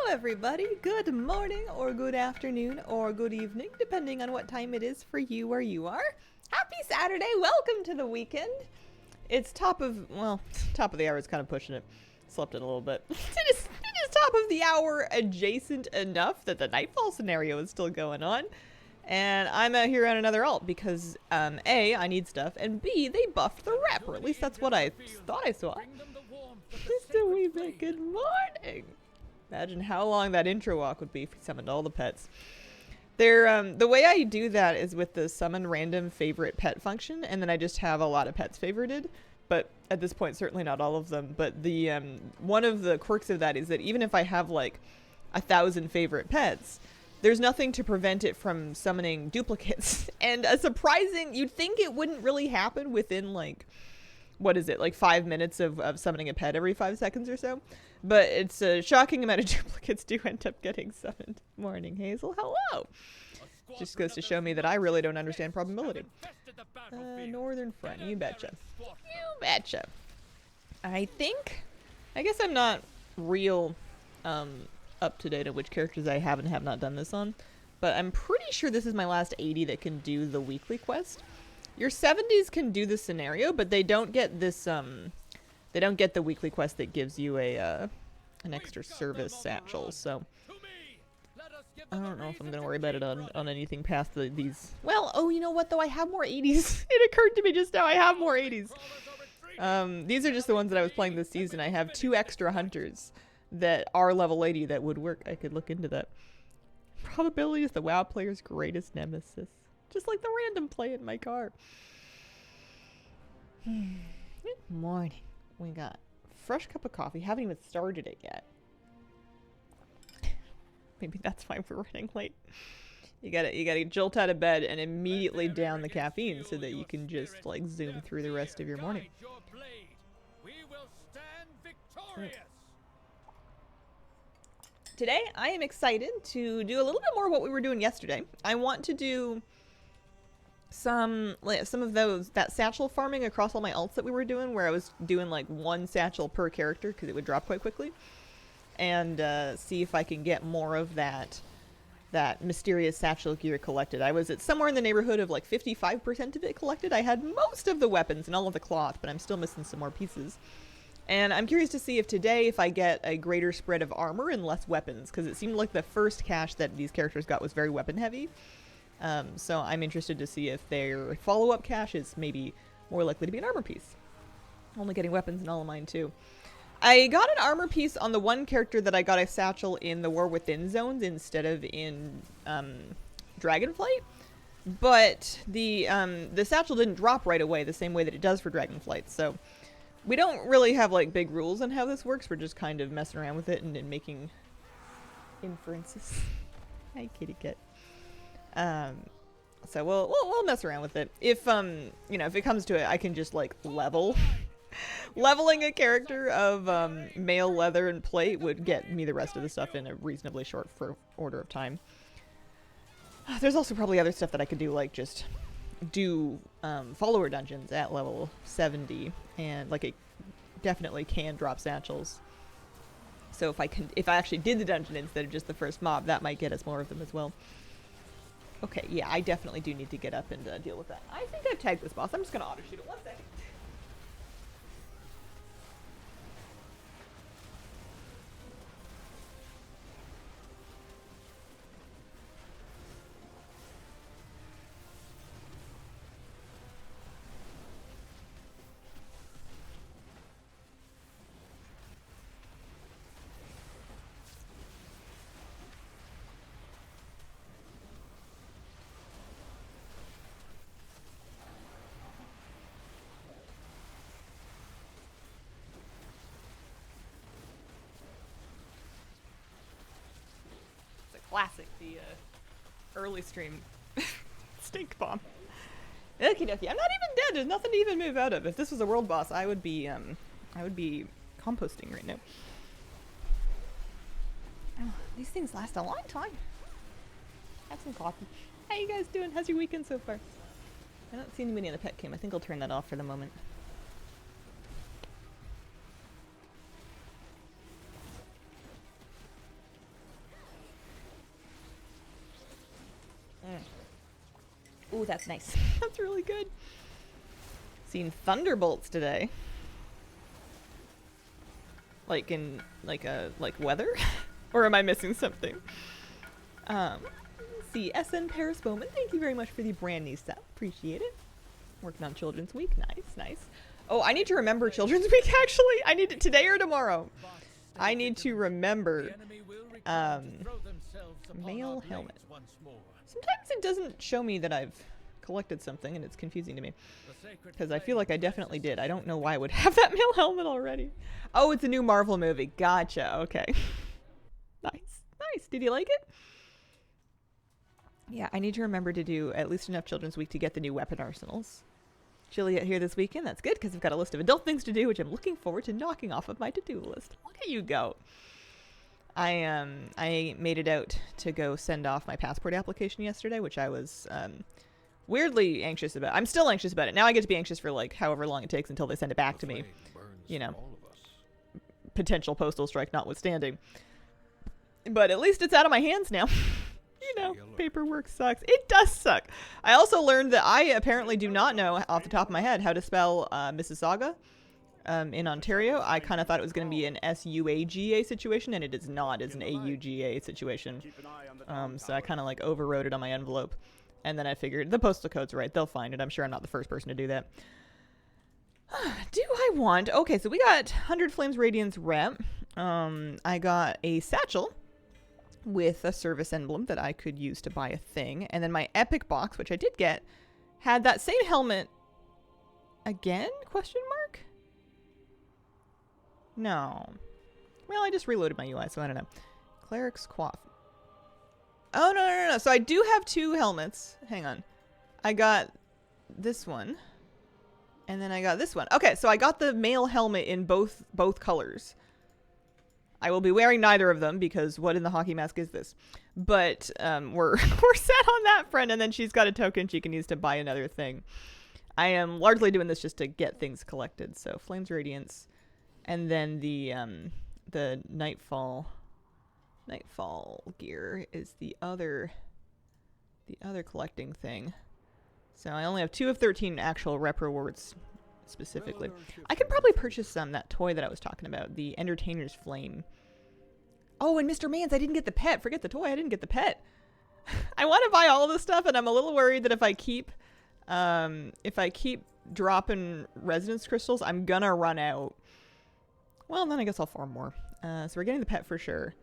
everybody. Good morning, or good afternoon, or good evening, depending on what time it is for you where you are. Happy Saturday. Welcome to the weekend. It's top of the hour is kind of pushing it. Slept in a little bit. It is top of the hour adjacent enough that the Nightfall scenario is still going on. And I'm out here on another alt because, A, I need stuff, and B, they buffed the rep, or at least that's what I thought I saw. Just a wee bit. Good morning. Imagine how long that intro walk would be if we summoned all the pets. The way I do that is with the summon random favorite pet function, and then I just have a lot of pets favorited. But at this point, certainly not all of them. But the one of the quirks of that is that even if I have like 1,000 favorite pets, there's nothing to prevent it from summoning duplicates. And you'd think it wouldn't really happen within like, what is it, like 5 minutes of summoning a pet every 5 seconds or so. But it's a shocking amount of duplicates do end up getting summoned. Morning, Hazel. Hello! Just goes to show me that I really don't understand probability. Northern Front, you betcha. You betcha. I guess I'm not real up to date on which characters I have and have not done this on. But I'm pretty sure this is my last 80 that can do the weekly quest. Your 70s can do the scenario, but they don't get this, they don't get the weekly quest that gives you an extra service satchel, so I don't know if I'm going to worry about it on anything past these. Well, oh, you know what, though? I have more 80s. It occurred to me just now, I have more 80s. These are just the ones that I was playing this season. I have 2 extra hunters that are level 80 that would work. I could look into that. Probability is the WoW player's greatest nemesis. Just like the random play in my car. Good morning. We got fresh cup of coffee. Haven't even started it yet. Maybe that's why we're running late. You gotta jolt out of bed and immediately down the caffeine so that you can just like zoom through the rest of your morning. Today I am excited to do a little bit more of what we were doing yesterday. I want to do some of that satchel farming across all my alts that we were doing, where I was doing like 1 satchel per character because it would drop quite quickly, and see if I can get more of that mysterious satchel gear collected. I was at somewhere in the neighborhood of like 55% of it collected. I had most of the weapons and all of the cloth, but I'm still missing some more pieces. And I'm curious to see if today, if I get a greater spread of armor and less weapons, because it seemed like the first cache that these characters got was very weapon heavy. So I'm interested to see if their follow-up cache is maybe more likely to be an armor piece. Only getting weapons in all of mine too. I got an armor piece on the one character that I got a satchel in the War Within zones instead of in Dragonflight, but the satchel didn't drop right away the same way that it does for Dragonflight. So we don't really have like big rules on how this works. We're just kind of messing around with it and making inferences. Hi, kitty cat. So we'll mess around with it. If you know, if it comes to it, I can just like leveling a character of mail, leather, and plate would get me the rest of the stuff in a reasonably short order of time. There's also probably other stuff that I could do, like just do follower dungeons at level 70, and like it definitely can drop satchels. So if I actually did the dungeon instead of just the first mob, that might get us more of them as well. Okay, yeah, I definitely do need to get up and deal with that. I think I've tagged this boss. I'm just going to auto-shoot it. 1 second. Classic, the early stream stink bomb. Okie dokie. I'm not even dead. There's nothing to even move out of. If this was a world boss, I would be composting right now. Oh, these things last a long time. Have some coffee. How you guys doing? How's your weekend so far? I don't see anybody in the pet cam. I think I'll turn that off for the moment. Oh, that's nice. That's really good. Seen thunderbolts today. Like in like weather? Or am I missing something? Let's see, SN Paris Bowman, thank you very much for the brand new stuff. Appreciate it. Working on Children's Week. Nice, nice. Oh, I need to remember Children's Week actually. I need it today or tomorrow. I need to remember male helmet. Sometimes it doesn't show me that I've collected something and it's confusing to me. Because I feel like I definitely did. I don't know why I would have that male helmet already. Oh, it's a new Marvel movie. Gotcha. Okay. Nice. Nice. Did you like it? Yeah, I need to remember to do at least enough Children's Week to get the new weapon arsenals. Chilly out here this weekend. That's good because I've got a list of adult things to do, which I'm looking forward to knocking off of my to-do list. Look at you go. I made it out to go send off my passport application yesterday, which I was weirdly anxious about. I'm still anxious about it. Now I get to be anxious for like however long it takes until they send it back to me. You know, potential postal strike notwithstanding. But at least it's out of my hands now. You know, paperwork sucks. It does suck. I also learned that I apparently do not know off the top of my head how to spell Mississauga in Ontario. I kind of thought it was going to be an S-U-A-G-A situation, and it is not. It's an A-U-G-A situation. So I kind of like overwrote it on my envelope. And then I figured the postal code's right. They'll find it. I'm sure I'm not the first person to do that. Do I want... Okay, so we got 100 Flames Radiance rep. I got a satchel with a service emblem that I could use to buy a thing. And then my epic box, which I did get, had that same helmet again? Question mark? No. Well, I just reloaded my UI, so I don't know. Cleric's Coif. Oh, no. So I do have two helmets. Hang on. I got this one. And then I got this one. Okay, so I got the male helmet in both colors. I will be wearing neither of them because what in the hockey mask is this? But we're set on that front, and then she's got a token she can use to buy another thing. I am largely doing this just to get things collected. So Flames Radiance, and then the Nightfall gear is the other collecting thing. So I only have 2 of 13 actual rep rewards specifically. I could probably purchase that toy that I was talking about, the Entertainer's Flame. Oh, and Mr. Mans, I didn't get the pet. Forget the toy, I didn't get the pet. I want to buy all of this stuff, and I'm a little worried that if I keep dropping resonance crystals, I'm gonna run out. Well, then I guess I'll farm more. So we're getting the pet for sure.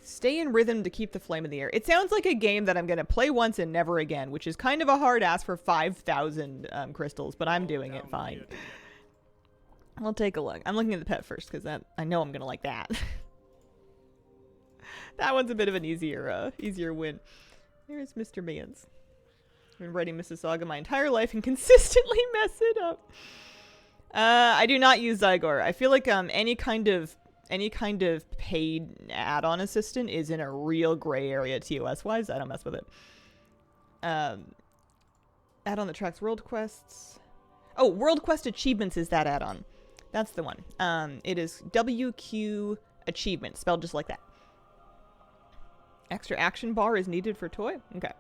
Stay in rhythm to keep the flame in the air. It sounds like a game that I'm going to play once and never again, which is kind of a hard ask for 5,000 crystals, but I'm doing it fine. I'll take a look. I'm looking at the pet first because I know I'm going to like that. That one's a bit of an easier win. There's Mr. Mans. I've been writing Mississauga my entire life and consistently mess it up. I do not use Zygor. I feel like any kind of paid add-on assistant is in a real gray area TOS-wise. I don't mess with it. Add-on that tracks world quests. Oh, world quest achievements is that add-on. That's the one. It is WQ achievement, spelled just like that. Extra action bar is needed for toy? Okay.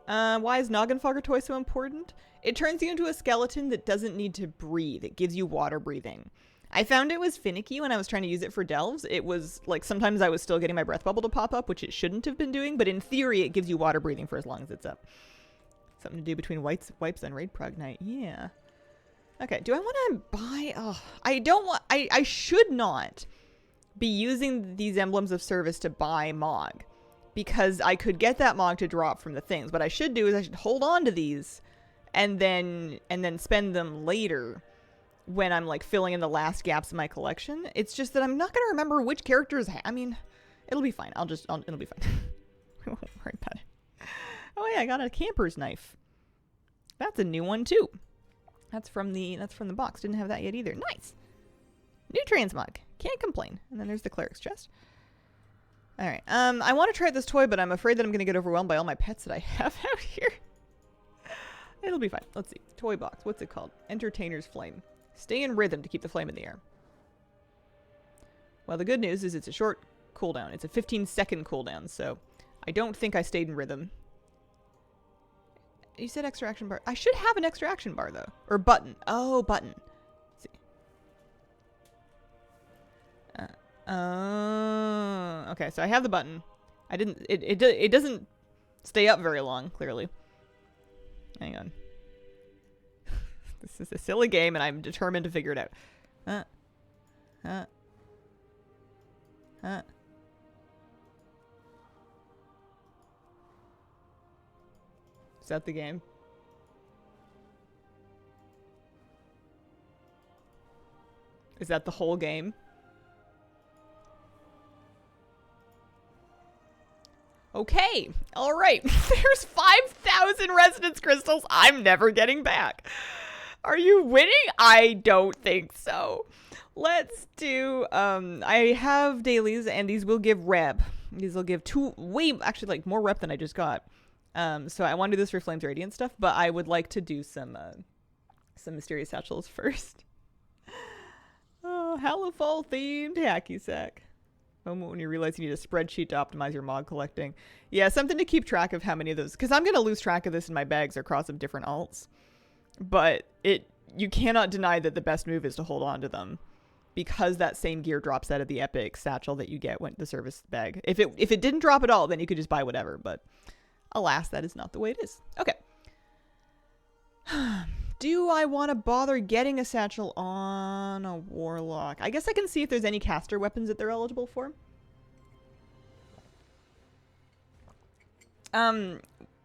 Why is Noggenfogger toy so important? It turns you into a skeleton that doesn't need to breathe. It gives you water breathing. I found it was finicky when I was trying to use it for delves. It was like sometimes I was still getting my breath bubble to pop up, which it shouldn't have been doing, but in theory it gives you water breathing for as long as it's up. Something to do between wipes and raid prog night. Yeah. Okay, do I want to buy... Oh, I don't want... I should not be using these emblems of service to buy Mog, because I could get that Mog to drop from the things. What I should do is I should hold on to these and then spend them later when I'm like filling in the last gaps in my collection. It's just that I'm not going to remember which characters I mean, it'll be fine. It'll be fine. I won't worry about it. Oh yeah, I got a camper's knife. That's a new one too. That's from the box. Didn't have that yet either. Nice. New Transmog. Can't complain. And then there's the cleric's chest. All right. I want to try this toy, but I'm afraid that I'm going to get overwhelmed by all my pets that I have out here. It'll be fine. Let's see. Toy box. What's it called? Entertainer's Flame. Stay in rhythm to keep the flame in the air. Well, the good news is it's a short cooldown. It's a 15-second cooldown, so I don't think I stayed in rhythm. You said extra action bar. I should have an extra action bar though, or button. Oh, button. Let's see. Oh, okay. So I have the button. I didn't. It doesn't stay up very long. Clearly. Hang on. This is a silly game, and I'm determined to figure it out. Is that the game? Is that the whole game? Okay. All right. There's 5,000 resonance crystals I'm never getting back. Are you winning? I don't think so. Let's do, I have dailies, and these will give rep. These will give actually, like, more rep than I just got. So I want to do this for Flames Radiant stuff, but I would like to do some Mysterious Satchels first. Oh, Hallowfall themed hacky sack. Moment when you realize you need a spreadsheet to optimize your mod collecting. Yeah, something to keep track of how many of those, because I'm going to lose track of this in my bags across some different alts. But you cannot deny that the best move is to hold on to them, because that same gear drops out of the epic satchel that you get when the service bag. If it didn't drop at all, then you could just buy whatever, but alas, that is not the way it is. Okay. Do I want to bother getting a satchel on a warlock? I guess I can see if there's any caster weapons that they're eligible for.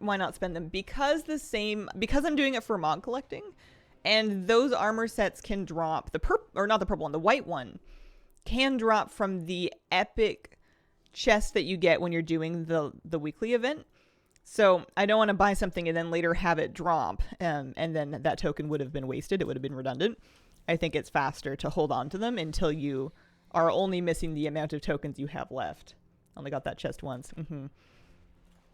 Why not spend them? Because I'm doing it for mod collecting, and those armor sets can drop not the purple one, the white one can drop from the epic chest that you get when you're doing the weekly event. So I don't want to buy something and then later have it drop, and then that token would have been wasted. It would have been redundant. I think it's faster to hold on to them until you are only missing the amount of tokens you have left. Only got that chest once.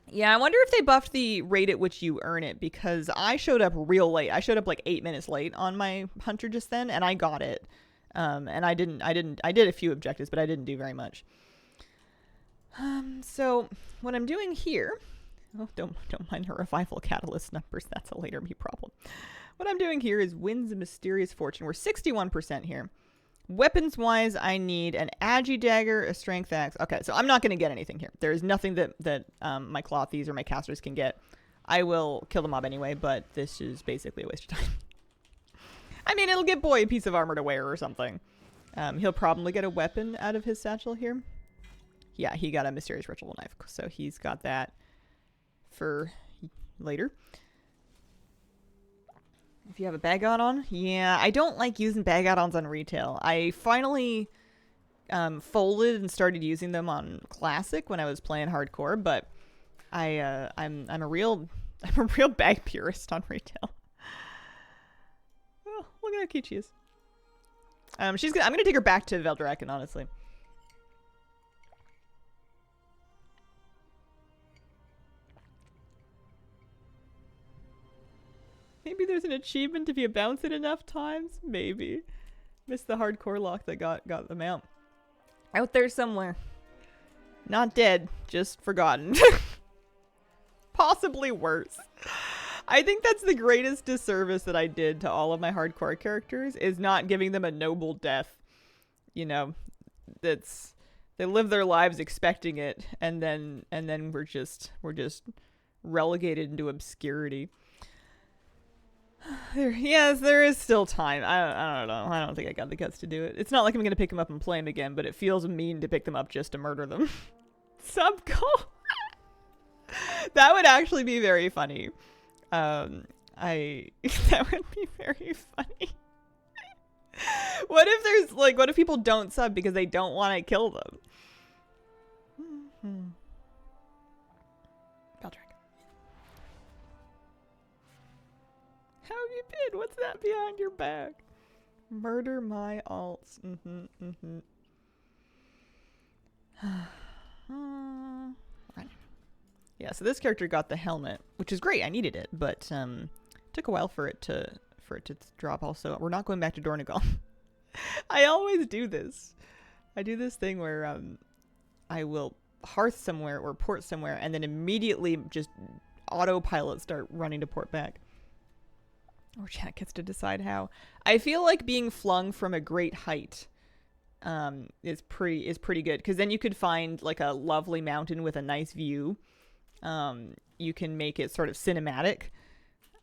Yeah, I wonder if they buffed the rate at which you earn it, because I showed up real late. I showed up like 8 minutes late on my hunter just then, and I got it. And I did a few objectives, but I didn't do very much. So what I'm doing here, oh, don't mind her revival catalyst numbers. That's a later me problem. What I'm doing here is wins a mysterious fortune. We're 61% here. Weapons wise, I need an agi dagger, a strength axe. Okay, so I'm not going to get anything here. There is nothing that my clothies or my casters can get. I will kill the mob anyway, but this is basically a waste of time. I mean, it'll get Boy a piece of armor to wear or something. He'll probably get a weapon out of his satchel here. Yeah, he got a mysterious ritual knife, so he's got that for later. If you have a bag add-on, yeah, I don't like using bag add-ons on retail. I finally folded and started using them on classic when I was playing hardcore, but I'm a real bag purist on retail. Oh, look at how cute she is. I'm gonna take her back to Veldraken, honestly. Maybe there's an achievement if you bounce it enough times. Maybe. Missed the hardcore lock that got them out. Out there somewhere. Not dead, just forgotten. Possibly worse. I think that's the greatest disservice that I did to all of my hardcore characters, is not giving them a noble death. You know, they live their lives expecting it, and then we're just relegated into obscurity. Yes, there is still time. I don't know. I don't think I got the guts to do it. It's not like I'm going to pick them up and play them again, but it feels mean to pick them up just to murder them. Sub goal. That would actually be very funny. That would be very funny. What if people don't sub because they don't want to kill them? How have you been? What's that behind your back? Murder my alts. Yeah, so this character got the helmet, which is great. I needed it, but took a while for it to drop. Also, we're not going back to Dornegal. I always do this. I do this thing where I will hearth somewhere or port somewhere, and then immediately just autopilot start running to port back. Or chat gets to decide how. I feel like being flung from a great height is pretty good, because then you could find like a lovely mountain with a nice view. You can make it sort of cinematic,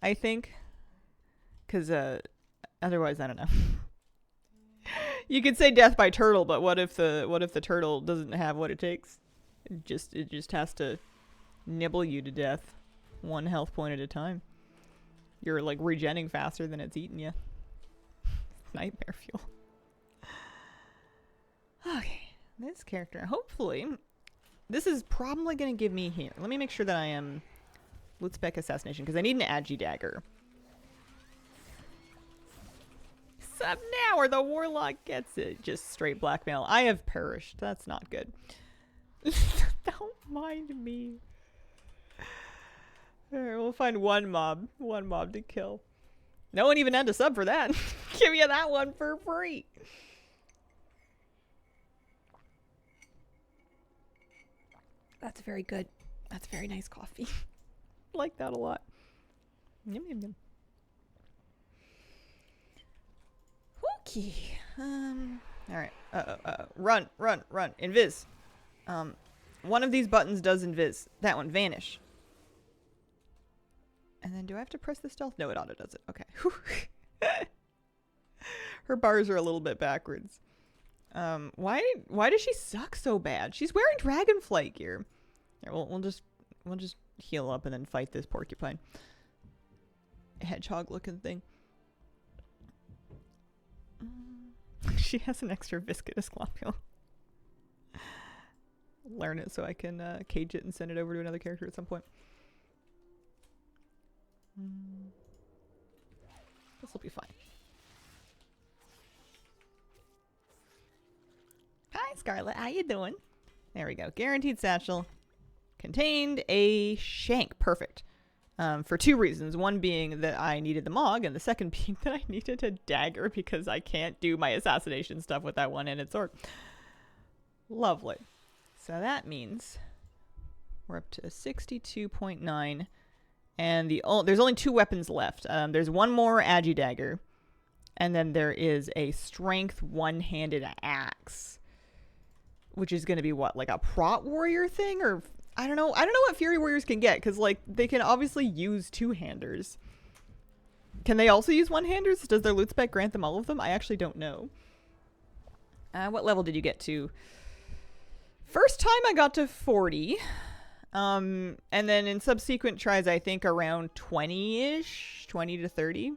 I think, because otherwise, I don't know. You could say death by turtle, but what if the turtle doesn't have what it takes? It just has to nibble you to death, one health point at a time. You're like regenning faster than it's eating you. Nightmare fuel. Okay, this character, hopefully, this is probably going to give me here. Let me make sure that I am loot spec assassination, because I need an agi dagger. Sub now or the warlock gets it. Just straight blackmail. I have perished. That's not good. Don't mind me. Alright, we'll find one mob to kill. No one even had to sub for that. Give you that one for free. That's very good. That's very nice coffee. Like that a lot. Yum yum yum. Okay. Alright. Run. Invis. One of these buttons does invis. That one, vanish. And then do I have to press the stealth? No, it auto does it. Okay. Her bars are a little bit backwards. Why does she suck so bad? She's wearing dragonflight gear. Here, we'll just heal up and then fight this porcupine. Hedgehog looking thing. She has an extra viscous globule. Learn it so I can cage it and send it over to another character at some point. This will be fine. Hi, Scarlet. How you doing? There we go. Guaranteed satchel. Contained a shank. Perfect. For two reasons. One being that I needed the Mog, and the second being that I needed a dagger because I can't do my assassination stuff with that one-handed sword. Lovely. So that means we're up to 62.9. And there's only two weapons left. There's one more agi dagger. And then there is a strength one-handed axe. Which is going to be what? Like a prot warrior thing? Or I don't know. I don't know what fury warriors can get. Because like they can obviously use two-handers. Can they also use one-handers? Does their loot spec grant them all of them? I actually don't know. What level did you get to? First time I got to 40. And then in subsequent tries, I think around 20-ish, 20 to 30.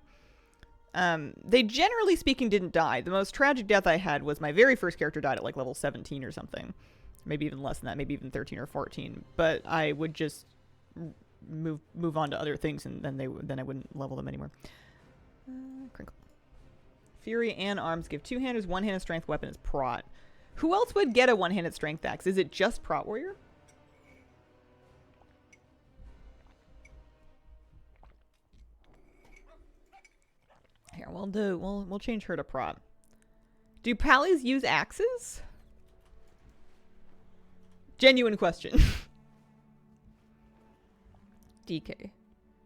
They generally speaking didn't die. The most tragic death I had was my very first character died at like level 17 or something. Maybe even less than that, maybe even 13 or 14. But I would just move on to other things, and then I wouldn't level them anymore. Crinkle. Fury and arms give two-handers. One-handed strength weapon is prot. Who else would get a one-handed strength axe? Is it just prot warrior? Here, we'll change her to prot. Do pallies use axes? Genuine question. DK.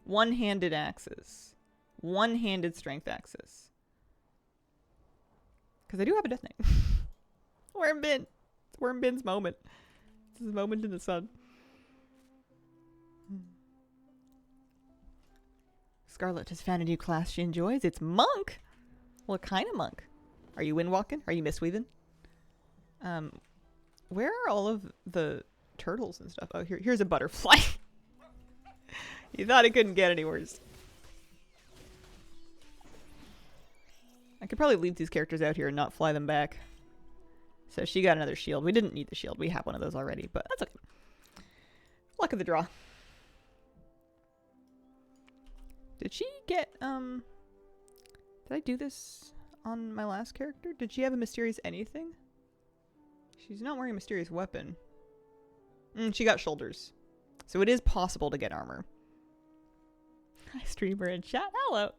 One-handed axes. One-handed strength axes. Because I do have a death knight. Worm bin. It's Worm bin's moment. It's his moment in the sun. Scarlet has found a new class she enjoys. It's monk. What kind of monk? Are you windwalking? Are you mistweaving? Where are all of the turtles and stuff? Oh, here's a butterfly. You thought it couldn't get any worse. I could probably leave these characters out here and not fly them back. So she got another shield. We didn't need the shield. We have one of those already, but that's okay. Luck of the draw. Did she get, did I do this on my last character? Did she have a mysterious anything? She's not wearing a mysterious weapon. She got shoulders. So it is possible to get armor. Hi, streamer in chat. Hello.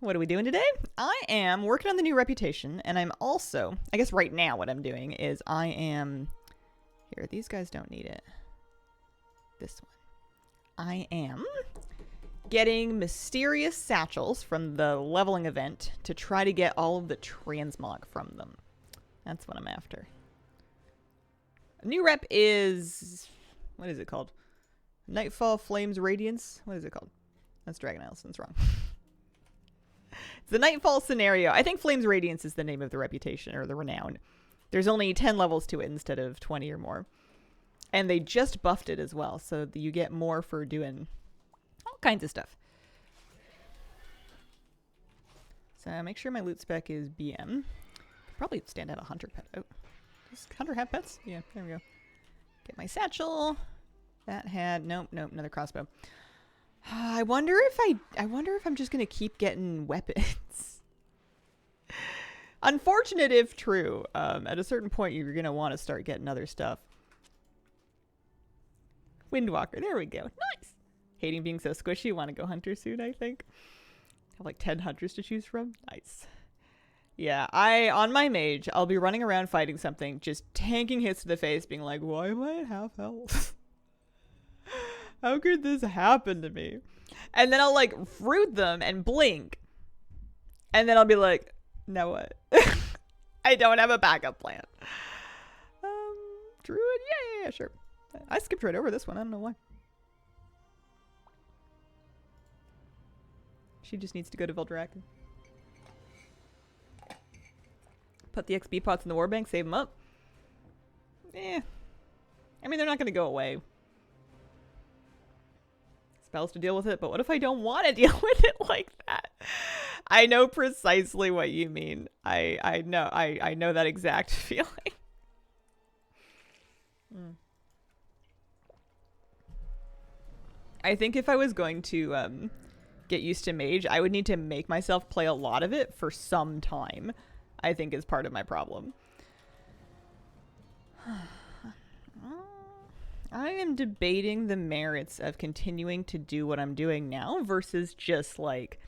What are we doing today? I am working on the new reputation, and I'm also, I guess right now what I'm doing is I am, here, these guys don't need it. This one. I am getting mysterious satchels from the leveling event to try to get all of the transmog from them. That's what I'm after. A new rep is... what is it called? Nightfall, Flames, Radiance? What is it called? That's Dragon Isles. That's wrong. It's the Nightfall scenario. I think Flames Radiance is the name of the reputation or the renown. There's only 10 levels to it instead of 20 or more. And they just buffed it as well, so that you get more for doing all kinds of stuff. So make sure my loot spec is BM. Probably stand to have a hunter pet. Oh, does hunter have pets? Yeah, there we go. Get my satchel. That had nope, another crossbow. I wonder if I'm just gonna keep getting weapons. Unfortunate if true. At a certain point, you're gonna want to start getting other stuff. Windwalker, there we go. Nice. Hating being so squishy, want to go hunter soon, I think. Have like 10 hunters to choose from. Nice. Yeah, on my mage, I'll be running around fighting something, just tanking hits to the face, being like, why am I at half health? How could this happen to me? And then I'll like fruit them and blink. And then I'll be like, now what? I don't have a backup plan. Druid? Yeah, sure. I skipped right over this one. I don't know why. She just needs to go to Veldraken. Put the XP pots in the warbank, save them up. Eh. I mean, they're not going to go away. Spells to deal with it, but what if I don't want to deal with it like that? I know precisely what you mean. I know that exact feeling. I think if I was going to get used to mage, I would need to make myself play a lot of it for some time, I think is part of my problem. I am debating the merits of continuing to do what I'm doing now versus just like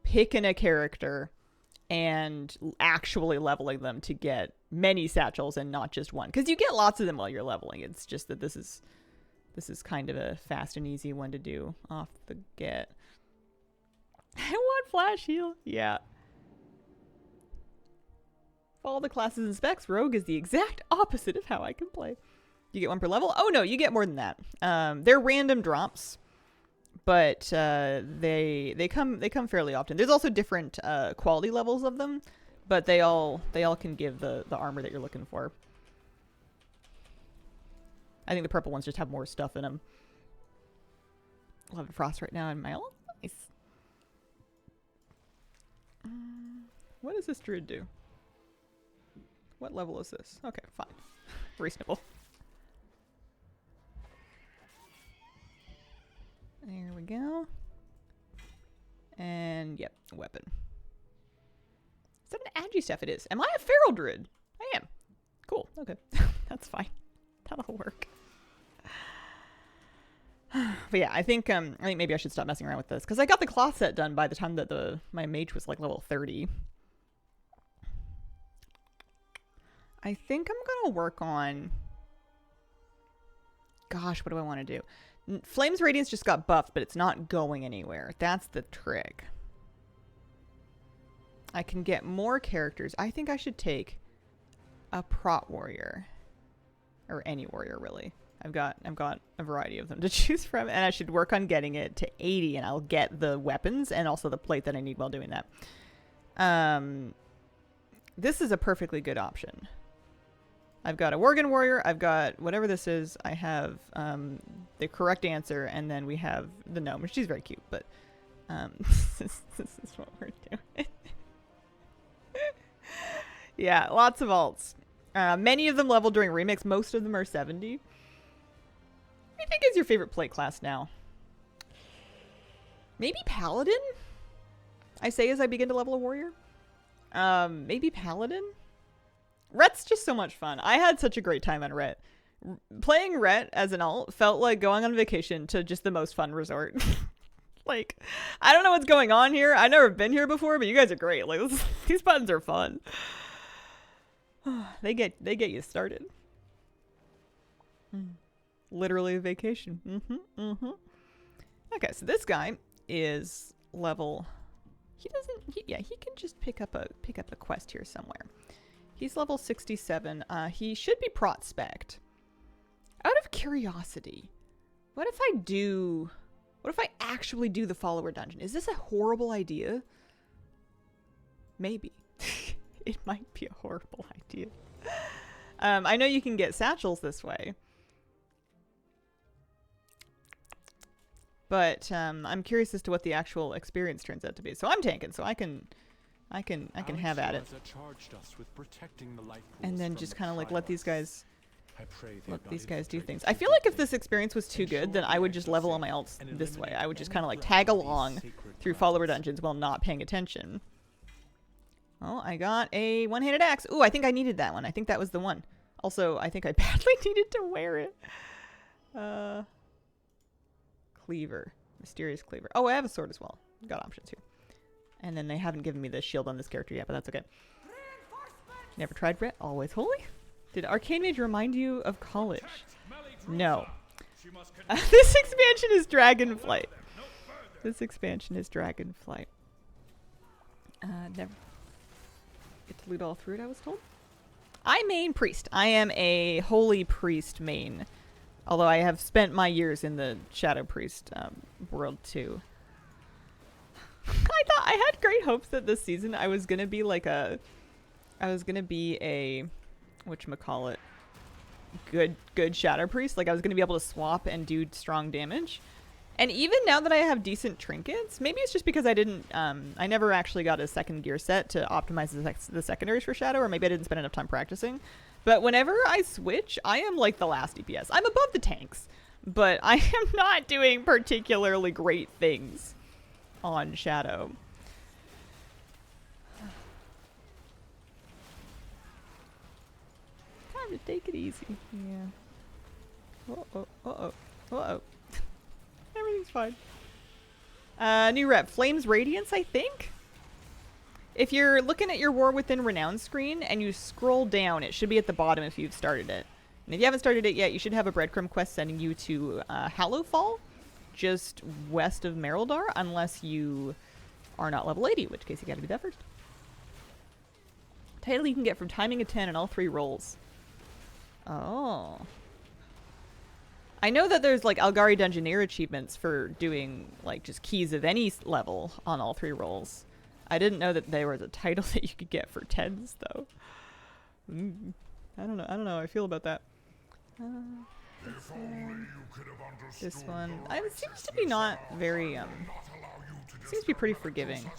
picking a character and actually leveling them to get many satchels and not just one. Because you get lots of them while you're leveling. It's just that this is kind of a fast and easy one to do off the get. I want flash heal. Yeah. All the classes and specs, Rogue is the exact opposite of how I can play. You get one per level? Oh no, you get more than that. They're random drops, but they come fairly often. There's also different quality levels of them, but they all can give the armor that you're looking for. I think the purple ones just have more stuff in them. 11 frost right now in my ult. Nice. What does this druid do? What level is this? Okay, fine. Reasonable. There we go. And, yep, weapon. Is that an agi stuff? It is. Am I a feral druid? I am. Cool. Okay. That's fine. That'll work. But yeah, I think maybe I should stop messing around with this because I got the cloth set done by the time that my mage was like level 30. I think I'm gonna work on. Gosh, what do I want to do? Flames Radiance just got buffed, but it's not going anywhere. That's the trick. I can get more characters. I think I should take a prot warrior, or any warrior really. I've got a variety of them to choose from, and I should work on getting it to 80, and I'll get the weapons and also the plate that I need while doing that. This is a perfectly good option. I've got a Worgen warrior. I've got whatever this is. I have the correct answer, and then we have the gnome, which is very cute, but this is what we're doing. Yeah, lots of alts. Many of them level during remix. Most of them are 70. What do you think is your favorite plate class now? Maybe Paladin? I say as I begin to level a warrior. Maybe Paladin? Rhet's just so much fun. I had such a great time on Rhet. Playing Rhet as an alt felt like going on vacation to just the most fun resort. Like, I don't know what's going on here. I've never been here before, but you guys are great. Like, these buttons are fun. They get you started. Literally a vacation. Okay, so this guy is level... He doesn't... yeah, he can just pick up a quest here somewhere. He's level 67. He should be prospect. Out of curiosity, what if I do... What if I actually do the follower dungeon? Is this a horrible idea? Maybe. It might be a horrible idea. I know you can get satchels this way. But I'm curious as to what the actual experience turns out to be. So I'm tanking, so I can have at it. And then just kind of like let these guys do things. I feel like if this experience was too good, then I would just level all my alts this way. I would just kind of like tag along through follower dungeons while not paying attention. Oh, I got a one-handed axe. Ooh, I think I needed that one. I think that was the one. Also, I think I badly needed to wear it. Cleaver. Mysterious cleaver. Oh, I have a sword as well. Got options here. And then they haven't given me the shield on this character yet, but that's okay. Never tried Brett. Always holy. Did Arcane Mage remind you of college? No. This expansion is Dragonflight. This expansion is Dragonflight. Never get to loot all through it, I was told. I main priest. I am a holy priest main. Although I have spent my years in the Shadow Priest world too. I had great hopes that this season I was gonna be like a, whatchamacallit, good Shadow Priest. Like I was gonna be able to swap and do strong damage. And even now that I have decent trinkets, maybe it's just because I didn't, I never actually got a second gear set to optimize the secondaries for Shadow, or maybe I didn't spend enough time practicing. But whenever I switch, I am like the last DPS. I'm above the tanks, but I am not doing particularly great things on Shadow. Time to take it easy. Yeah. Uh-oh. Uh-oh. Uh-oh. Everything's fine. New rep. Flames Radiance, I think? If you're looking at your War Within Renown screen and you scroll down, it should be at the bottom if you've started it. And if you haven't started it yet, you should have a breadcrumb quest sending you to Hallowfall, just west of Merildar, unless you are not level 80, in which case you gotta do that first. Title you can get from timing a 10 in all 3 rolls. Oh. I know that there's like Algari Dungeoneer achievements for doing like just keys of any level on all 3 rolls. I didn't know that there was a title that you could get for 10s though. I don't know how I feel about that. This one. It seems to be not very seems to be pretty forgiving.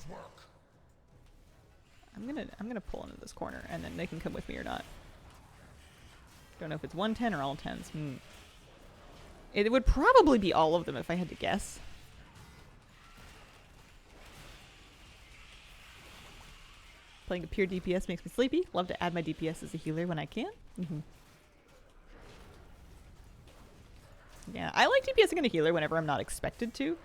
I'm gonna pull into this corner and then they can come with me or not. Don't know if it's 110 or all 10s. It would probably be all of them if I had to guess. Playing a pure DPS makes me sleepy. Love to add my DPS as a healer when I can. Yeah, I like DPSing in a healer whenever I'm not expected to,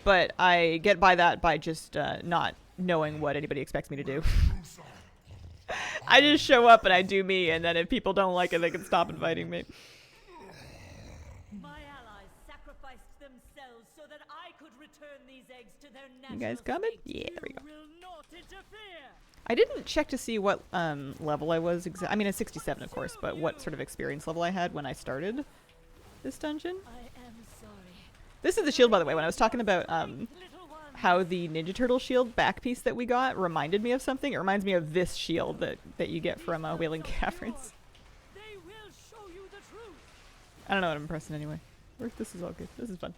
but I get by that by just not knowing what anybody expects me to do. I just show up and I do me, and then if people don't like it, they can stop inviting me. My allies sacrificed themselves so that I could return these eggs to their natural You guys coming? state. Yeah, there we go. You will not interfere. I didn't check to see what level I was. I mean, it's 67, of course, but what sort of experience level I had when I started this dungeon. I am sorry. This is the shield, by the way. When I was talking about how the Ninja Turtle shield back piece that we got reminded me of something, it reminds me of this shield that you get from Wailing Caverns. They will show you the truth. I don't know what I'm pressing anyway. This is all good. This is fun.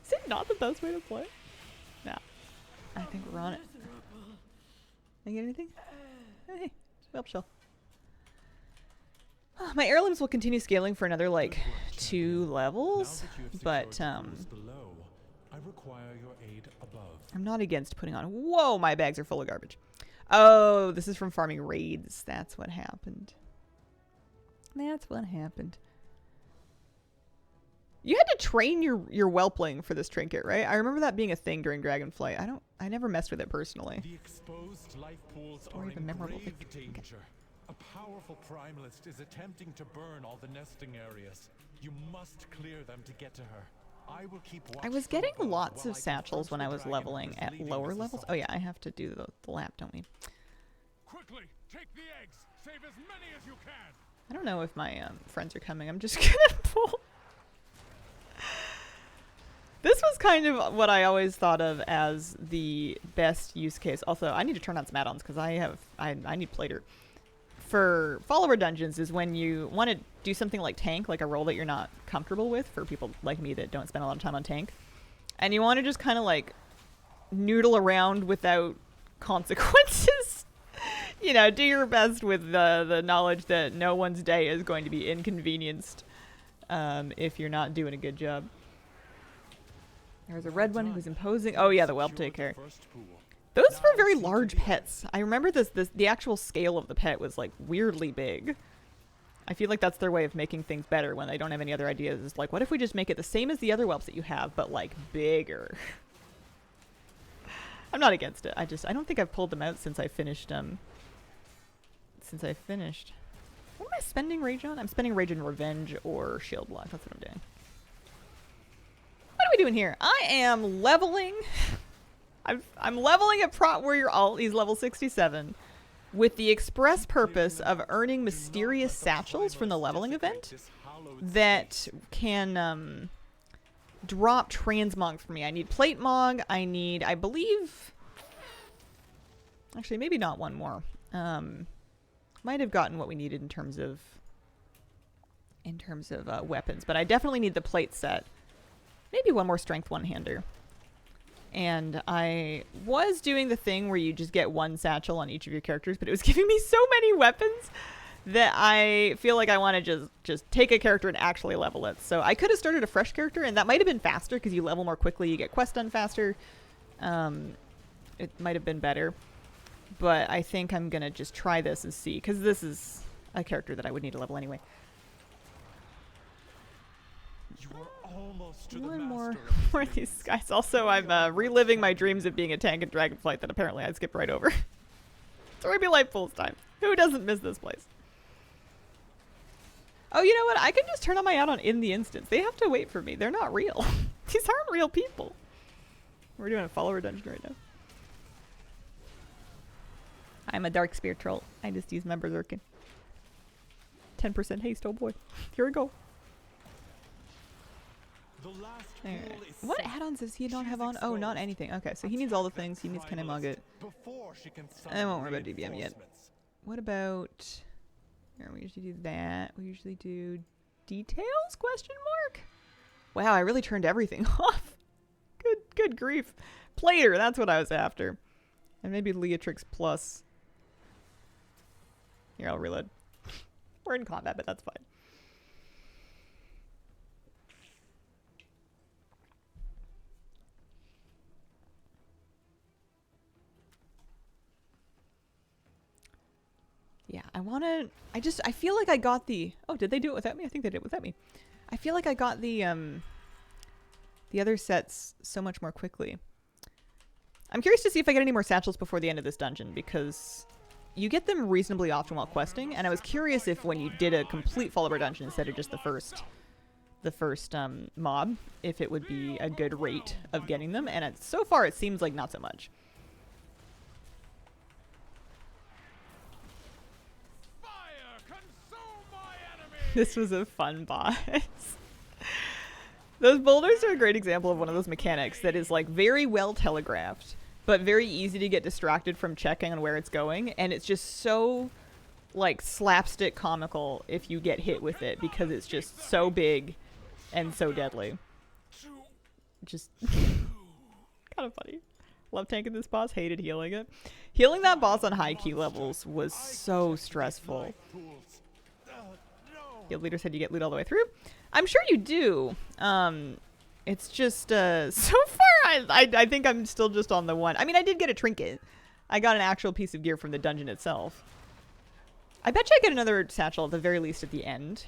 Is it not the best way to play? Nah. I think we're on it. Did I get anything? Hey, whelp shell. My heirlooms will continue scaling for another like 2 levels, but I require your aid above. I'm not against putting on. Whoa, my bags are full of garbage. Oh, this is from farming raids. That's what happened. That's what happened. You had to train your whelpling for this trinket, right? I remember that being a thing during Dragonflight. I never messed with it personally. The exposed life pools Or are even in memorable grave thing. danger. A powerful primalist is attempting to burn all the nesting areas. You must clear them to get to her. I will keep watch I was from getting above lots while of I satchels when confront I the was dragon leveling who is at leading lower this levels. assault. Oh yeah, I have to do the lap, don't we? Quickly, take the eggs. Save as many as you can. I don't know if my friends are coming. I'm just gonna pull. This was kind of what I always thought of as the best use case. Also, I need to turn on some add-ons because I need plater. For follower dungeons is when you want to do something like tank, like a role that you're not comfortable with for people like me that don't spend a lot of time on tank. And you want to just kind of like noodle around without consequences. You know, do your best with the knowledge that no one's day is going to be inconvenienced if you're not doing a good job. There's a red one who's imposing. Oh yeah, the whelp taker. Those were very large pets. I remember the actual scale of the pet was like weirdly big. I feel like that's their way of making things better when they don't have any other ideas. It's like, what if we just make it the same as the other whelps that you have, but like bigger? I'm not against it. I don't think I've pulled them out since I finished What am I spending rage on? I'm spending rage on revenge or shield block. That's what I'm doing. What are we doing here? I am leveling. I'm leveling at Prot Warrior Alt. He's level 67 with the express purpose of earning mysterious satchels from the leveling event that can drop Transmog for me. I need Plate Mog. I need, I believe, actually maybe not one more. Might have gotten what we needed in terms of weapons, but I definitely need the plate set. Maybe one more strength one-hander. And I was doing the thing where you just get one satchel on each of your characters, but it was giving me so many weapons that I feel like I want to just take a character and actually level it. So I could have started a fresh character, and that might have been faster because you level more quickly, you get quests done faster. It might have been better. But I think I'm going to just try this and see, because this is a character that I would need to level anyway. You are almost to One the more master of for these these maze. guys. Also, I'm reliving my dreams of being a tank in Dragonflight that apparently I skipped right over. It's Ruby Lightfall's time. Who doesn't miss this place? Oh, you know what? I can just turn on my add-on in the instance. They have to wait for me. They're not real. These aren't real people. We're doing a follower dungeon right now. I'm a dark spear troll. I just use my berserking. 10% haste, oh boy. Here we go. The last Alright. pool is What safe. add-ons does he not She's have on? Oh, not exposed. anything. Okay, so he needs all the things. He needs Kinemugget. Before she can I won't worry about DBM yet. reinforcements. What about... Here, we usually do that. We usually do details? Question mark? Wow, I really turned everything off. Good grief. Plater, that's what I was after. And maybe Leatrix plus. Here, I'll reload. We're in combat, but that's fine. Yeah, I feel like I got the... Oh, did they do it without me? I think they did it without me. I feel like I got the other sets so much more quickly. I'm curious to see if I get any more satchels before the end of this dungeon, because you get them reasonably often while questing, and I was curious if when you did a complete follower dungeon instead of just the first mob, if it would be a good rate of getting them, and so far it seems like not so much. Fire, consume my enemy! This was a fun boss. Those boulders are a great example of one of those mechanics that is like very well telegraphed, but very easy to get distracted from checking on where it's going, and it's just so like slapstick comical if you get hit with it because it's just so big and so deadly. Just kind of funny. Love tanking this boss, hated healing it. Healing that boss on high key levels was so stressful. Guild leader said you get loot all the way through. I'm sure you do. It's just, so far, I think I'm still just on the one. I mean, I did get a trinket. I got an actual piece of gear from the dungeon itself. I bet you I get another satchel at the very least at the end.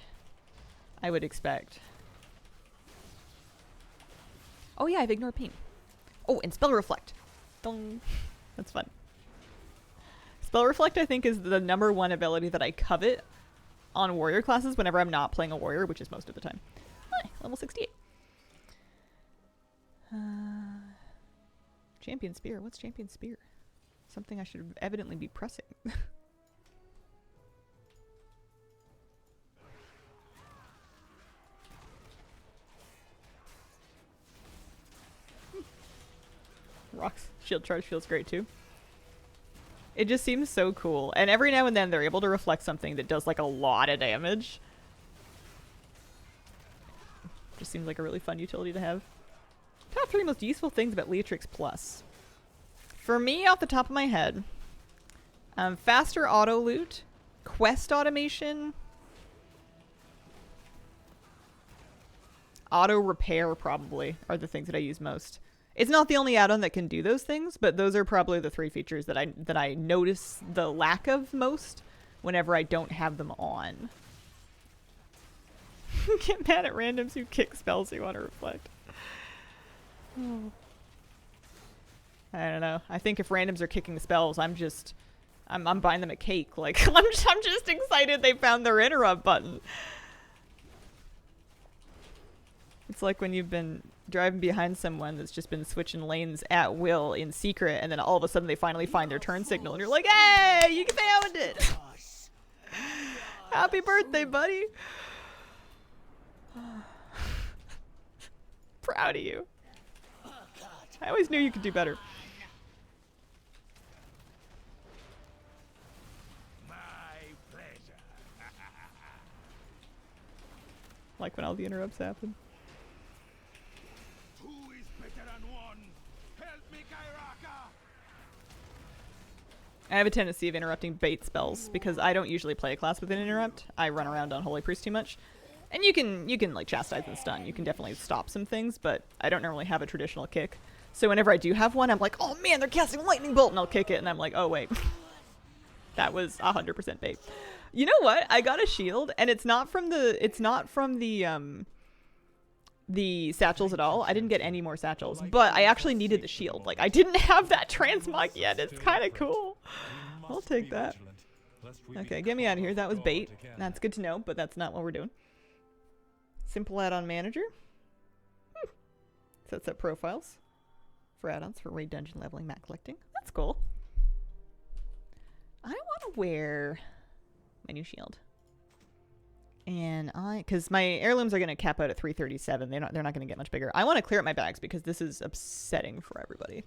I would expect. Oh yeah, I've ignored pain. Oh, and Spell Reflect. Dong. That's fun. Spell Reflect, I think, is the #1 ability that I covet on warrior classes whenever I'm not playing a warrior, which is most of the time. Hi, level 68. Champion Spear. What's Champion Spear? Something I should evidently be pressing. Rocks. Shield charge feels great too. It just seems so cool. And every now and then they're able to reflect something that does like a lot of damage. Just seems like a really fun utility to have. Top 3 most useful things about Leatrix Plus. For me, off the top of my head, faster auto loot, quest automation, auto repair probably are the things that I use most. It's not the only add-on that can do those things, but those are probably the 3 features that I notice the lack of most whenever I don't have them on. Get mad at randoms who kick spells you want to reflect. Oh. I don't know. I think if randoms are kicking spells, I'm buying them a cake. Like I'm just excited they found their interrupt button. It's like when you've been driving behind someone that's just been switching lanes at will in secret, and then all of a sudden they finally find their turn signal, and you're like, "Hey, you found it! Happy birthday, buddy!" Proud of you. I always knew you could do better. Like when all the interrupts happen. I have a tendency of interrupting bait spells because I don't usually play a class with an interrupt. I run around on Holy Priest too much. And you can like chastise and stun. You can definitely stop some things, but I don't normally have a traditional kick. So whenever I do have one, I'm like, oh man, they're casting lightning bolt, and I'll kick it, and I'm like, oh wait. That was 100% bait. You know what? I got a shield, and it's not from the satchels at all. I didn't get any more satchels, but I actually needed the shield. Like, I didn't have that transmog yet. It's kind of cool. I'll take that. Okay, get me out of here. That was bait. That's good to know, but that's not what we're doing. Simple add-on manager. Sets up profiles for add-ons for raid dungeon leveling, map collecting. That's cool. I want to wear my new shield. And because my heirlooms are going to cap out at 337. They're not going to get much bigger. I want to clear up my bags because this is upsetting for everybody.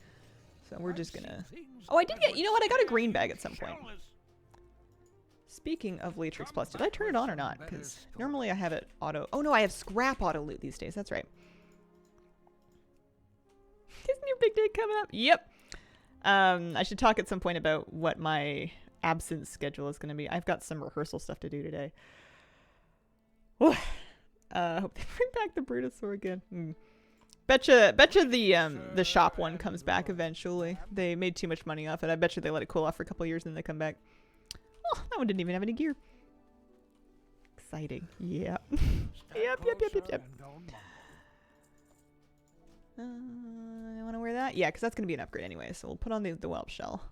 So we're just going to... Oh, I did get... You know what? I got a green bag at some point. Speaking of Leatrix Plus, did I turn it on or not? Because normally I have it auto... Oh no, I have scrap auto loot these days. That's right. Isn't your big day coming up? Yep. I should talk at some point about what my absence schedule is going to be. I've got some rehearsal stuff to do today. Hope they bring back the Brutosaur again. Betcha the shop one comes back eventually. They made too much money off it. I betcha they let it cool off for a couple years and then they come back. Oh, that one didn't even have any gear. Exciting. Yep. Yep. I want to wear that? Yeah, because that's going to be an upgrade anyway, so we'll put on the whelp shell.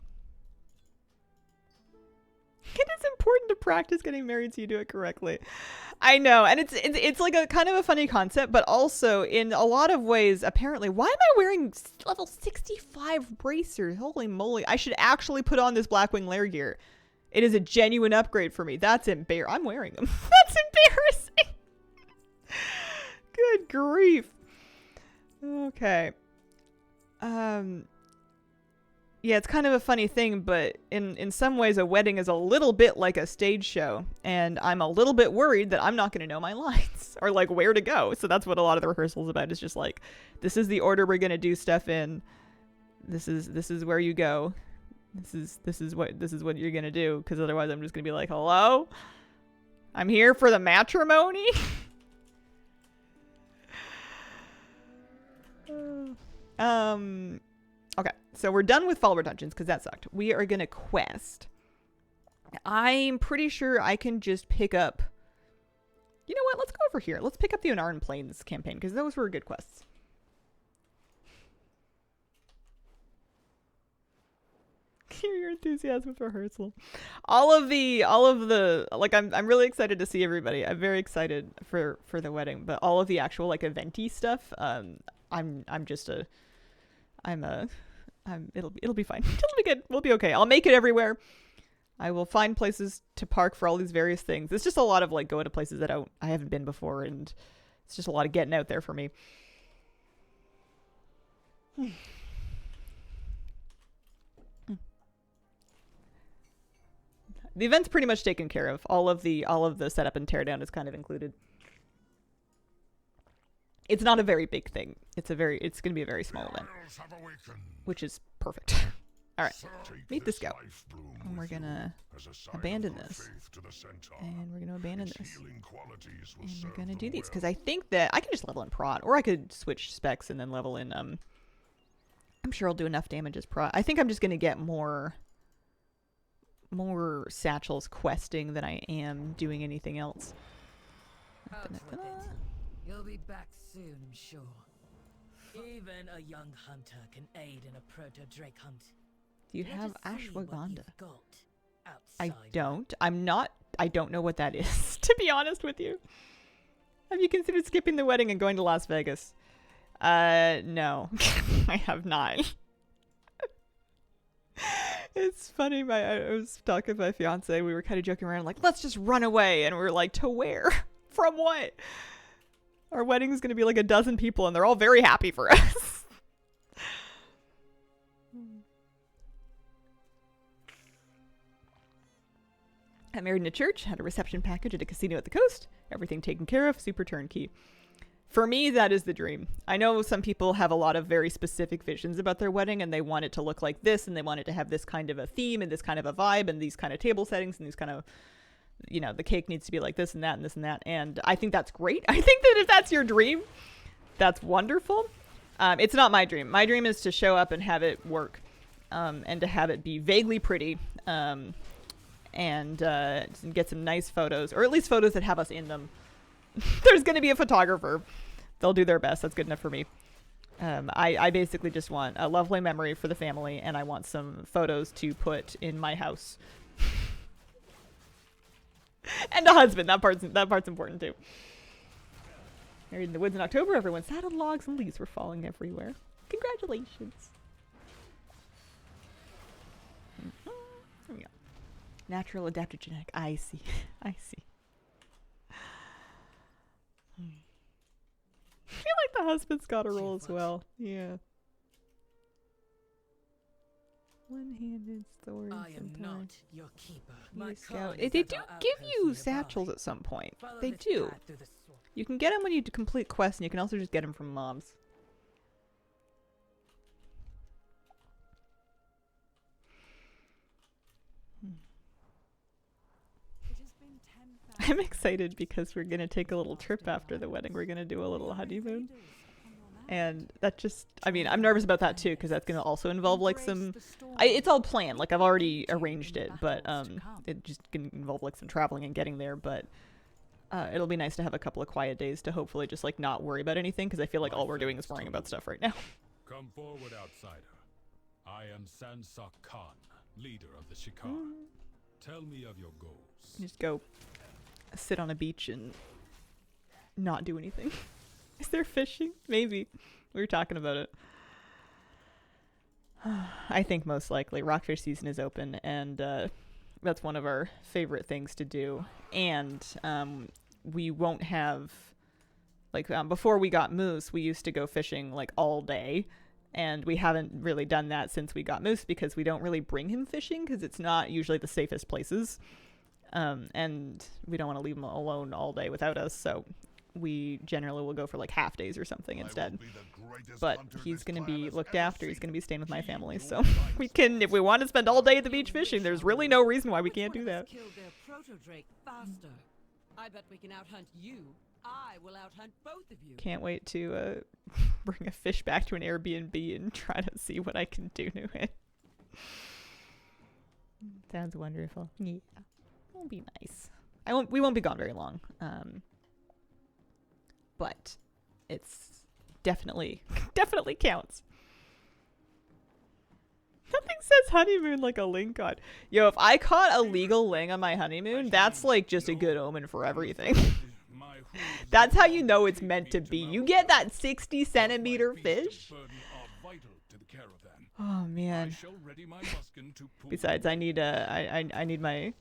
It is important to practice getting married so you do it correctly. I know, and it's like a kind of a funny concept, but also in a lot of ways, apparently, why am I wearing level 65 bracers? Holy moly. I should actually put on this Blackwing Lair gear. It is a genuine upgrade for me. That's embarrassing. I'm wearing them. That's embarrassing. Good grief. Okay. Yeah, it's kind of a funny thing, but in some ways a wedding is a little bit like a stage show, and I'm a little bit worried that I'm not going to know my lines or like where to go. So that's what a lot of the rehearsals about is just like, this is the order we're going to do stuff in. This is where you go. This is what you're going to do, because otherwise I'm just going to be like, "Hello? I'm here for the matrimony?" Okay, so we're done with follower dungeons because that sucked. We are gonna quest. I'm pretty sure I can just pick up... You know what? Let's go over here. Let's pick up the Unaran Plains campaign because those were good quests. Hear your enthusiasm for rehearsal. All of the like I'm really excited to see everybody. I'm very excited for the wedding, but all of the actual like eventy stuff, it'll be fine. It'll be good. We'll be okay. I'll make it everywhere. I will find places to park for all these various things. It's just a lot of like going to places that I haven't been before, and it's just a lot of getting out there for me. The event's pretty much taken care of. All of the setup and teardown is kind of included. It's not a very big thing. It's going to be a very small event, which is perfect. All right, meet this guy. And we're gonna abandon this, and we're gonna abandon this, and we're gonna do these because I think that I can just level in prod, or I could switch specs and then level in. I'm sure I'll do enough damage as prod. I think I'm just gonna get more satchels questing than I am doing anything else. You'll be back soon, I'm sure. Even a young hunter can aid in a proto-drake hunt. Do you have ashwagandha? I don't. I don't know what that is, to be honest with you. Have you considered skipping the wedding and going to Las Vegas? No. I have not. It's funny, I was talking with my fiance, we were kind of joking around, like, let's just run away, and we were like, to where? From what? Our wedding's gonna be like 12 people, and they're all very happy for us. I married in a church, had a reception package at a casino at the coast, everything taken care of, super turnkey. For me, that is the dream. I know some people have a lot of very specific visions about their wedding, and they want it to look like this, and they want it to have this kind of a theme, and this kind of a vibe, and these kind of table settings, and these kind of, you know, the cake needs to be like this and that and this and that. And I think that's great. I think that if that's your dream, that's wonderful. It's not my dream. My dream is to show up and have it work, and to have it be vaguely pretty, and get some nice photos, or at least photos that have us in them. There's going to be a photographer. They'll do their best. That's good enough for me. I basically just want a lovely memory for the family, and I want some photos to put in my house. And a husband. That part's important too. Married in the woods in October. Everyone sat on logs and leaves were falling everywhere. Congratulations. There we go. Natural adaptive genetic. I see. I see. I feel like the husband's got a role as well. Yeah. One-handed sword. I am not your keeper. My scout. They do give you satchels at some point. They do. You can get them when you complete quests, and you can also just get them from mobs. I'm excited because we're going to take a little trip after the wedding. We're going to do a little honeymoon. And that just, I mean, I'm nervous about that too, because that's going to also involve like some, it's all planned. Like I've already arranged it, but it just can involve like some traveling and getting there. But it'll be nice to have a couple of quiet days to hopefully just like not worry about anything, because I feel like all we're doing is worrying about stuff right now. Come forward, outsider. I am Sansok Khan, leader of the Shikar. Tell me of your goals. Just go sit on a beach and not do anything. Is there fishing? Maybe. We were talking about it. I think most likely rockfish season is open, and that's one of our favorite things to do. And we won't have, like, before we got moose, we used to go fishing like all day, and we haven't really done that since we got moose, because we don't really bring him fishing because it's not usually the safest places, and we don't want to leave him alone all day without us, so we generally will go for like half days or something instead. But he's going to be looked after. He's going to be staying with my family, so we can, if we want to spend all day at the beach fishing, there's really no reason why we can't do that. I bet we can outhunt you. I will outhunt both of you. Can't wait to bring a fish back to an Airbnb and try to see what I can do to it. Sounds wonderful. Yeah, it'll be nice. We won't be gone very long. But it's definitely counts. Nothing says honeymoon like a ling caught. Yo, if I caught a legal ling on my honeymoon, that's like just a good omen for everything. That's how you know it's meant to be. You get that 60-centimeter fish. Oh man. Besides, I need I need my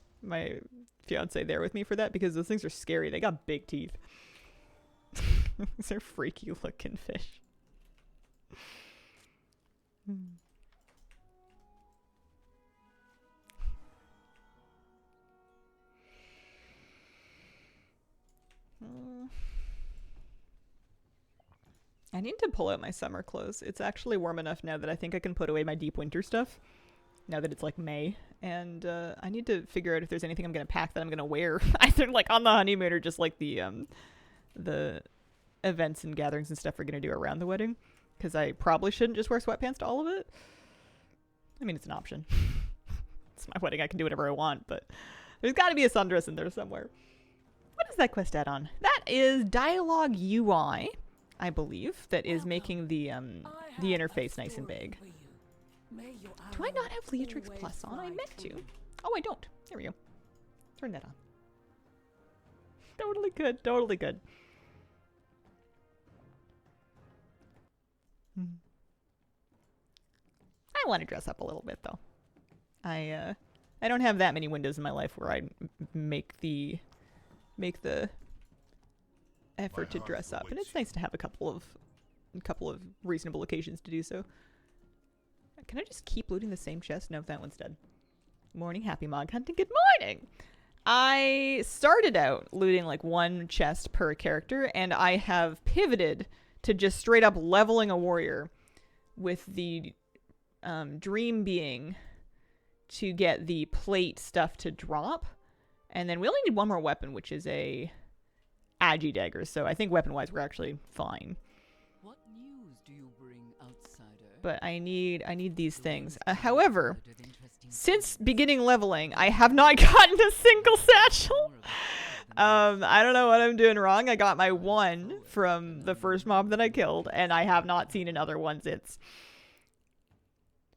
fiance there with me for that because those things are scary. They got big teeth. These are freaky looking fish. I need to pull out my summer clothes. It's actually warm enough now that I think I can put away my deep winter stuff. Now that it's like May. And I need to figure out if there's anything I'm going to pack that I'm going to wear. Either like on the honeymoon or just like the events and gatherings and stuff we're going to do around the wedding. Because I probably shouldn't just wear sweatpants to all of it. I mean, it's an option. It's my wedding. I can do whatever I want. But there's got to be a sundress in there somewhere. What is that quest add-on? That is Dialogue UI, I believe, that is making the interface nice and big. Do I not have Leatrix Plus on? I meant to. Oh, I don't. There we go. Turn that on. Totally good. Totally good. I want to dress up a little bit, though. I don't have that many windows in my life where I make the effort to dress up, and it's nice to have a couple of reasonable occasions to do so. Can I just keep looting the same chest? No, that one's dead. Morning, happy Mog hunting. Good morning. I started out looting like one chest per character, and I have pivoted to just straight up leveling a warrior, with the dream being to get the plate stuff to drop. And then we only need one more weapon, which is a Agi dagger. So I think weapon-wise we're actually fine. What news do you bring, outsider? But I need these things. However, since beginning leveling, I have not gotten a single satchel. I don't know what I'm doing wrong. I got my one from the first mob that I killed, and I have not seen another one since.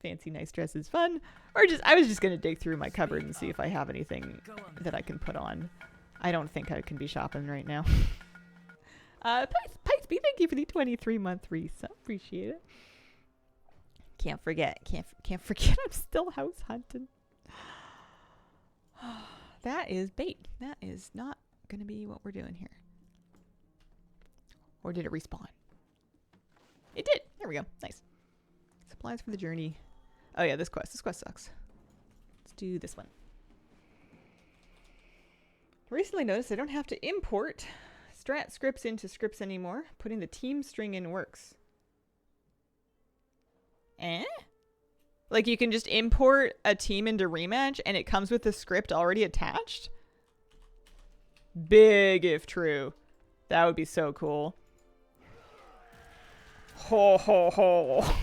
Fancy nice dress is fun. Or I was just going to dig through my cupboard and see if I have anything that I can put on. I don't think I can be shopping right now. Pikesby, thank you for the 23-month resub. Appreciate it. Can't forget. Can't forget I'm still house hunting. That is bait. That is not going to be what we're doing here. Or did it respawn? It did. There we go. Nice. Supplies for the journey. Oh yeah, this quest sucks. Let's do this one. Recently noticed I don't have to import strat scripts into scripts anymore. Putting the team string in works. Like you can just import a team into rematch and it comes with the script already attached? Big if true. That would be so cool. Ho ho ho.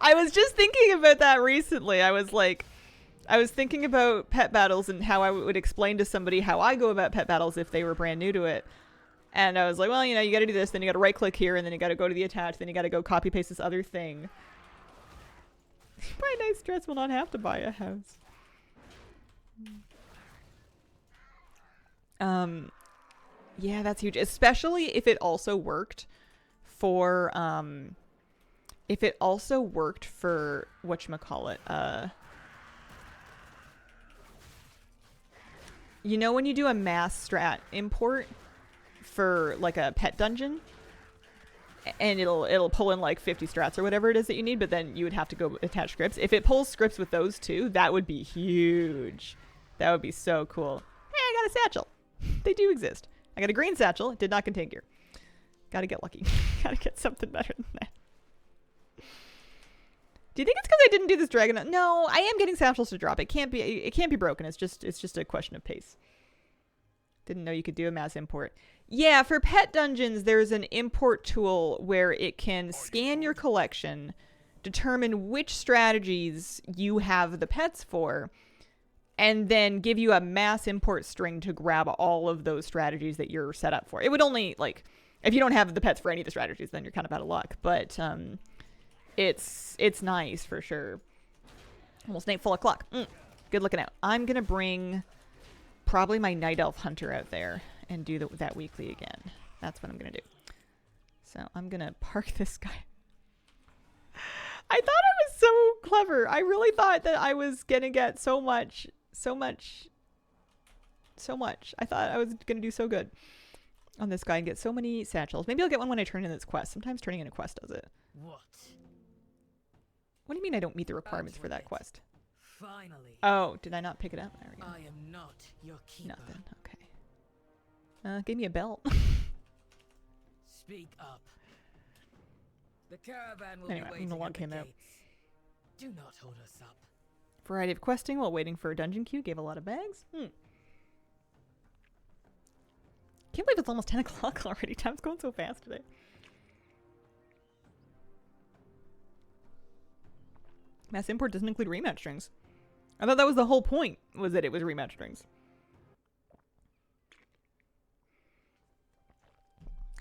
I was just thinking about that recently. I was thinking about pet battles and how I would explain to somebody how I go about pet battles if they were brand new to it. And I was like, well, you know, you got to do this, then you got to right click here, and then you got to go to the attach, then you got to go copy paste this other thing. Buy a nice dress will not have to buy a house. Yeah, that's huge, especially if it also worked for whatchamacallit, you know when you do a mass strat import for like a pet dungeon and it'll pull in like 50 strats or whatever it is that you need, but then you would have to go attach scripts. If it pulls scripts with those two, that would be huge. That would be so cool. Hey, I got a satchel. They do exist. I got a green satchel. It did not contain gear. Gotta get lucky. Gotta get something better than that. Do you think it's because I didn't do this dragon? No, I am getting satchels to drop. It can't be broken. It's just a question of pace. Didn't know you could do a mass import. Yeah, for pet dungeons, there's an import tool where it can scan your collection, determine which strategies you have the pets for, and then give you a mass import string to grab all of those strategies that you're set up for. It would only, like, if you don't have the pets for any of the strategies, then you're kind of out of luck. But it's nice for sure. Almost Nightfall o'clock. Good looking out. I'm going to bring probably my Night Elf Hunter out there and do that weekly again. That's what I'm going to do. So I'm going to park this guy. I thought I was so clever. I really thought that I was going to get so much. I thought I was going to do so good on this guy and get so many satchels. Maybe I'll get one when I turn in this quest. Sometimes turning in a quest does it. What? What do you mean I don't meet the requirements for that quest? Finally. Oh, did I not pick it up? There we go. I am not your keeper. Nothing. Okay. Gave me a belt. Speak up. The caravan will Anyway, be waiting the log at the came out. gates. Do not hold us up. Variety of questing while waiting for a dungeon queue. Gave a lot of bags. Can't believe it's almost 10 o'clock already. Time's going so fast today. Mass import doesn't include rematch strings. I thought that was the whole point, was that it was rematch strings.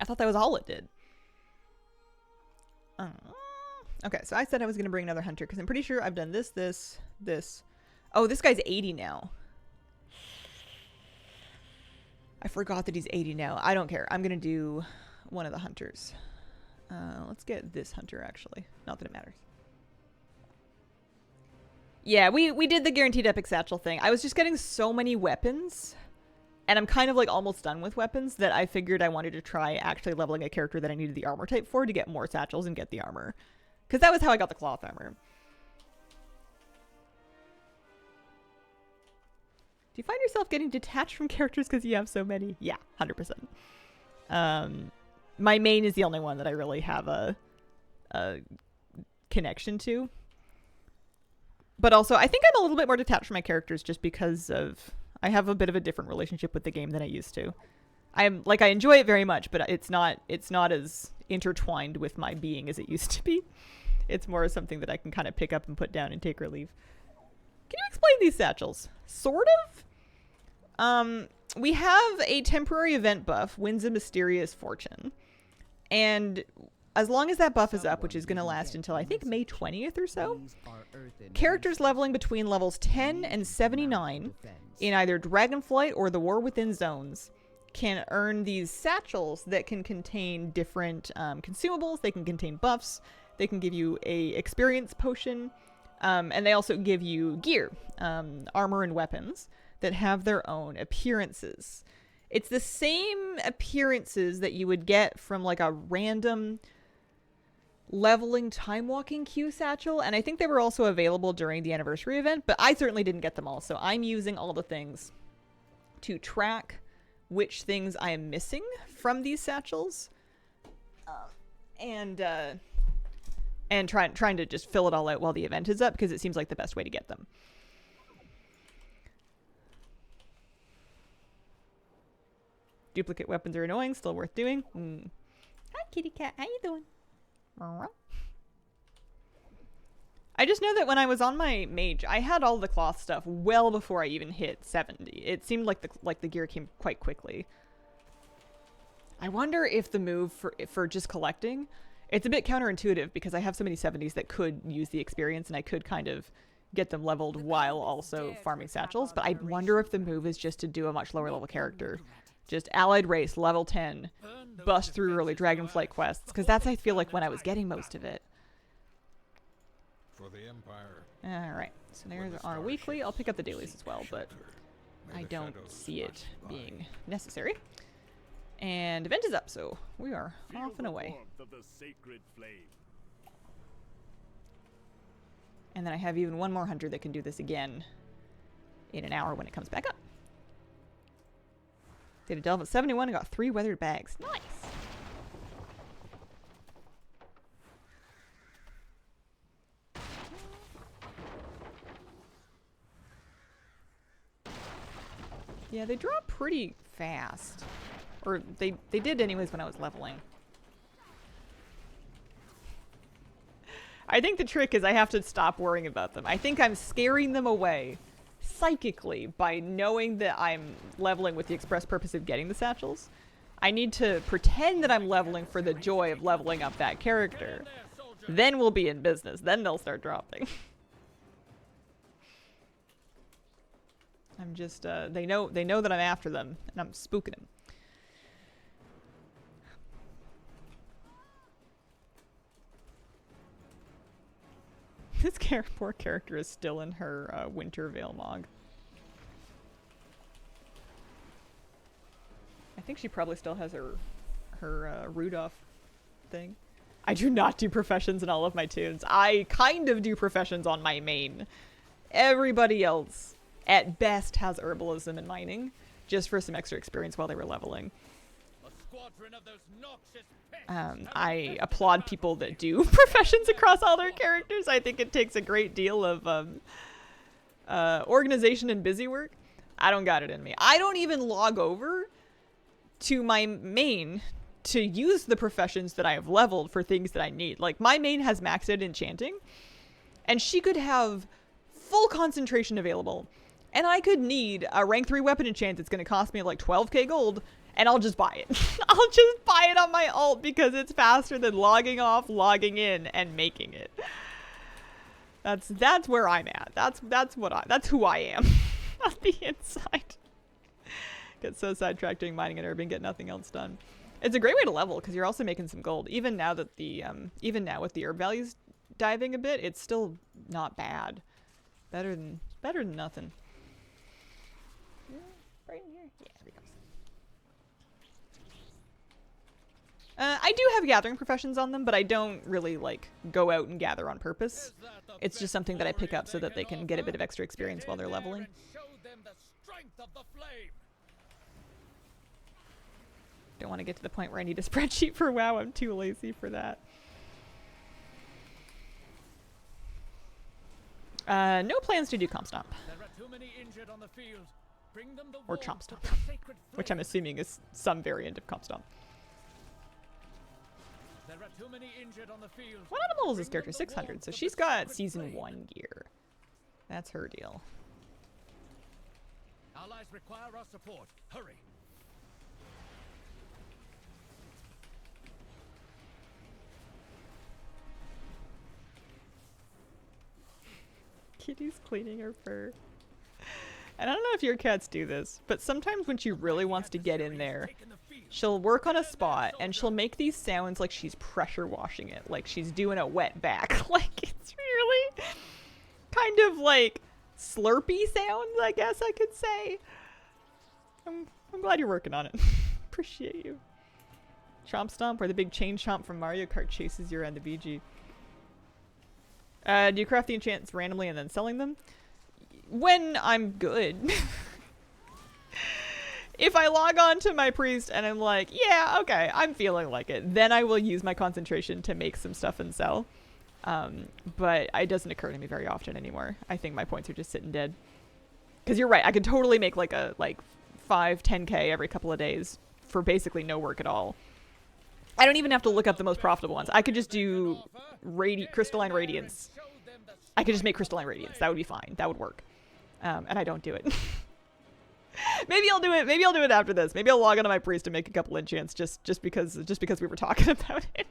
I thought that was all it did. Okay, so I said I was going to bring another hunter because I'm pretty sure I've done this. Oh, this guy's 80 now. I forgot that he's 80 now. I don't care. I'm going to do one of the hunters. Let's get this hunter, actually. Not that it matters. Yeah, we did the guaranteed epic satchel thing. I was just getting so many weapons, and I'm kind of like almost done with weapons, that I figured I wanted to try actually leveling a character that I needed the armor type for to get more satchels and get the armor. Because that was how I got the cloth armor. Do you find yourself getting detached from characters because you have so many? Yeah, 100%. My main is the only one that I really have a connection to. But also, I think I'm a little bit more detached from my characters just because of... I have a bit of a different relationship with the game than I used to. I enjoy it very much, but it's not as intertwined with my being as it used to be. It's more something that I can kind of pick up and put down and take or leave. Can you explain these satchels? Sort of? We have a temporary event buff, Winds of Mysterious Fortune. And as long as that buff is up, which is going to last until I think May 20th or so, characters leveling between levels 10 and 79 in either Dragonflight or the War Within zones can earn these satchels that can contain different consumables. They can contain buffs. They can give you a experience potion. And they also give you gear, armor and weapons that have their own appearances. It's the same appearances that you would get from like a random leveling time walking queue satchel, and I think they were also available during the anniversary event, but I certainly didn't get them all, so I'm using all the things to track which things I am missing from these satchels, and trying to just fill it all out while the event is up, because it seems like the best way to get them. Duplicate weapons are annoying, still worth doing. Hi kitty cat, how you doing? I just know that when I was on my mage, I had all the cloth stuff well before I even hit 70. It seemed like the gear came quite quickly. I wonder if the move for just collecting, it's a bit counterintuitive because I have so many 70s that could use the experience and I could kind of get them leveled while also farming satchels, but I wonder if the move is just to do a much lower level character. Just allied race, level 10, bust through early Dragonflight quests, because that's, I feel like, when I was getting most of it. For the Empire. Alright, so there's our weekly. I'll pick up the dailies as well, but I don't see it being necessary. And event is up, so we are off and away. And then I have even one more hunter that can do this again in an hour when it comes back up. Did a delve at 71 and got 3 weathered bags. Nice! Yeah, they drop pretty fast. Or they did anyways when I was leveling. I think the trick is I have to stop worrying about them. I think I'm scaring them away psychically by knowing that I'm leveling with the express purpose of getting the satchels. I need to pretend that I'm leveling for the joy of leveling up that character. Then we'll be in business. Then they'll start dropping. I'm just, they know that I'm after them, and I'm spooking them. This poor character is still in her Winter Veil Mog. I think she probably still has her Rudolph thing. I do not do professions in all of my tunes. I kind of do professions on my main. Everybody else, at best, has herbalism and mining, just for some extra experience while they were leveling. I applaud people that do professions across all their characters. I think it takes a great deal of organization and busy work. I don't got it in me. I don't even log over to my main to use the professions that I have leveled for things that I need. Like, my main has maxed out enchanting, and she could have full concentration available, and I could need a rank 3 weapon enchant that's going to cost me like 12k gold, and I'll just buy it. I'll just buy it on my alt because it's faster than logging off, logging in, and making it. That's where I'm at. That's who I am on the inside. Get so sidetracked doing mining and herb and get nothing else done. It's a great way to level because you're also making some gold. Even now that the with the herb values diving a bit, it's still not bad. Better than nothing. Right in here. Yeah, there he goes. I do have gathering professions on them, but I don't really like go out and gather on purpose. It's just something that I pick up so that they can get a bit of extra experience while they're leveling. Don't want to get to the point where I need a spreadsheet for WoW. I'm too lazy for that. No plans to do Comp Stomp. Or Chomp Stomp. Which I'm assuming is some variant of Comp Stomp. What level is this character? 600. So she's got Season 1 gear. That's her deal. Allies require our support. Hurry. Kitty's cleaning her fur. And I don't know if your cats do this, but sometimes when she really wants to get in there, she'll work on a spot and she'll make these sounds like she's pressure washing it, like she's doing a wet back. Like, it's really kind of like slurpy sounds, I guess I could say. I'm glad you're working on it. Appreciate you. Chomp Stomp, where the big chain chomp from Mario Kart chases you around the BG. Do you craft the enchants randomly and then selling them? When I'm good. If I log on to my priest and I'm like, yeah, okay, I'm feeling like it, then I will use my concentration to make some stuff and sell. But it doesn't occur to me very often anymore. I think my points are just sitting dead. Because you're right, I could totally make like 5-10k every couple of days for basically no work at all. I don't even have to look up the most profitable ones. I could just do Crystalline Radiance. I could just make Crystalline Radiance. That would be fine. That would work. And I don't do it. Maybe I'll do it. Maybe I'll do it after this. Maybe I'll log onto my priest and make a couple enchants just because we were talking about it.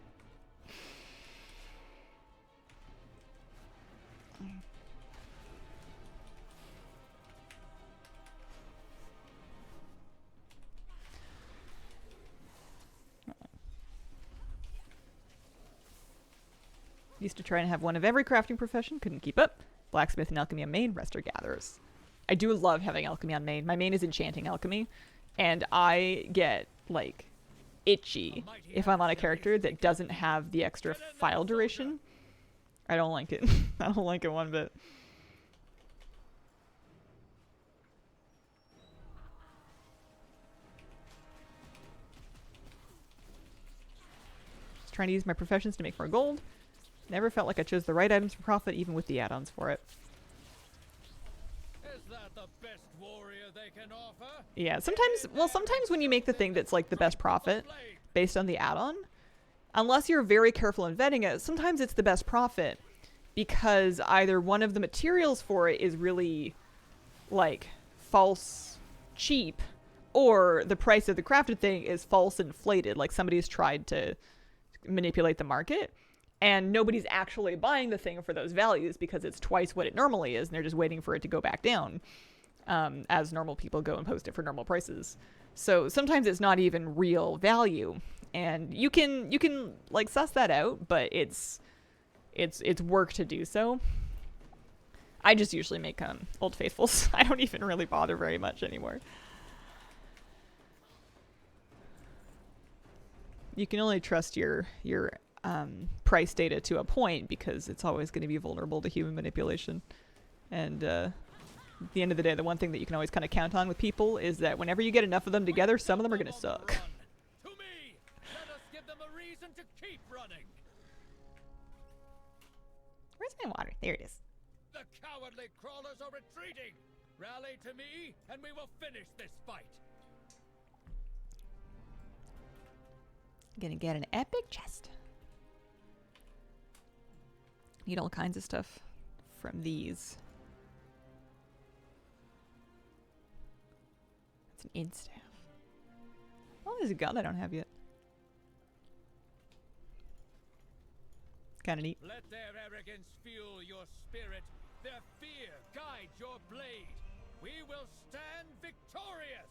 Used to try and have one of every crafting profession, couldn't keep up. Blacksmith and alchemy on main, rest are gatherers. I do love having alchemy on main. My main is enchanting alchemy, and I get, like, itchy if I'm on a character that doesn't have the extra file duration. I don't like it. I don't like it one bit. Just trying to use my professions to make more gold. Never felt like I chose the right items for profit, even with the add-ons for it. Is that the best warrior they can offer? Yeah, sometimes when you make the thing that's like the best profit based on the add-on, unless you're very careful in vetting it, sometimes it's the best profit because either one of the materials for it is really like false cheap, or the price of the crafted thing is false inflated, like somebody's tried to manipulate the market. And nobody's actually buying the thing for those values because it's twice what it normally is, and they're just waiting for it to go back down as normal people go and post it for normal prices. So sometimes it's not even real value, and you can like suss that out, but it's it's work to do so. I just usually make Old Faithfuls. I don't even really bother very much anymore. You can only trust your price data to a point because it's always going to be vulnerable to human manipulation. And at the end of the day, the one thing that you can always kind of count on with people is that whenever you get enough of them together, some of them are going to suck. To me! Let us give them a reason to keep running! Where's my water? There it is. The cowardly crawlers are retreating! Rally to me, and we will finish this fight! Gonna get an epic chest. Need all kinds of stuff from these. It's an int staff. Oh, there's a gun I don't have yet. Kinda neat. Let their arrogance fuel your spirit, their fear guide your blade. We will stand victorious!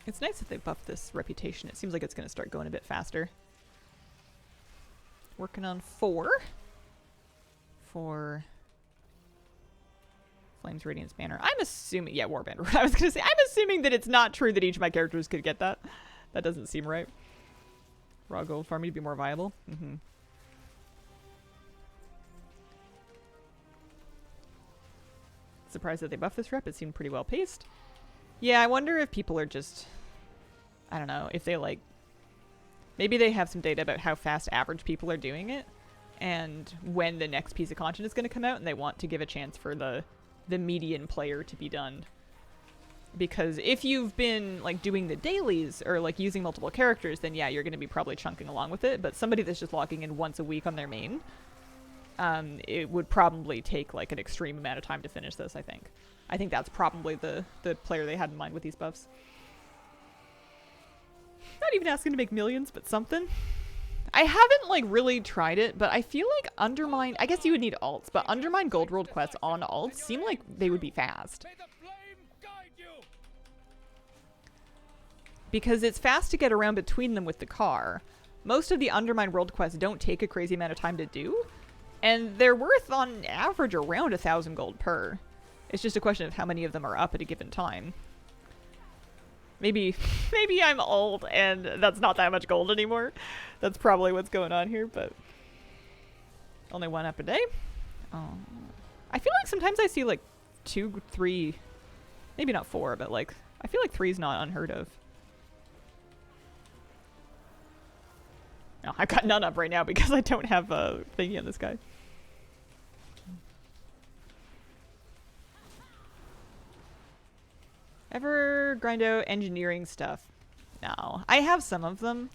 It's nice that they buffed this reputation. It seems like it's going to start going a bit faster. Working on 4 for Flames Radiance Banner. I'm assuming, yeah, Warband. I was going to say, I'm assuming that it's not true that each of my characters could get that. That doesn't seem right. Raw gold farming to be more viable. Surprised that they buffed this rep. It seemed pretty well paced. Yeah, I wonder if people are just, I don't know, if they like, maybe they have some data about how fast average people are doing it and when the next piece of content is going to come out and they want to give a chance for the median player to be done. Because if you've been like doing the dailies or like using multiple characters, then yeah, you're going to be probably chunking along with it. But somebody that's just logging in once a week on their main, it would probably take like an extreme amount of time to finish this, I think. I think that's probably the player they had in mind with these buffs. Not even asking to make millions, but something. I haven't like really tried it, but I feel like Undermine, I guess you would need alts, but Undermine Gold World quests on alts seem like they would be fast. May the flame guide you! Because it's fast to get around between them with the car. Most of the Undermine World quests don't take a crazy amount of time to do, and they're worth on average around 1,000 gold per. It's just a question of how many of them are up at a given time. Maybe I'm old and that's not that much gold anymore. That's probably what's going on here, but only 1 up a day. Oh, I feel like sometimes I see like 2, 3, maybe not 4, but like I feel like 3 is not unheard of. No, I've got none up right now because I don't have a thingy on this guy. Ever grind out engineering stuff? No. I have some of them,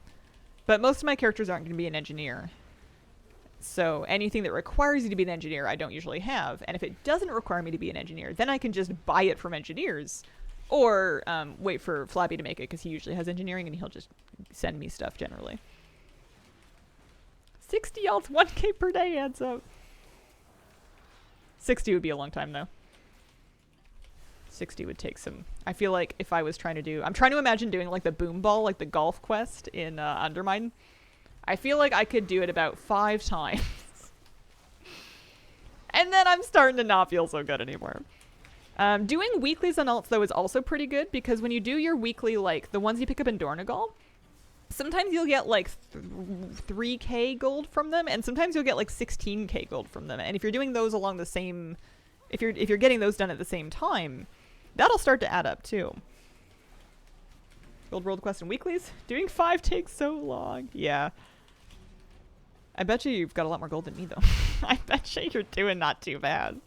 but most of my characters aren't going to be an engineer. So anything that requires you to be an engineer, I don't usually have. And if it doesn't require me to be an engineer, then I can just buy it from engineers. Or wait for Flabby to make it, because he usually has engineering and he'll just send me stuff generally. 60 alts, 1k per day adds up. 60 would be a long time though. 60 would take some. I feel like if I was trying to do, I'm trying to imagine doing like the boom ball, like the golf quest in Undermine. I feel like I could do it about 5 times. And then I'm starting to not feel so good anymore. Doing weeklies on alts though is also pretty good, because when you do your weekly, like the ones you pick up in Dornegal, sometimes you'll get like 3k gold from them, and sometimes you'll get like 16k gold from them. And if you're doing those along the same, if you're getting those done at the same time, that'll start to add up too. Gold World Quest and weeklies? Doing 5 takes so long. Yeah. I bet you've got a lot more gold than me though. I bet you you're doing not too bad.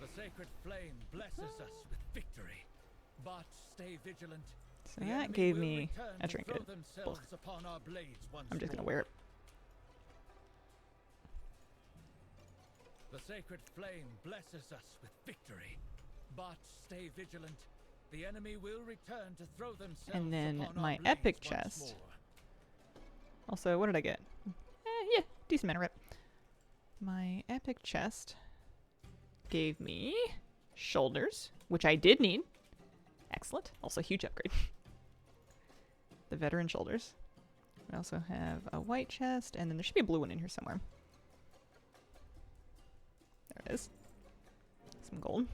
The sacred flame blesses us with victory, but stay vigilant. So that gave me a trinket. Ugh. I'm just gonna wear it. The sacred flame blesses us with victory, but stay vigilant. The enemy will return to throw themselves And then upon my our blades epic once chest. more. Also, what did I get? Yeah, decent amount of rep. My epic chest gave me shoulders, which I did need. Excellent. Also huge upgrade. The veteran shoulders. We also have a white chest, and then there should be a blue one in here somewhere. There it is. Some gold.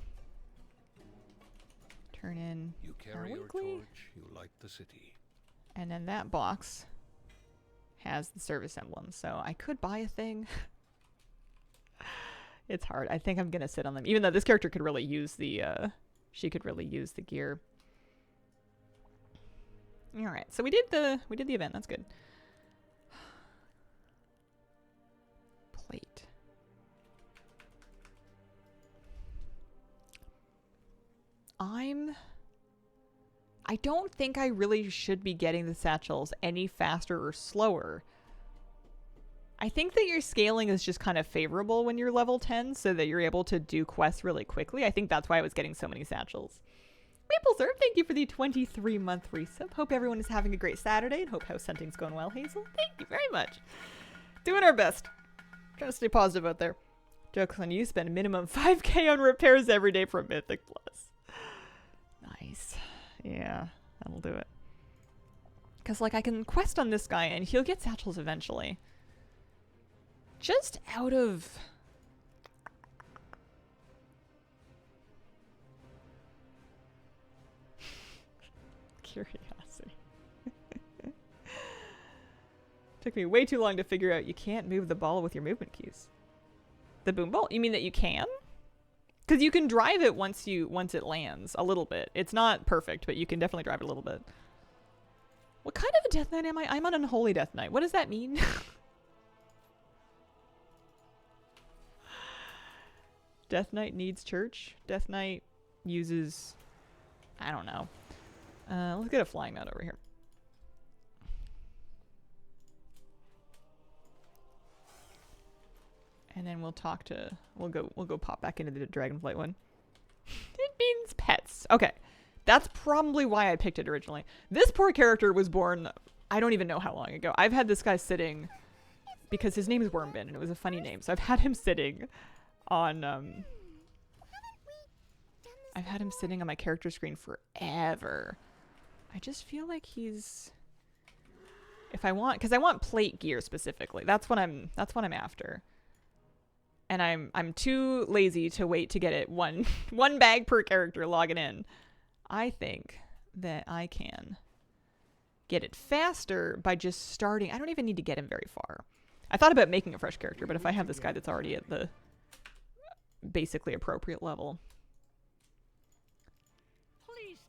Turn in You our carry your weekly. torch, you light the city. And then that box has the service emblem, so I could buy a thing. It's hard. I think I'm gonna sit on them, even though this character could really use the she could really use the gear. All right, so we did the event. That's good. Plate. I don't think I really should be getting the satchels any faster or slower. I think that your scaling is just kind of favorable when you're level 10 so that you're able to do quests really quickly. I think that's why I was getting so many satchels. Maple Syrup, thank you for the 23-month resub. Hope everyone is having a great Saturday and hope house hunting's going well, Hazel. Thank you very much. Doing our best. Trying to stay positive out there. Joke's on you, spend a minimum 5k on repairs every day for a Mythic Plus. Nice. Yeah, that'll do it. Because, like, I can quest on this guy and he'll get satchels eventually. Just out of... curiosity. Took me way too long to figure out you can't move the ball with your movement keys. The boom ball? You mean that you can? Because you can drive it once it lands a little bit. It's not perfect, but you can definitely drive it a little bit. What kind of a Death Knight am I? I'm an Unholy Death Knight. What does that mean? Death Knight needs church. Death Knight uses... I don't know. Let's get a flying mount over here. And then we'll talk to... We'll go pop back into the Dragonflight one. It means pets. Okay. That's probably why I picked it originally. This poor character was born... I don't even know how long ago. I've had this guy sitting... Because his name is Wormbin, and it was a funny name. So I've had him sitting on... I've had him sitting on my character screen forever. I just feel like he's... If I want... Because I want plate gear specifically. That's what I'm after. And I'm too lazy to wait to get it one bag per character logging in. I think that I can get it faster by just starting. I don't even need to get him very far. I thought about making a fresh character, but if I have this guy that's already at the basically appropriate level,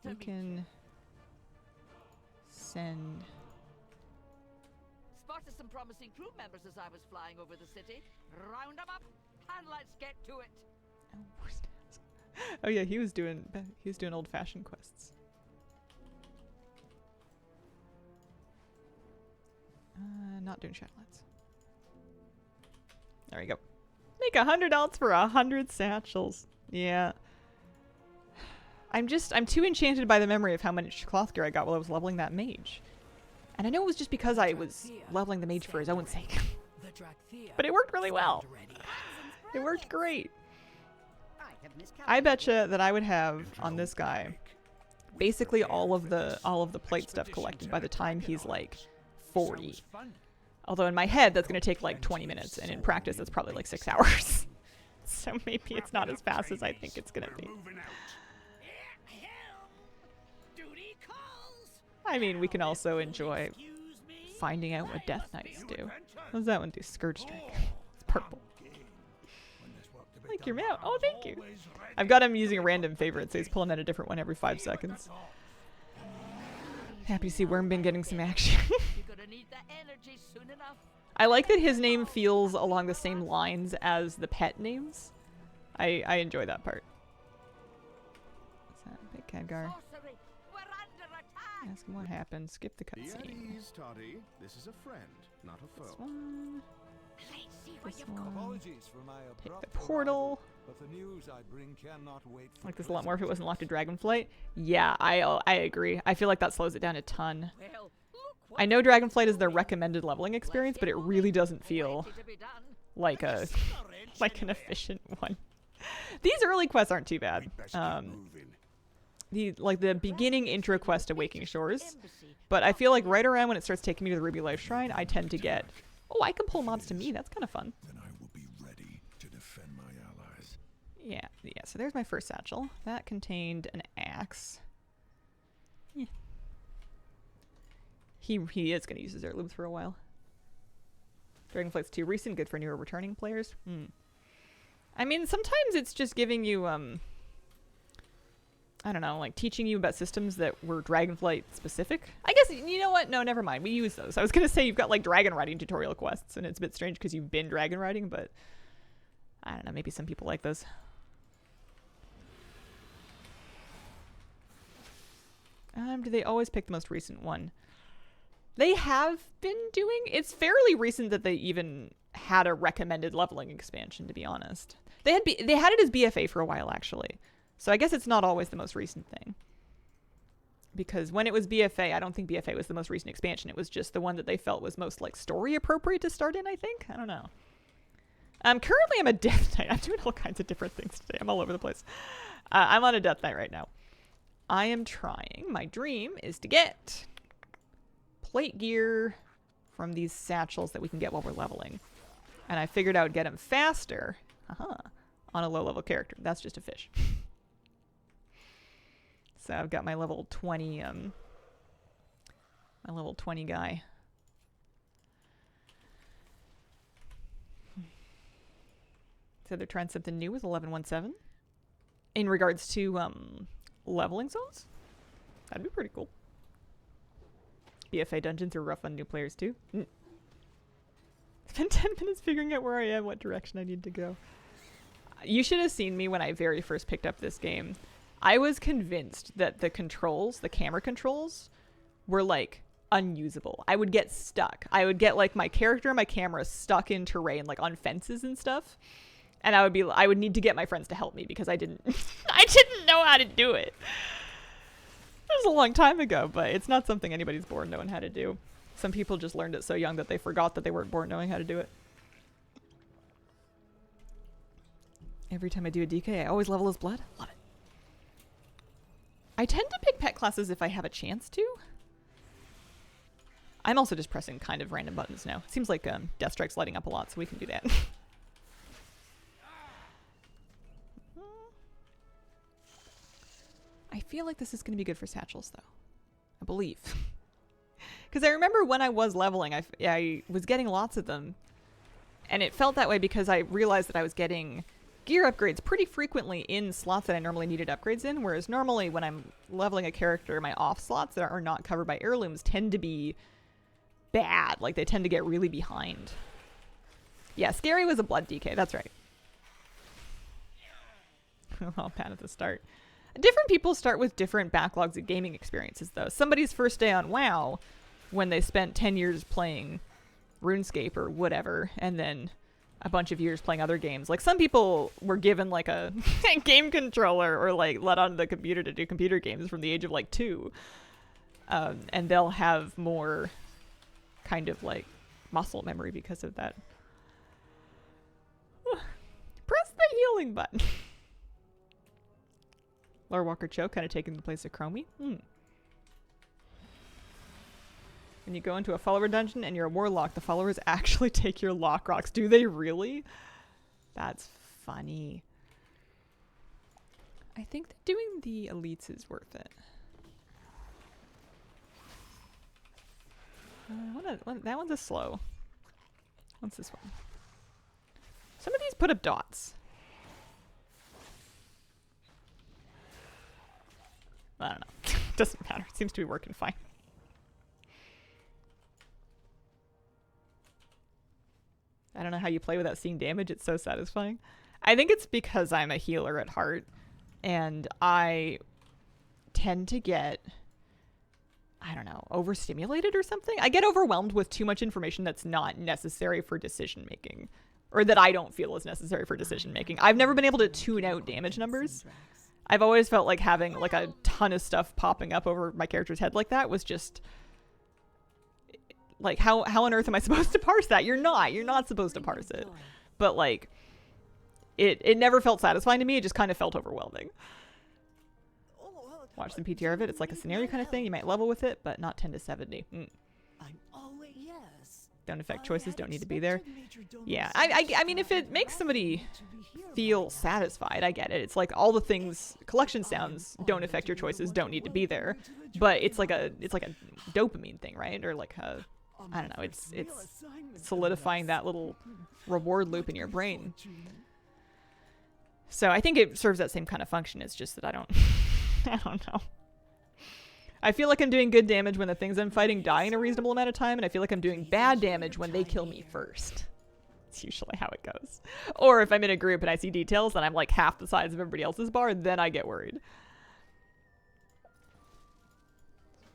we can send... Spotted some promising crew members as I was flying over the city. Round them up and let's get to it. Oh yeah, he was doing old-fashioned quests. Not doing Shadowlands. There we go. Make 100 alts for 100 satchels. Yeah. I'm too enchanted by the memory of how much cloth gear I got while I was leveling that mage. And I know it was just because I was leveling the mage for his own sake. But it worked really well. It worked great. I betcha that I would have on this guy basically all of the plate stuff collected by the time he's like 40. Although in my head that's going to take like 20 minutes and in practice that's probably like 6 hours. So maybe it's not as fast as I think it's going to be. I mean, we can also enjoy finding out what Death Knights do. What does that one do? Scourge Drink. It's purple. Like your mount. Oh, thank you. I've got him using a random favorite, so he's pulling out a different one every 5 seconds. Happy to see Wormbin getting some action. I like that his name feels along the same lines as the pet names. I enjoy that part. What's that? Big Khadgar. Ask him what happened. Skip the cutscene. This is a friend, not a foe. This one. This one. Apologies for my Take the portal. but the news I bring cannot wait for Like this a lot more if it wasn't locked to Dragonflight. Yeah, I agree. I feel like that slows it down a ton. I know Dragonflight is their recommended leveling experience, but it really doesn't feel like an efficient one. These early quests aren't too bad. We'd best get moving. The beginning intro quest to Waking Shores. But I feel like right around when it starts taking me to the Ruby Life Shrine, I tend to get, oh, I can pull mobs to me. That's kind of fun. Then I will be ready to defend my allies. Yeah, so there's my first satchel. That contained an axe. Yeah. He is going to use his heirlooms for a while. Dragonflight's too recent, good for newer returning players. I mean, sometimes it's just giving you, I don't know, like teaching you about systems that were Dragonflight specific. I guess, you know what? No, never mind. We use those. I was going to say you've got like dragon riding tutorial quests, and it's a bit strange because you've been dragon riding, but I don't know. Maybe some people like those. Do they always pick the most recent one? They have been doing. It's fairly recent that they even had a recommended leveling expansion, to be honest. They had it as BFA for a while, actually. So I guess it's not always the most recent thing. Because when it was BFA, I don't think BFA was the most recent expansion. It was just the one that they felt was most like story appropriate to start in, I think. I don't know. Currently I'm a Death Knight. I'm doing all kinds of different things today. I'm all over the place. I'm on a Death Knight right now. I am trying. My dream is to get plate gear from these satchels that we can get while we're leveling. And I figured I would get them faster on a low level character. That's just a fish. So I've got my level 20 guy. So they're trying something new with 11.17 in regards to leveling zones. That'd be pretty cool. BFA dungeons are rough on new players too. Spent 10 minutes figuring out where I am, what direction I need to go. You should have seen me when I very first picked up this game. I was convinced that the controls, the camera controls, were like unusable. I would get stuck. I would get like my character and my camera stuck in terrain, like on fences and stuff. And I would need to get my friends to help me because I didn't know how to do it. It was a long time ago, but it's not something anybody's born knowing how to do. Some people just learned it so young that they forgot that they weren't born knowing how to do it. Every time I do a DK, I always level his blood. Love it. I tend to pick pet classes if I have a chance to. I'm also just pressing kind of random buttons now. It seems like Death Strike's lighting up a lot, so we can do that. I feel like this is going to be good for satchels, though. I believe. Because I remember when I was leveling, I was getting lots of them. And it felt that way because I realized that I was getting gear upgrades pretty frequently in slots that I normally needed upgrades in. Whereas normally when I'm leveling a character, my off slots that are not covered by heirlooms tend to be bad. Like they tend to get really behind. Yeah, Scary was a blood DK. That's right. Oh, bad at the start. Different people start with different backlogs of gaming experiences, though. Somebody's first day on WoW, when they spent 10 years playing RuneScape or whatever, and then a bunch of years playing other games. Like, some people were given, like, a game controller or, like, let onto the computer to do computer games from the age of, like, 2. And they'll have more kind of, like, muscle memory because of that. Press the healing button. Lore Walker Cho kind of taking the place of Chromie. When you go into a follower dungeon and you're a warlock, the followers actually take your lock rocks. Do they really? That's funny. I think that doing the elites is worth it. That one's a slow. What's this one? Some of these put up dots. I don't know. Doesn't matter. It seems to be working fine. I don't know how you play without seeing damage. It's so satisfying. I think it's because I'm a healer at heart. And I tend to get, I don't know, overstimulated or something. I get overwhelmed with too much information that's not necessary for decision making. Or that I don't feel is necessary for decision making. I've never been able to tune out damage numbers. I've always felt like having like a ton of stuff popping up over my character's head like that was just like, how on earth am I supposed to parse that? You're not supposed to parse it. But like, it never felt satisfying to me. It just kind of felt overwhelming. Watch some PTR of it. It's like a scenario kind of thing. You might level with it, but not 10 to 70. I'm always yes. Don't affect choices. Don't need to be there. Yeah, I mean, if it makes somebody feel satisfied, I get it. It's like all the things, collection sounds don't affect your choices, don't need to be there. But it's like a dopamine thing, right? Or like a, I don't know. It's solidifying that little reward loop in your brain. So I think it serves that same kind of function. It's just that I don't know. I feel like I'm doing good damage when the things I'm fighting die in a reasonable amount of time, and I feel like I'm doing bad damage when they kill me first. It's usually how it goes. Or if I'm in a group and I see details and I'm like half the size of everybody else's bar, then I get worried.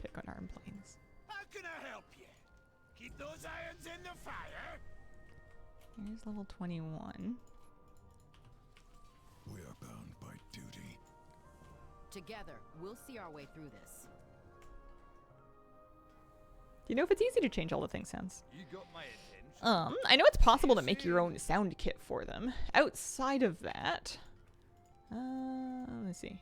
Pick on arm planes. How can I help you? Keep those irons in the fire. Here's level 21. We are bound by duty. Together, we'll see our way through this. Do you know if it's easy to change all the thing sounds? You got my attention. I know it's possible to make your own sound kit for them. Outside of that, let's see.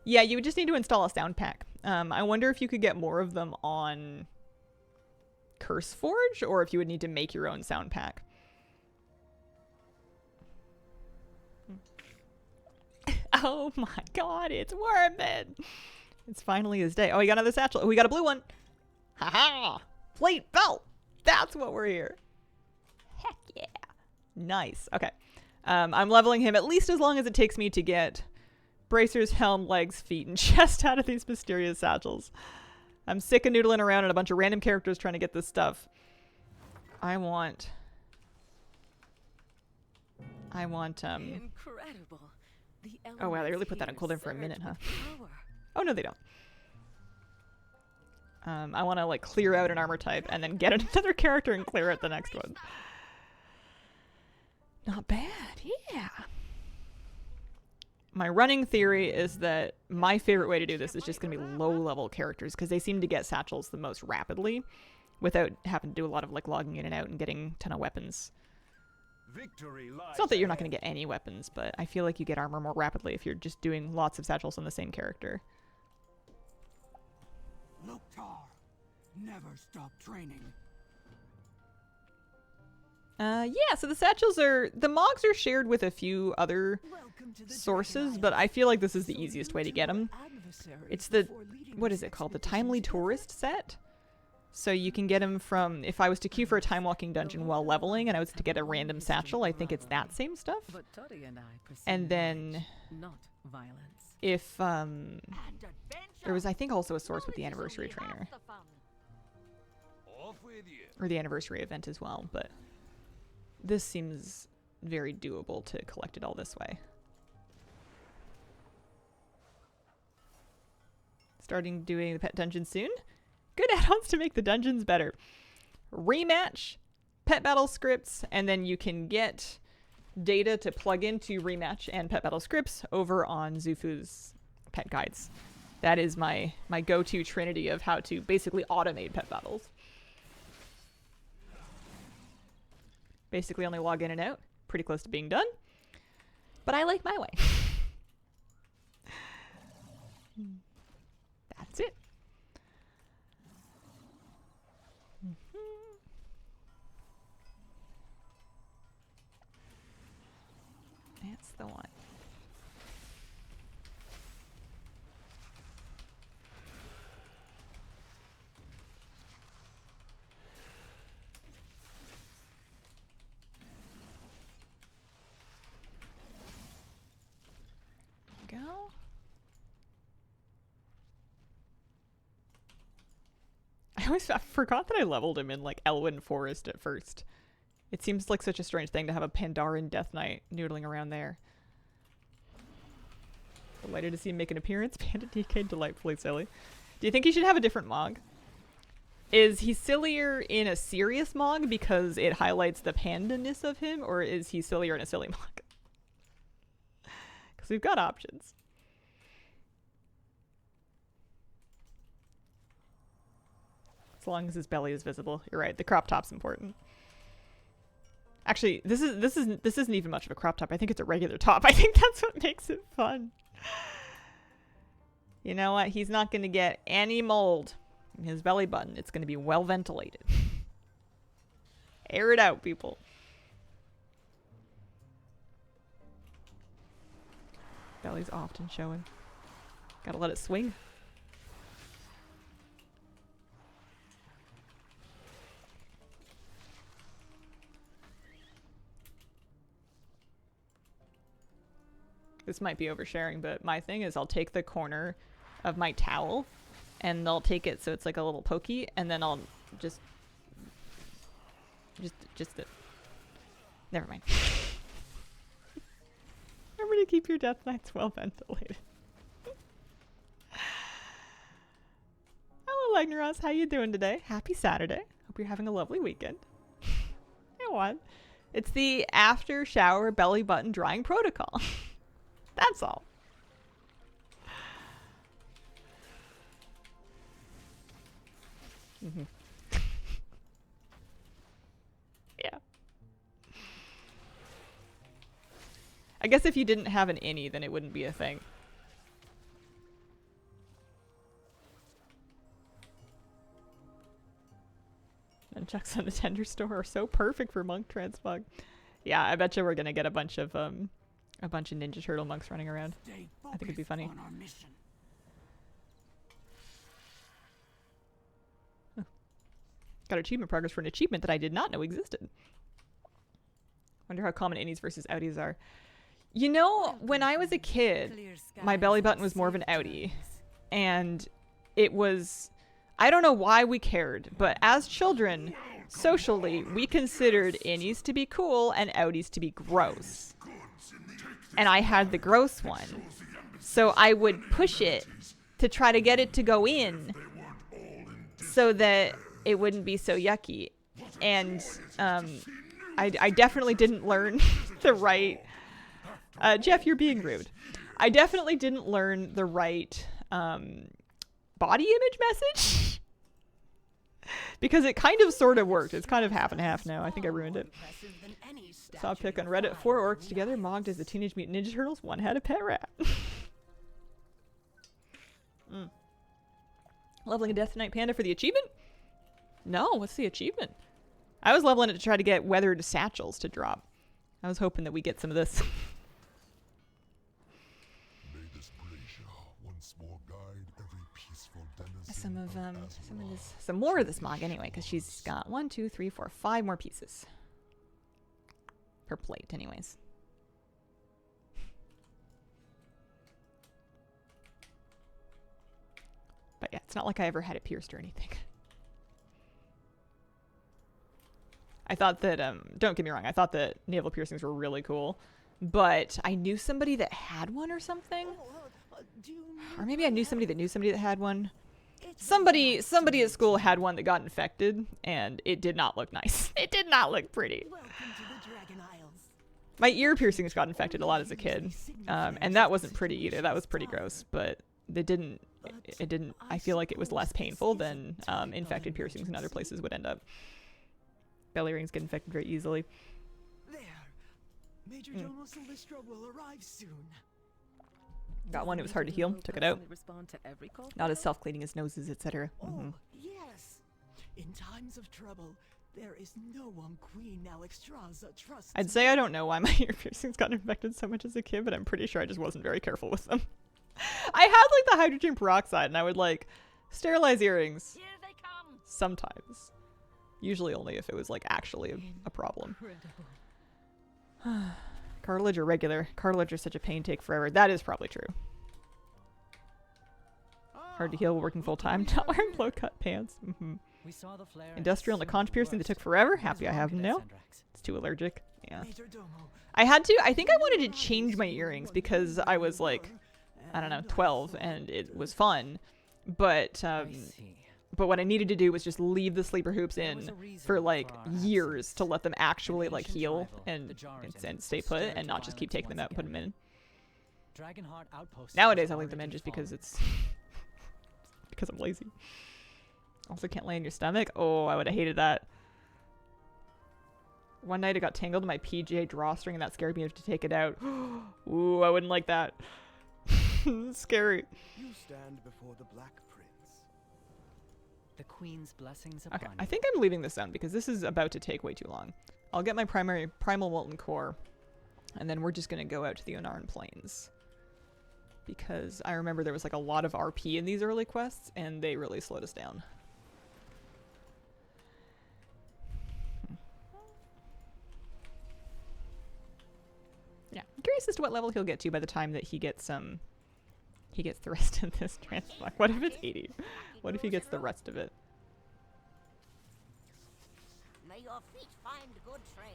Yeah, you would just need to install a sound pack. I wonder if you could get more of them on Curse Forge, or if you would need to make your own sound pack. Oh my god, it's Wormman! It's finally his day. Oh, he got another satchel. Oh, we got a blue one. Haha! Plate belt! That's what we're here. Heck yeah. Nice. Okay. I'm leveling him at least as long as it takes me to get bracers, helm, legs, feet, and chest out of these mysterious satchels. I'm sick of noodling around and a bunch of random characters trying to get this stuff. I want Incredible. Oh wow, they really put that on cooldown for a minute, huh? Oh no, they don't. I want to like clear out an armor type and then get another character and clear out the next one. Not bad, yeah. My running theory is that my favorite way to do this is just going to be low-level characters because they seem to get satchels the most rapidly without having to do a lot of like logging in and out and getting a ton of weapons. Victory lies It's not that you're not going to get any weapons, but I feel like you get armor more rapidly if you're just doing lots of satchels on the same character. Loktar, never stop training. Yeah, so the satchels the mogs are shared with a few other sources, but I feel like this is the easiest way to get them. It's the, what is it called? The Timely Tourist set? So you can get them from, if I was to queue for a time walking dungeon while leveling and I was to get a random satchel, I think it's that same stuff. And then if, there was I think also a source with the anniversary trainer. Or the anniversary event as well, but this seems very doable to collect it all this way. Starting doing the pet dungeon soon. Good add-ons to make the dungeons better. Rematch, pet battle scripts, and then you can get data to plug into rematch and pet battle scripts over on Zufu's pet guides. That is my go-to trinity of how to basically automate pet battles. Basically only log in and out. Pretty close to being done. But I like my way. That's it. That's the one. Go. I forgot that I leveled him in like Elwyn Forest at first. It seems like such a strange thing to have a Pandaren Death Knight noodling around there. Delighted to see him make an appearance. Panda DK, delightfully silly. Do you think he should have a different mog? Is he sillier in a serious mog because it highlights the panda-ness of him, or is he sillier in a silly mog? Because we've got options. As long as his belly is visible. You're right. The crop top's important. Actually, this isn't even much of a crop top. I think it's a regular top. I think that's what makes it fun. You know what? He's not going to get any mold in his belly button. It's going to be well ventilated. Air it out, people. Belly's often showing. Gotta let it swing. This might be oversharing, but my thing is I'll take the corner of my towel and I'll take it so it's like a little pokey, and then I'll just never mind. Remember to keep your death nights well ventilated. Hello, Legnaros. How you doing today? Happy Saturday. Hope you're having a lovely weekend. Hey, what? It's the after shower belly button drying protocol. That's all. Mm-hmm. Yeah. I guess if you didn't have an innie, then it wouldn't be a thing. Nunchucks on the tender store are so perfect for monk transmog. Yeah, I bet you we're gonna get a bunch of Ninja Turtle monks running around. I think it'd be funny. Huh. Got achievement progress for an achievement that I did not know existed. Wonder how common innies versus outies are. You know, when I was a kid, my belly button was more of an outie. And it was... I don't know why we cared, but as children, socially, we considered innies to be cool and outies to be gross. And I had the gross one. So I would push it to try to get it to go in so that it wouldn't be so yucky. And I definitely didn't learn the right... Jeff, you're being rude. I definitely didn't learn the right body image message. Because it kind of sort of worked. It's kind of half and half now. I think I ruined it. Saw a pic on Reddit. 4 orcs together mogged as the Teenage Mutant Ninja Turtles. One had a pet rat. Leveling a Death Knight Panda for the achievement? No, what's the achievement? I was leveling it to try to get weathered satchels to drop. I was hoping that we get some of this. Some more of this mog anyway, because she's got 1, 2, 3, 4, 5 more pieces per plate anyways. But yeah, it's not like I ever had it pierced or anything. I thought that, don't get me wrong, I thought that navel piercings were really cool, but I knew somebody that had one or something. Or maybe I knew somebody that knew somebody that had one. Somebody at school had one that got infected, and it did not look nice. It did not look pretty. My ear piercings got infected a lot as a kid, and that wasn't pretty either. That was pretty gross, but it didn't, I feel like it was less painful than infected piercings in other places would end up. Belly rings get infected very easily. There. Major Domo Silistra will arrive soon. Got one, it was hard to heal, took it out. Not as self-cleaning as noses, etc. Yes. In times of trouble, there is no one Queen Alexstrasza trusts. I'd say I don't know why my ear piercings got infected so much as a kid, but I'm pretty sure I just wasn't very careful with them. I had like the hydrogen peroxide, and I would like sterilize earrings. Here they come. Sometimes. Usually only if it was like actually a problem. Cartilage or regular? Cartilage is such a pain, take forever. That is probably true. Hard to heal working full time. Not wearing low cut pants. Industrial and the conch piercing that took forever. Happy I have them now. It's too allergic. Yeah. I had to, I think I wanted to change my earrings because I was like, I don't know, 12 and it was fun. But what I needed to do was just leave the sleeper hoops in for like years to let them actually like heal and stay put and not just keep taking them out and put them in. Nowadays I leave them in just because it's because I'm lazy. Also can't lay on your stomach. Oh, I would have hated that. One night it got tangled in my PGA drawstring and that scared me to take it out. Ooh, I wouldn't like that. Scary. You stand before the Black Prince. The Queen's blessings upon Okay, you. I think I'm leaving this zone because this is about to take way too long. I'll get my primal molten core, and then we're just gonna go out to the Onaran Plains. Because I remember there was like a lot of RP in these early quests, and they really slowed us down. Yeah, I'm curious as to what level he'll get to by the time that he gets the rest of this transmog. What if it's 80? What if he gets the rest of it? May your feet find good trails.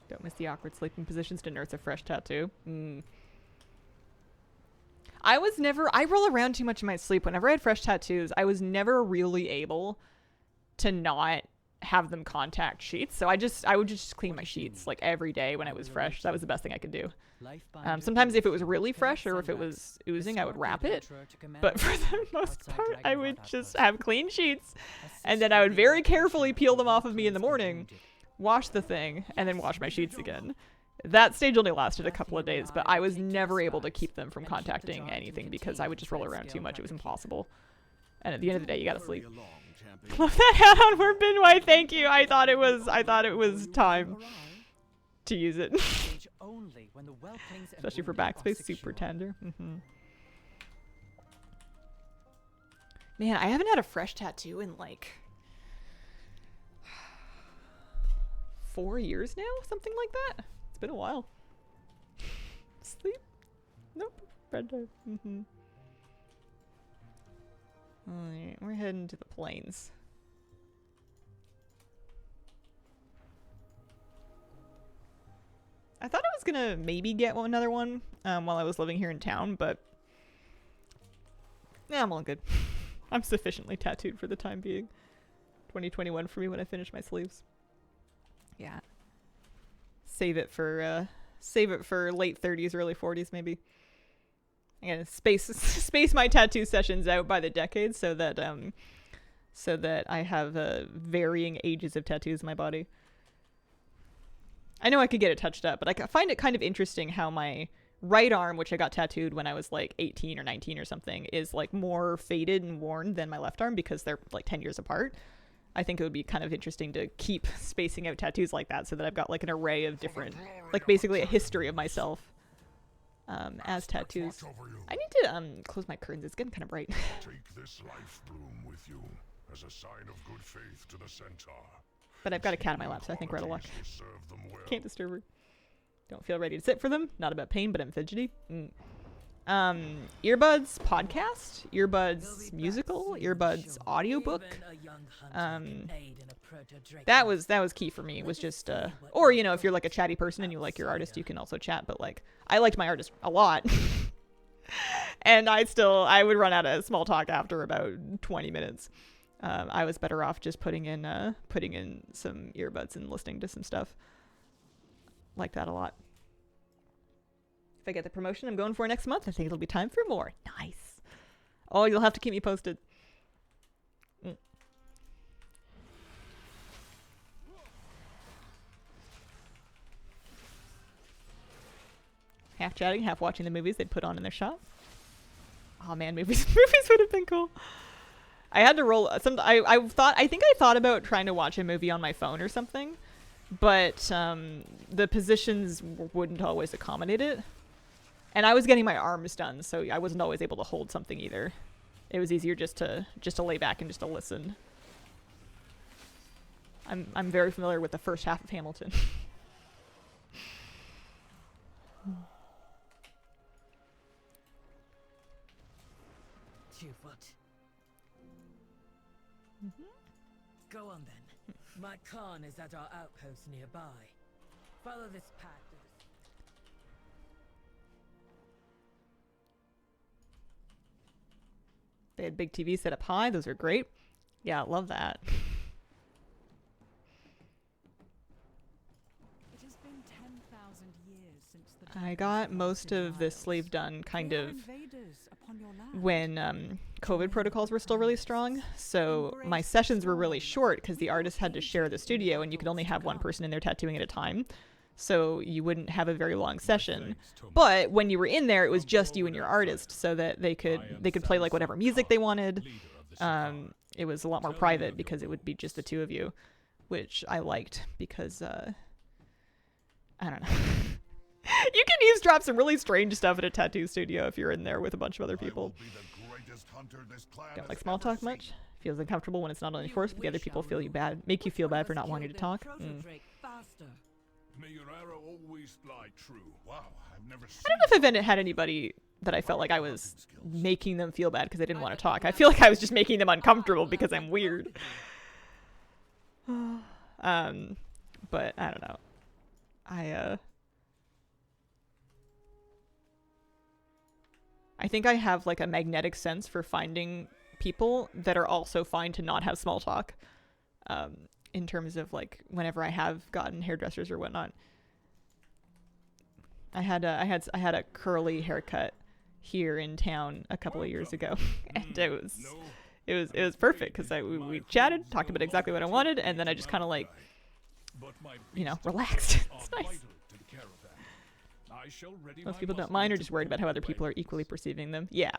Don't miss the awkward sleeping positions to nurse a fresh tattoo. I roll around too much in my sleep. Whenever I had fresh tattoos, I was never really able to not have them contact sheets. So I would just clean my sheets like every day when it was fresh. That was the best thing I could do. Sometimes if it was really fresh or if it was oozing, I would wrap it. But for the most part, I would just have clean sheets. And then I would very carefully peel them off of me in the morning, wash the thing, and then wash my sheets again. That stage only lasted a couple of days, but I was never able to keep them from contacting anything because I would just roll around too much. It was impossible. And at the end of the day, you gotta sleep. Love that hat on Warbin. Why, thank you. I thought it was time to use it. Especially for backspace, super tender. Man, I haven't had a fresh tattoo in like 4 years now, something like that. It's been a while. Sleep? Nope. Bedtime. Alright, we're heading to the plains. I thought I was gonna maybe get another one while I was living here in town, but yeah, I'm all good. I'm sufficiently tattooed for the time being. 2021 for me when I finish my sleeves. Yeah. Save it for late 30s, early 40s maybe. I'm gonna space my tattoo sessions out by the decade so that I have varying ages of tattoos in my body. I know I could get it touched up, but I find it kind of interesting how my right arm, which I got tattooed when I was like 18 or 19 or something, is like more faded and worn than my left arm because they're like 10 years apart. I think it would be kind of interesting to keep spacing out tattoos like that so that I've got like an array of different, like basically a history of myself as tattoos. I need to close my curtains. It's getting kind of bright. Take this life bloom with you as a sign of good faith to the centaur. But I've got a cat in my lap, so I think we're out of luck. Can't disturb her. Don't feel ready to sit for them. Not about pain, but I'm fidgety. Earbuds podcast, earbuds musical, earbuds audiobook. That was key for me. Was just or you know, if you're like a chatty person and you like your artist, you can also chat, but like I liked my artist a lot. And I would run out of small talk after about 20 minutes. I was better off just putting in some earbuds and listening to some stuff. Like that a lot. If I get the promotion I'm going for next month, I think it'll be time for more. Nice. Oh, you'll have to keep me posted. Half chatting, half watching the movies they'd put on in their shop. Oh man, movies would have been cool. I had to roll some. I think I thought about trying to watch a movie on my phone or something, but the positions wouldn't always accommodate it. And I was getting my arms done, so I wasn't always able to hold something either. It was easier just to lay back and just to listen. I'm very familiar with the first half of Hamilton. Go on then. My Khan is at our outpost nearby. Follow this path. They had big TVs set up high. Those are great. Yeah, love that. It has been 10,000 years since the I got most of this sleeve done kind of when COVID protocols were still really strong. So my sessions were really short because the artist had to share the studio and you could only have one person in there tattooing at a time. So you wouldn't have a very long session. But when you were in there, it was just you and your artist so that they could play like whatever music they wanted. It was a lot more private because it would be just the two of you, which I liked because, I don't know. You can eavesdrop some really strange stuff at a tattoo studio if you're in there with a bunch of other people. Don't like small talk much. Feels uncomfortable when it's not only forced, but the other people make you feel bad for not wanting to talk. May your arrow always lie true. Wow, I've never seen I don't know if I've had anybody that I felt like I was making them feel bad because they didn't want to talk. I feel like I was just making them uncomfortable because I'm weird. But I don't know. I think I have like a magnetic sense for finding people that are also fine to not have small talk. In terms of like whenever I have gotten hairdressers or whatnot. I had a curly haircut here in town a couple of years ago, and it was perfect because we chatted, talked about exactly what I wanted, and then I just kind of like, relaxed. It's nice. Most people don't mind or just worried about how other people are equally perceiving them. Yeah.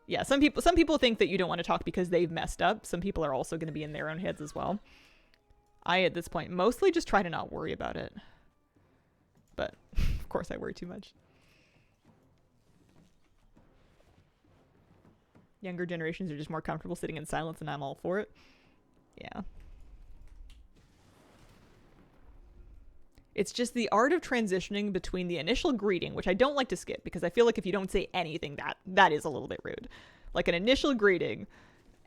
Yeah, some people think that you don't want to talk because they've messed up. Some people are also going to be in their own heads as well. I, at this point, mostly just try to not worry about it. But, of course, I worry too much. Younger generations are just more comfortable sitting in silence, and I'm all for it. Yeah. It's just the art of transitioning between the initial greeting, which I don't like to skip because I feel like if you don't say anything, that is a little bit rude. Like an initial greeting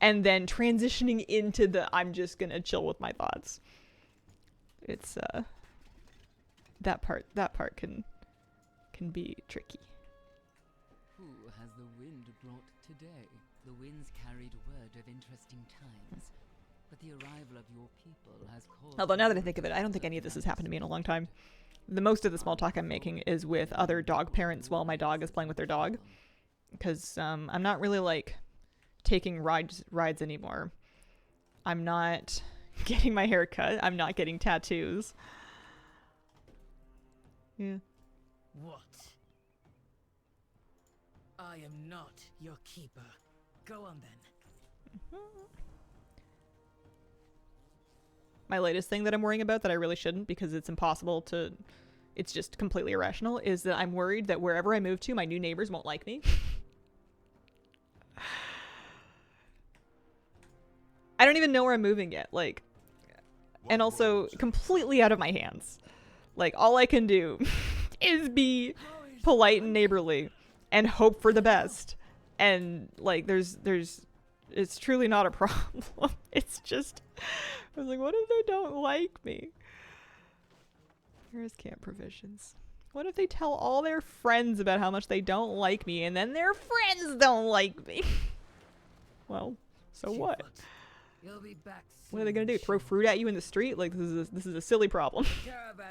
and then transitioning into the I'm just going to chill with my thoughts. It's that part can be tricky. Who has the wind brought today? The winds carried word of interesting times. But the arrival of your people has caused... Although now that I think of it, I don't think any of this has happened to me in a long time. The most of the small talk I'm making is with other dog parents while my dog is playing with their dog. Because I'm not really like taking rides anymore. I'm not getting my hair cut. I'm not getting tattoos. Yeah. What? I am not your keeper. Go on then. My latest thing that I'm worrying about that I really shouldn't because it's impossible to... It's just completely irrational, is that I'm worried that wherever I move to, my new neighbors won't like me. I don't even know where I'm moving yet. Like, and also completely out of my hands. Like, all I can do is be polite and neighborly and hope for the best. And, like, it's truly not a problem. It's just, I was like, what if they don't like me? Here's camp provisions. What if they tell all their friends about how much they don't like me and then their friends don't like me? Well, so what? You'll be back soon, what are they gonna do? Throw fruit at you in the street? Like, this is a silly problem.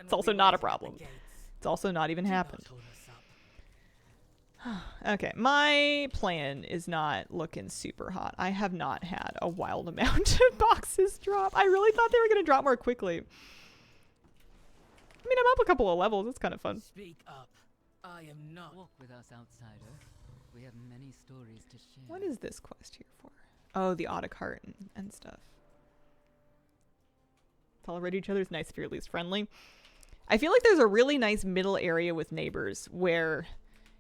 It's also not a problem. It's also not even happened. Okay, my plan is not looking super hot. I have not had a wild amount of boxes drop. I really thought they were going to drop more quickly. I mean, I'm up a couple of levels. It's kind of fun. Speak up. I am not. Walk with us, outsider. We have many stories to share. What is this quest here for? Oh, the autocart and stuff. Tolerate each other is nice if you're at least friendly. I feel like there's a really nice middle area with neighbors where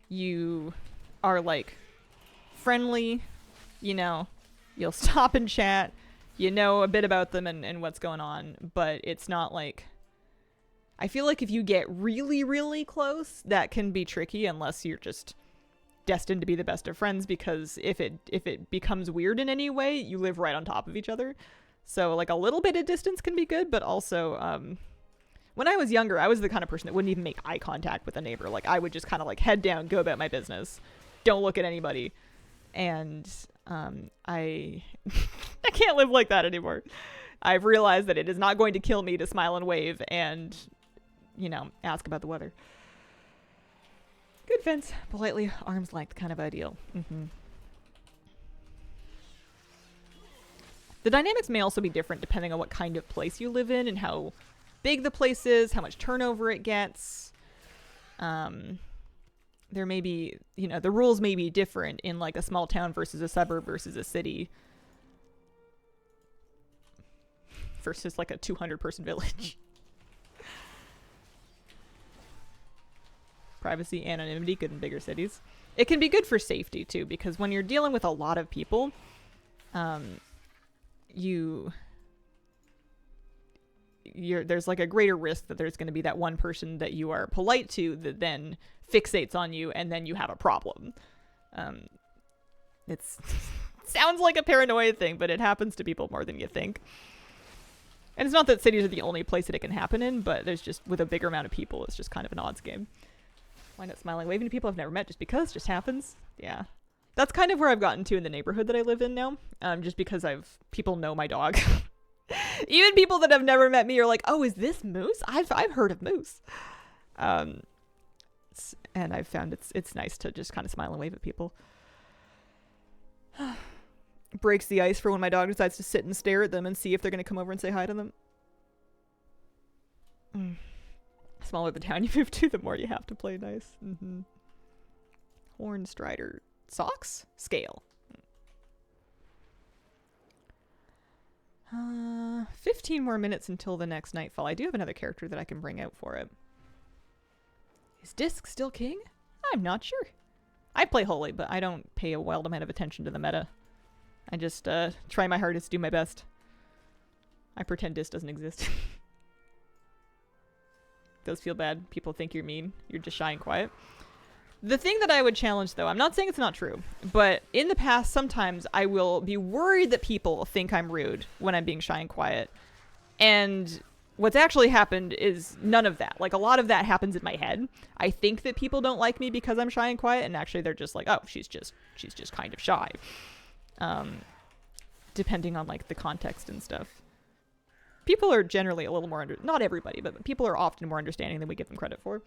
you are like friendly, you'll stop and chat, a bit about them and what's going on, but it's not like, I feel like if you get really, really close, that can be tricky unless you're just destined to be the best of friends, because if it becomes weird in any way, you live right on top of each other. So like a little bit of distance can be good, but also, when I was younger, I was the kind of person that wouldn't even make eye contact with a neighbor. Like, I would just kind of like head down, go about my business, don't look at anybody. And I can't live like that anymore. I've realized that it is not going to kill me to smile and wave and, ask about the weather. Good fence. Politely arm's length kind of ideal. The dynamics may also be different depending on what kind of place you live in and how big the place is, how much turnover it gets. There may be, you know, the rules may be different in like a small town versus a suburb versus a city. Versus like a 200-person village. Privacy, anonymity, good in bigger cities. It can be good for safety too, because when you're dealing with a lot of people, there's like a greater risk that there's going to be that one person that you are polite to that then fixates on you, and then you have a problem. It's sounds like a paranoia thing, but it happens to people more than you think. And it's not that cities are the only place that it can happen in, but there's just, with a bigger amount of people, it's just kind of an odds game. Why not smiling, waving to people I've never met just because? Just happens. Yeah. That's kind of where I've gotten to in the neighborhood that I live in now. Just because people know my dog. Even people that have never met me are like, oh, is this Moose? I've heard of Moose. And I've found it's nice to just kind of smile and wave at people. Breaks the ice for when my dog decides to sit and stare at them and see if they're going to come over and say hi to them. Smaller the town you move to, the more you have to play nice. Horn Strider. Socks? Scale. 15 more minutes until the next Nightfall. I do have another character that I can bring out for it. Is Disc still king? I'm not sure. I play Holy, but I don't pay a wild amount of attention to the meta. I just try my hardest to do my best. I pretend Disc doesn't exist. Does feel bad. People think you're mean. You're just shy and quiet. The thing that I would challenge, though, I'm not saying it's not true, but in the past, sometimes I will be worried that people think I'm rude when I'm being shy and quiet. And what's actually happened is none of that. Like, a lot of that happens in my head. I think that people don't like me because I'm shy and quiet, and actually they're just like, oh, she's just kind of shy. Depending on, like, the context and stuff. People are generally a little more not everybody, but people are often more understanding than we give them credit for.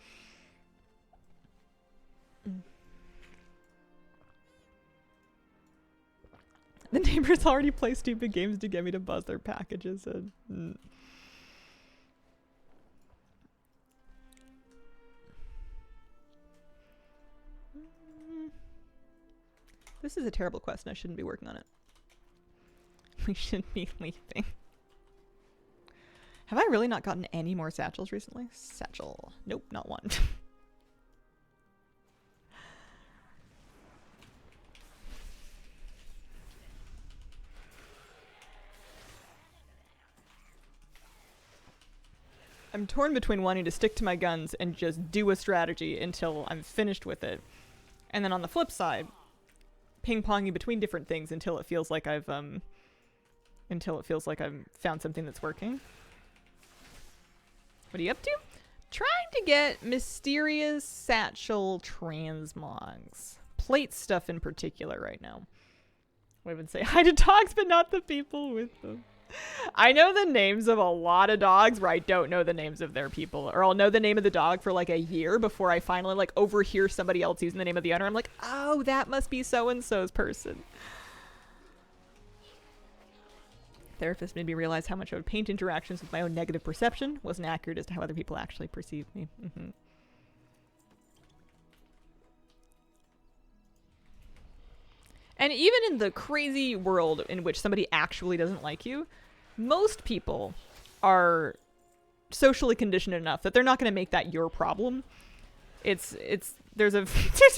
The neighbors already play stupid games to get me to buzz their packages. This is a terrible quest and I shouldn't be working on it. We should be leaving. Have I really not gotten any more satchels recently? Satchel. Nope, not one. I'm torn between wanting to stick to my guns and just do a strategy until I'm finished with it. And then on the flip side, ping-ponging between different things until it feels like I've found something that's working. What are you up to? Trying to get mysterious satchel transmogs. Plate stuff in particular right now. I would say hi to dogs, but not the people with them. I know the names of a lot of dogs where I don't know the names of their people. Or I'll know the name of the dog for like a year before I finally like overhear somebody else using the name of the owner. I'm like, oh, that must be so-and-so's person. Therapist made me realize how much I would paint interactions with my own negative perception wasn't accurate as to how other people actually perceive me. And even in the crazy world in which somebody actually doesn't like you, most people are socially conditioned enough that they're not going to make that your problem. There's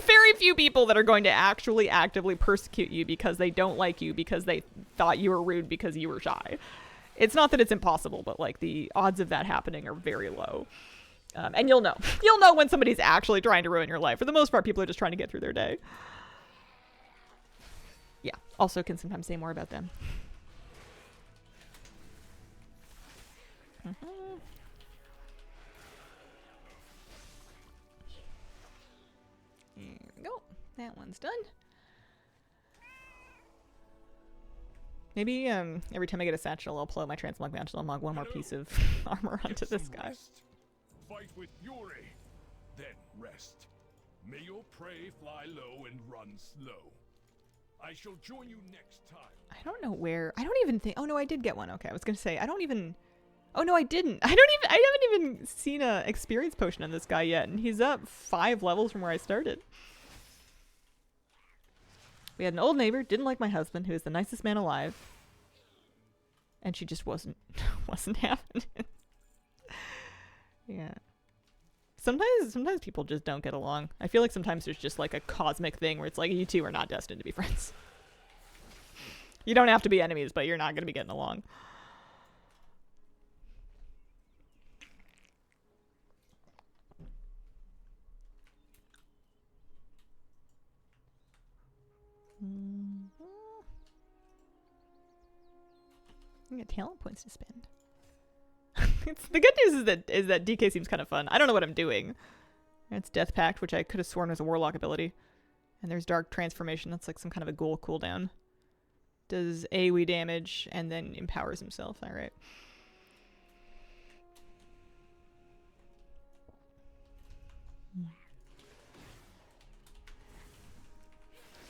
very few people that are going to actually actively persecute you because they don't like you because they thought you were rude because you were shy. It's not that it's impossible, but like the odds of that happening are very low. And you'll know when somebody's actually trying to ruin your life. For the most part, people are just trying to get through their day. Yeah, also can sometimes say more about them. There we go. That one's done. Maybe every time I get a satchel, I'll pull out my Transmog mantle and log one more piece of armor onto this guy. Fight with fury, then rest. May your prey fly low and run slow. I shall join you next time. I don't know where. I don't even think. Oh no, I did get one. Okay, I was gonna say I don't even. Oh no, I didn't. I haven't even seen a experience potion on this guy yet, and he's up 5 levels from where I started. We had an old neighbor, didn't like my husband, who is the nicest man alive, and she just wasn't having it. Yeah. Sometimes people just don't get along. I feel like sometimes there's just like a cosmic thing where it's like you two are not destined to be friends. You don't have to be enemies, but you're not going to be getting along. You get talent points to spend. The good news is that DK seems kind of fun. I don't know what I'm doing. It's Death Pact, which I could have sworn was a Warlock ability. And there's Dark Transformation. That's like some kind of a ghoul cooldown. Does AoE damage and then empowers himself. Alright.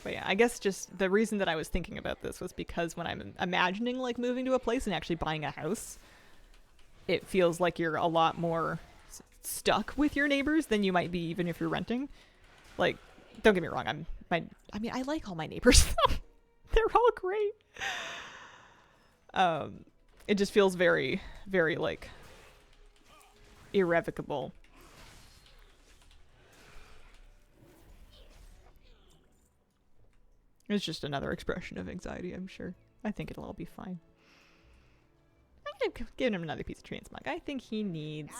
But yeah, I guess just the reason that I was thinking about this was because when I'm imagining like moving to a place and actually buying a house, it feels like you're a lot more stuck with your neighbors than you might be even if you're renting. Like, don't get me wrong, I mean, I like all my neighbors though. They're all great. It just feels very, very like irrevocable. It's just another expression of anxiety, I'm sure. I think it'll all be fine. I'm giving him another piece of Transmog. I think he needs...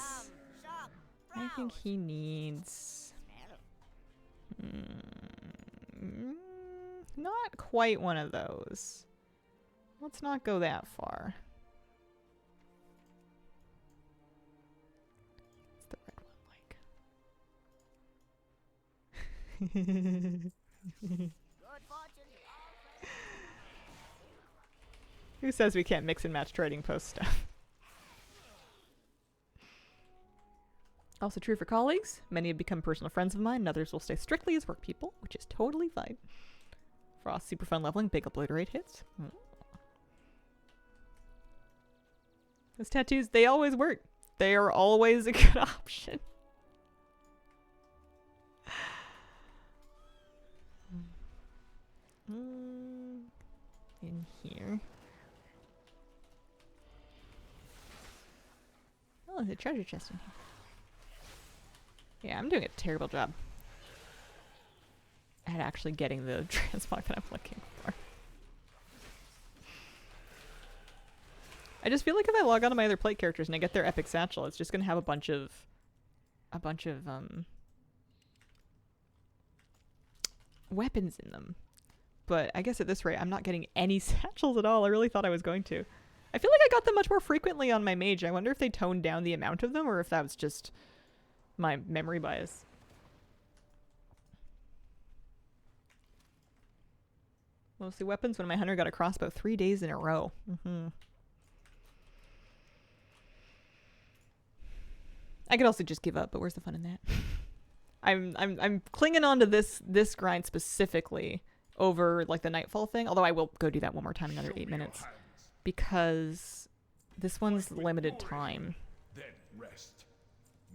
not quite one of those. Let's not go that far. What's the red one like? Who says we can't mix and match trading post stuff? Also true for colleagues. Many have become personal friends of mine, and others will stay strictly as work people, which is totally fine. Frost, super fun leveling, big obliterate hits. Those tattoos, they always work. They are always a good option. In here. Oh, there's a treasure chest in here. Yeah, I'm doing a terrible job at actually getting the transmog that I'm looking for. I just feel like if I log on to my other plate characters and I get their epic satchel, it's just gonna have a bunch of weapons in them. But I guess at this rate, I'm not getting any satchels at all. I really thought I was going to. I feel like I got them much more frequently on my mage. I wonder if they toned down the amount of them or if that was just my memory bias. Mostly weapons when my hunter got a crossbow 3 days in a row. I could also just give up, but where's the fun in that? I'm clinging on to this grind specifically over like the Nightfall thing, although I will go do that one more time in another 8 minutes because this one's limited time. Then rest.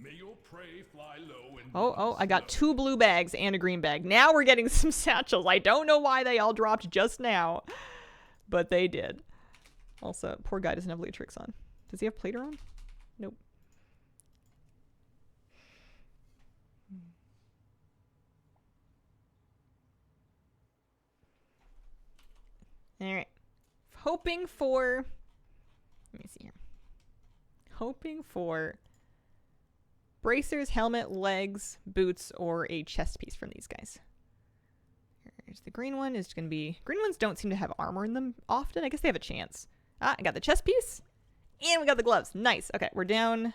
May your prey fly low and Oh, I got 2 blue bags and a green bag. Now we're getting some satchels. I don't know why they all dropped just now, but they did. Also, poor guy doesn't have Leatrix on. Does he have Plater on? Nope. Alright. Hoping for... Let me see here. Hoping for bracers, helmet, legs, boots, or a chest piece from these guys. Here's the green one. Is going to be... Green ones don't seem to have armor in them often. I guess they have a chance. Ah, I got the chest piece. And we got the gloves. Nice. Okay, we're down...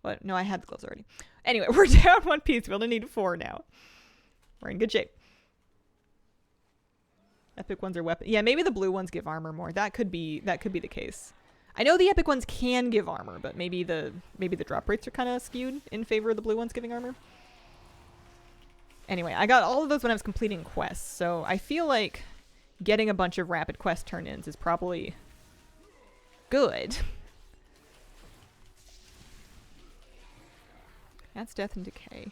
What? No, I had the gloves already. Anyway, we're down 1 piece. We only need 4 now. We're in good shape. Epic ones are weapon. Yeah, maybe the blue ones give armor more. That could be the case. I know the epic ones can give armor, but maybe the drop rates are kind of skewed in favor of the blue ones giving armor. Anyway, I got all of those when I was completing quests, so I feel like getting a bunch of rapid quest turn-ins is probably good. That's death and decay.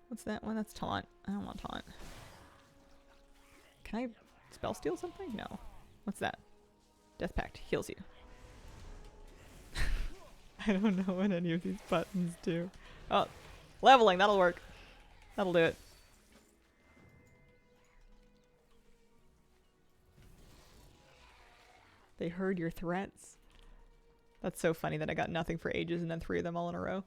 What's that one? That's taunt. I don't want taunt. Can I spell steal something? No. What's that? Death Pact heals you. I don't know what any of these buttons do. Oh, leveling. That'll work. That'll do it. They heard your threats. That's so funny that I got nothing for ages and then 3 of them all in a row.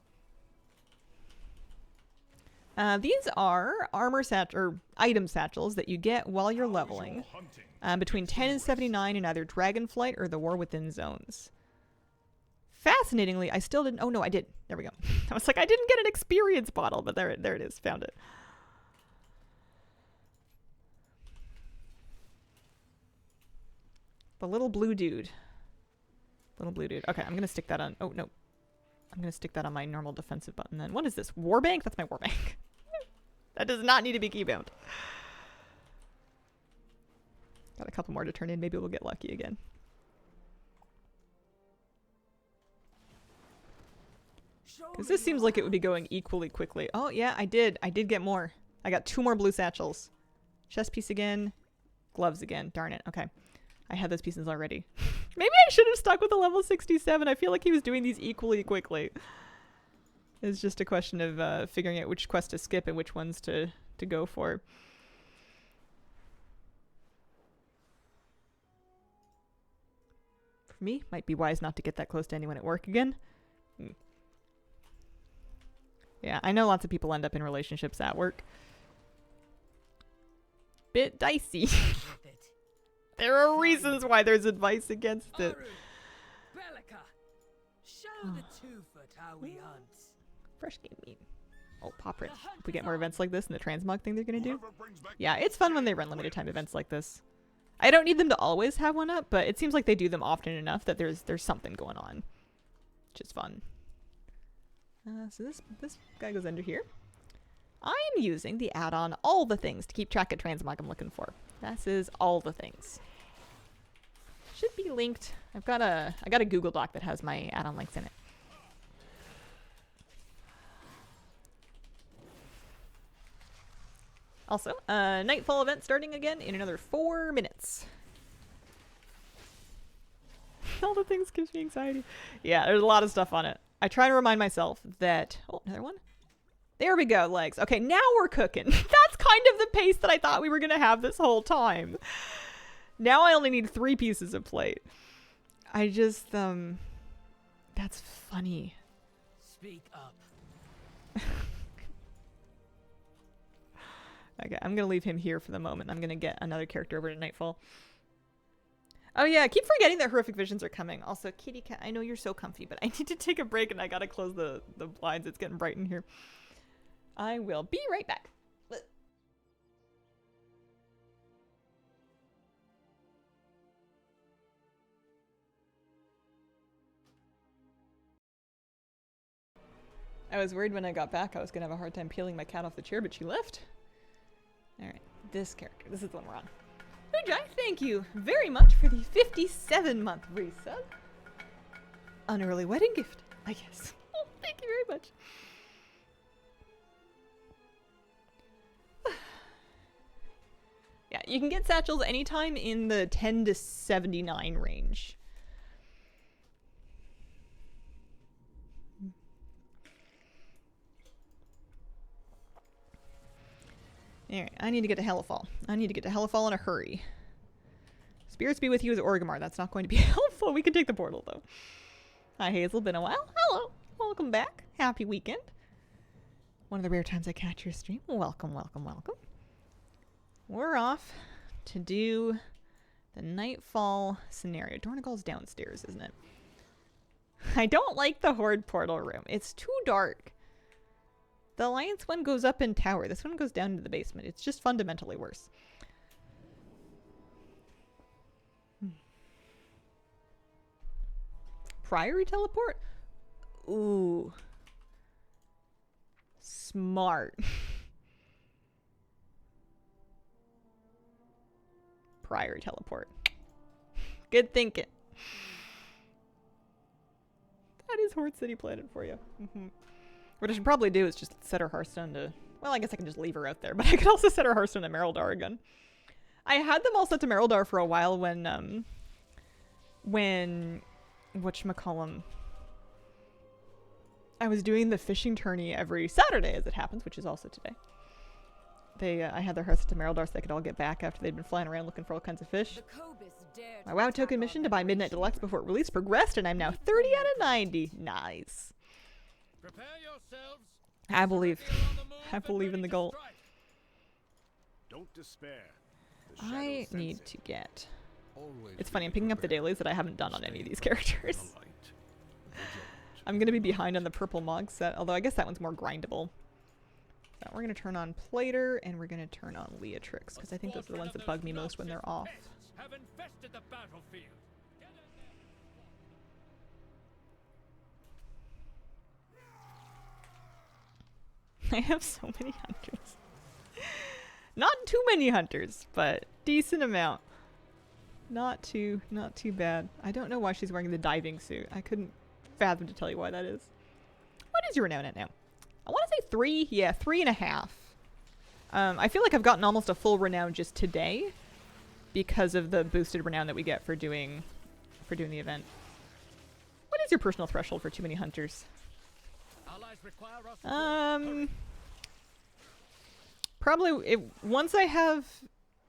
These are armor or item satchels that you get while you're leveling. Between 10 and 79 in either Dragonflight or the War Within zones. Fascinatingly, I still didn't... Oh, no, I did. There we go. I was like, I didn't get an experience bottle, but there it is. Found it. The little blue dude. Little blue dude. Okay, I'm going to stick that on... Oh, no. I'm going to stick that on my normal defensive button then. What is this? Warbank? That's my warbank. That does not need to be keybound. Got a couple more to turn in. Maybe we'll get lucky again. Because this seems like it would be going equally quickly. Oh, yeah, I did. I did get more. I got 2 more blue satchels. Chest piece again. Gloves again. Darn it. Okay. I had those pieces already. Maybe I should have stuck with a level 67. I feel like he was doing these equally quickly. It's just a question of figuring out which quest to skip and which ones to go for. For me, might be wise not to get that close to anyone at work again. Yeah, I know lots of people end up in relationships at work. Bit dicey. There are reasons why there's advice against it. Show the 2-foot how we hunt. Fresh game meat. Oh, pop rich. If we get more events like this and the Transmog thing they're gonna do. Yeah, it's fun when they run limited time events like this. I don't need them to always have one up, but it seems like they do them often enough that there's something going on. Which is fun. So this guy goes under here. I'm using the add-on All the Things to keep track of Transmog I'm looking for. This is All the Things. Should be linked. I got a Google Doc that has my add-on links in it. Also, Nightfall event starting again in another 4 minutes. All the Things gives me anxiety. Yeah, there's a lot of stuff on it. I try to remind myself that... Oh, another one. There we go, legs. Okay, now we're cooking. That's kind of the pace that I thought we were going to have this whole time. Now I only need 3 pieces of plate. I just, that's funny. Speak up. Okay, I'm going to leave him here for the moment. I'm going to get another character over to Nightfall. Oh yeah, I keep forgetting that horrific visions are coming. Also, kitty cat, I know you're so comfy, but I need to take a break and I gotta close the blinds. It's getting bright in here. I will be right back. I was worried when I got back I was gonna have a hard time peeling my cat off the chair, but she left. Alright, this character. This is the one we're on. Ujai, thank you very much for the 57-month resub. An early wedding gift, I guess. Oh, thank you very much. Yeah, you can get satchels anytime in the 10 to 79 range. Alright, I need to get to Hellfall. I need to get to Hellfall in a hurry. Spirits be with you as Orgrimmar. That's not going to be helpful. We can take the portal, though. Hi, Hazel. Been a while. Hello. Welcome back. Happy weekend. One of the rare times I catch your stream. Welcome, welcome, welcome. We're off to do the Nightfall scenario. Dornagal's downstairs, isn't it? I don't like the Horde portal room. It's too dark. The Alliance one goes up in tower. This one goes down into the basement. It's just fundamentally worse. Priory teleport? Ooh. Smart. Prior teleport. Good thinking. That is Horde City planted for you. What I should probably do is just set her Hearthstone to... Well, I guess I can just leave her out there, but I could also set her Hearthstone to Merildar again. I had them all set to Merildar for a while when whatchamacallem, I was doing the fishing tourney every Saturday, as it happens, which is also today. I had their Hearthstone to Merildar so they could all get back after they'd been flying around looking for all kinds of fish. My WoW token mission to buy Midnight Deluxe before release progressed, and I'm now 30 out of 90. Nice. I believe in the goal. Don't despair. I need to get... It's funny, I'm picking up the dailies that I haven't done on any of these characters. I'm going to be behind on the purple Mog set, although I guess that one's more grindable. So we're going to turn on Plater, and we're going to turn on Leatrix, because I think those are the ones that bug me most when they're off. I have so many hunters. Not too many hunters, but decent amount. Not too bad. I don't know why she's wearing the diving suit. I couldn't fathom to tell you why that is. What is your renown at now? I want to say 3. Yeah, 3.5. I feel like I've gotten almost a full renown just today because of the boosted renown that we get for doing the event. What is your personal threshold for too many hunters? Probably once I have,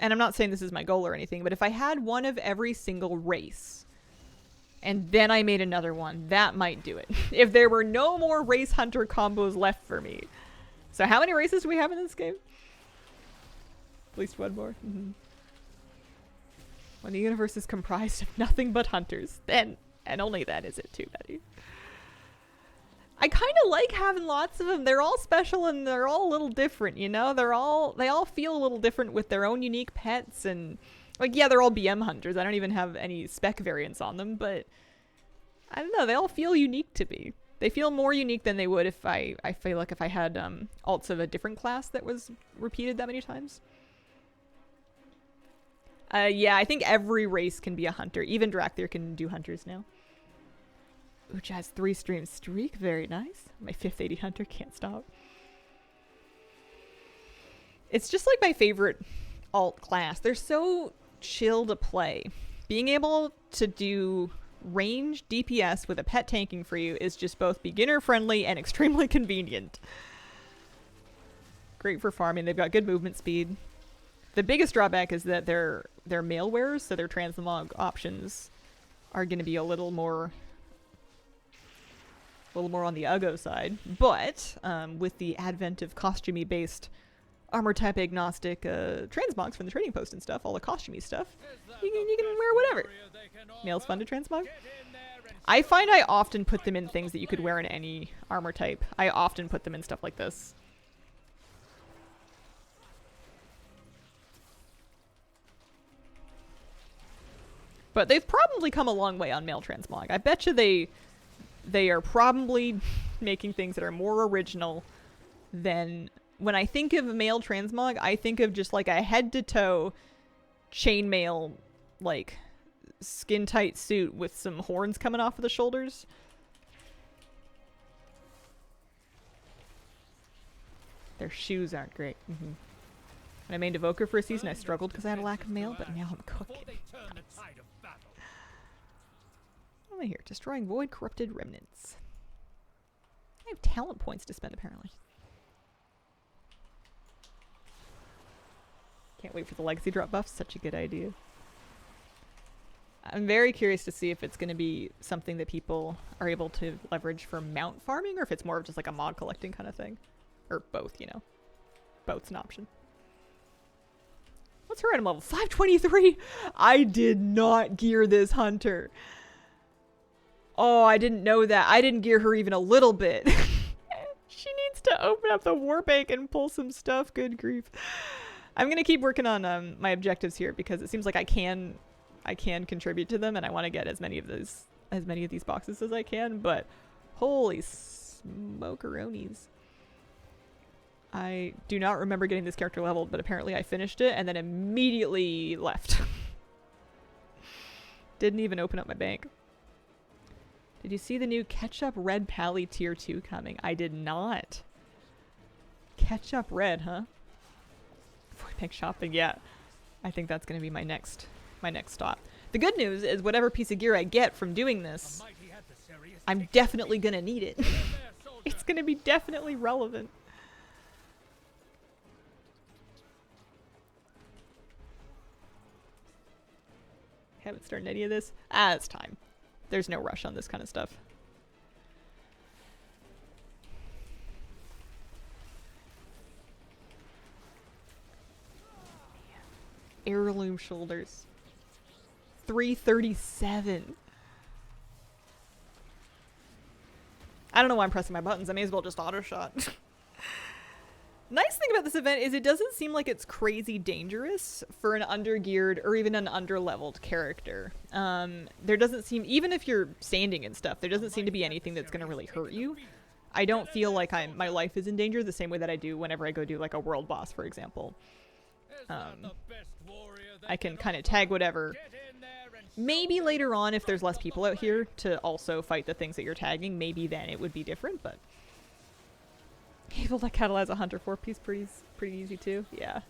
and I'm not saying this is my goal or anything, but if I had one of every single race and then I made another one, that might do it. If there were no more race hunter combos left for me. So how many races do we have in this game? At least one more. When the universe is comprised of nothing but hunters, then, and only then, is it too many. I kind of like having lots of them. They're all special and they're all a little different, you know? They all feel a little different with their own unique pets and... Like, yeah, they're all BM hunters. I don't even have any spec variants on them, but... I don't know, they all feel unique to me. They feel more unique than they would if I feel like if I had alts of a different class that was repeated that many times. Yeah, I think every race can be a hunter. Even Drakthir can do hunters now. Which has 3 stream streak. Very nice. My 5th 80 hunter can't stop. It's just like my favorite alt class. They're so chill to play. Being able to do range DPS with a pet tanking for you is just both beginner friendly and extremely convenient. Great for farming. They've got good movement speed. The biggest drawback is that they're malwares, so their transmog options are going to be a little more on the Uggo side. But with the advent of costumey based armor type agnostic transmogs from the trading post and stuff, all the costumey stuff, you can wear whatever. Mail's fun to transmog. I find I often put them in things that you could wear in any armor type. I often put them in stuff like this. But they've probably come a long way on mail transmog. I bet you they are probably making things that are more original than... When I think of male transmog, I think of just like a head-to-toe chainmail, like, skin-tight suit with some horns coming off of the shoulders. Their shoes aren't great. When I made Evoker for a season, I struggled because I had a lack of mail, but now I'm cooking. What am I here? Destroying Void Corrupted Remnants. I have talent points to spend, apparently. Can't wait for the legacy drop buff. Such a good idea. I'm very curious to see if it's going to be something that people are able to leverage for mount farming, or if it's more of just like a mod collecting kind of thing. Or both, you know. Both's an option. What's her item level? 523? I did not gear this hunter. Oh, I didn't know that. I didn't gear her even a little bit. She needs to open up the war bank and pull some stuff. Good grief. I'm going to keep working on my objectives here because it seems like I can contribute to them, and I want to get as many of these boxes as I can, but holy smokeronies. I do not remember getting this character leveled, but apparently I finished it and then immediately left. Didn't even open up my bank. Did you see the new Ketchup Red Pally Tier 2 coming? I did not. Ketchup Red, huh? Void Bank shopping, yeah. I think that's going to be my next stop. The good news is whatever piece of gear I get from doing this, I'm definitely going to need it. It's going to be definitely relevant. Haven't started any of this. It's time. There's no rush on this kind of stuff. Heirloom shoulders. 337. I don't know why I'm pressing my buttons. I may as well just auto shot. Nice thing about this event is it doesn't seem like it's crazy dangerous for an undergeared or even an underleveled character. There doesn't seem, even if you're standing and stuff, there doesn't seem to be anything that's going to really hurt you. I don't feel like my life is in danger the same way that I do whenever I go do like a world boss, for example. I can kind of tag whatever. Maybe later on, if there's less people out here to also fight the things that you're tagging, maybe then it would be different, but Evil Deck Cattle has a Hunter 4-piece pretty easy too. Yeah.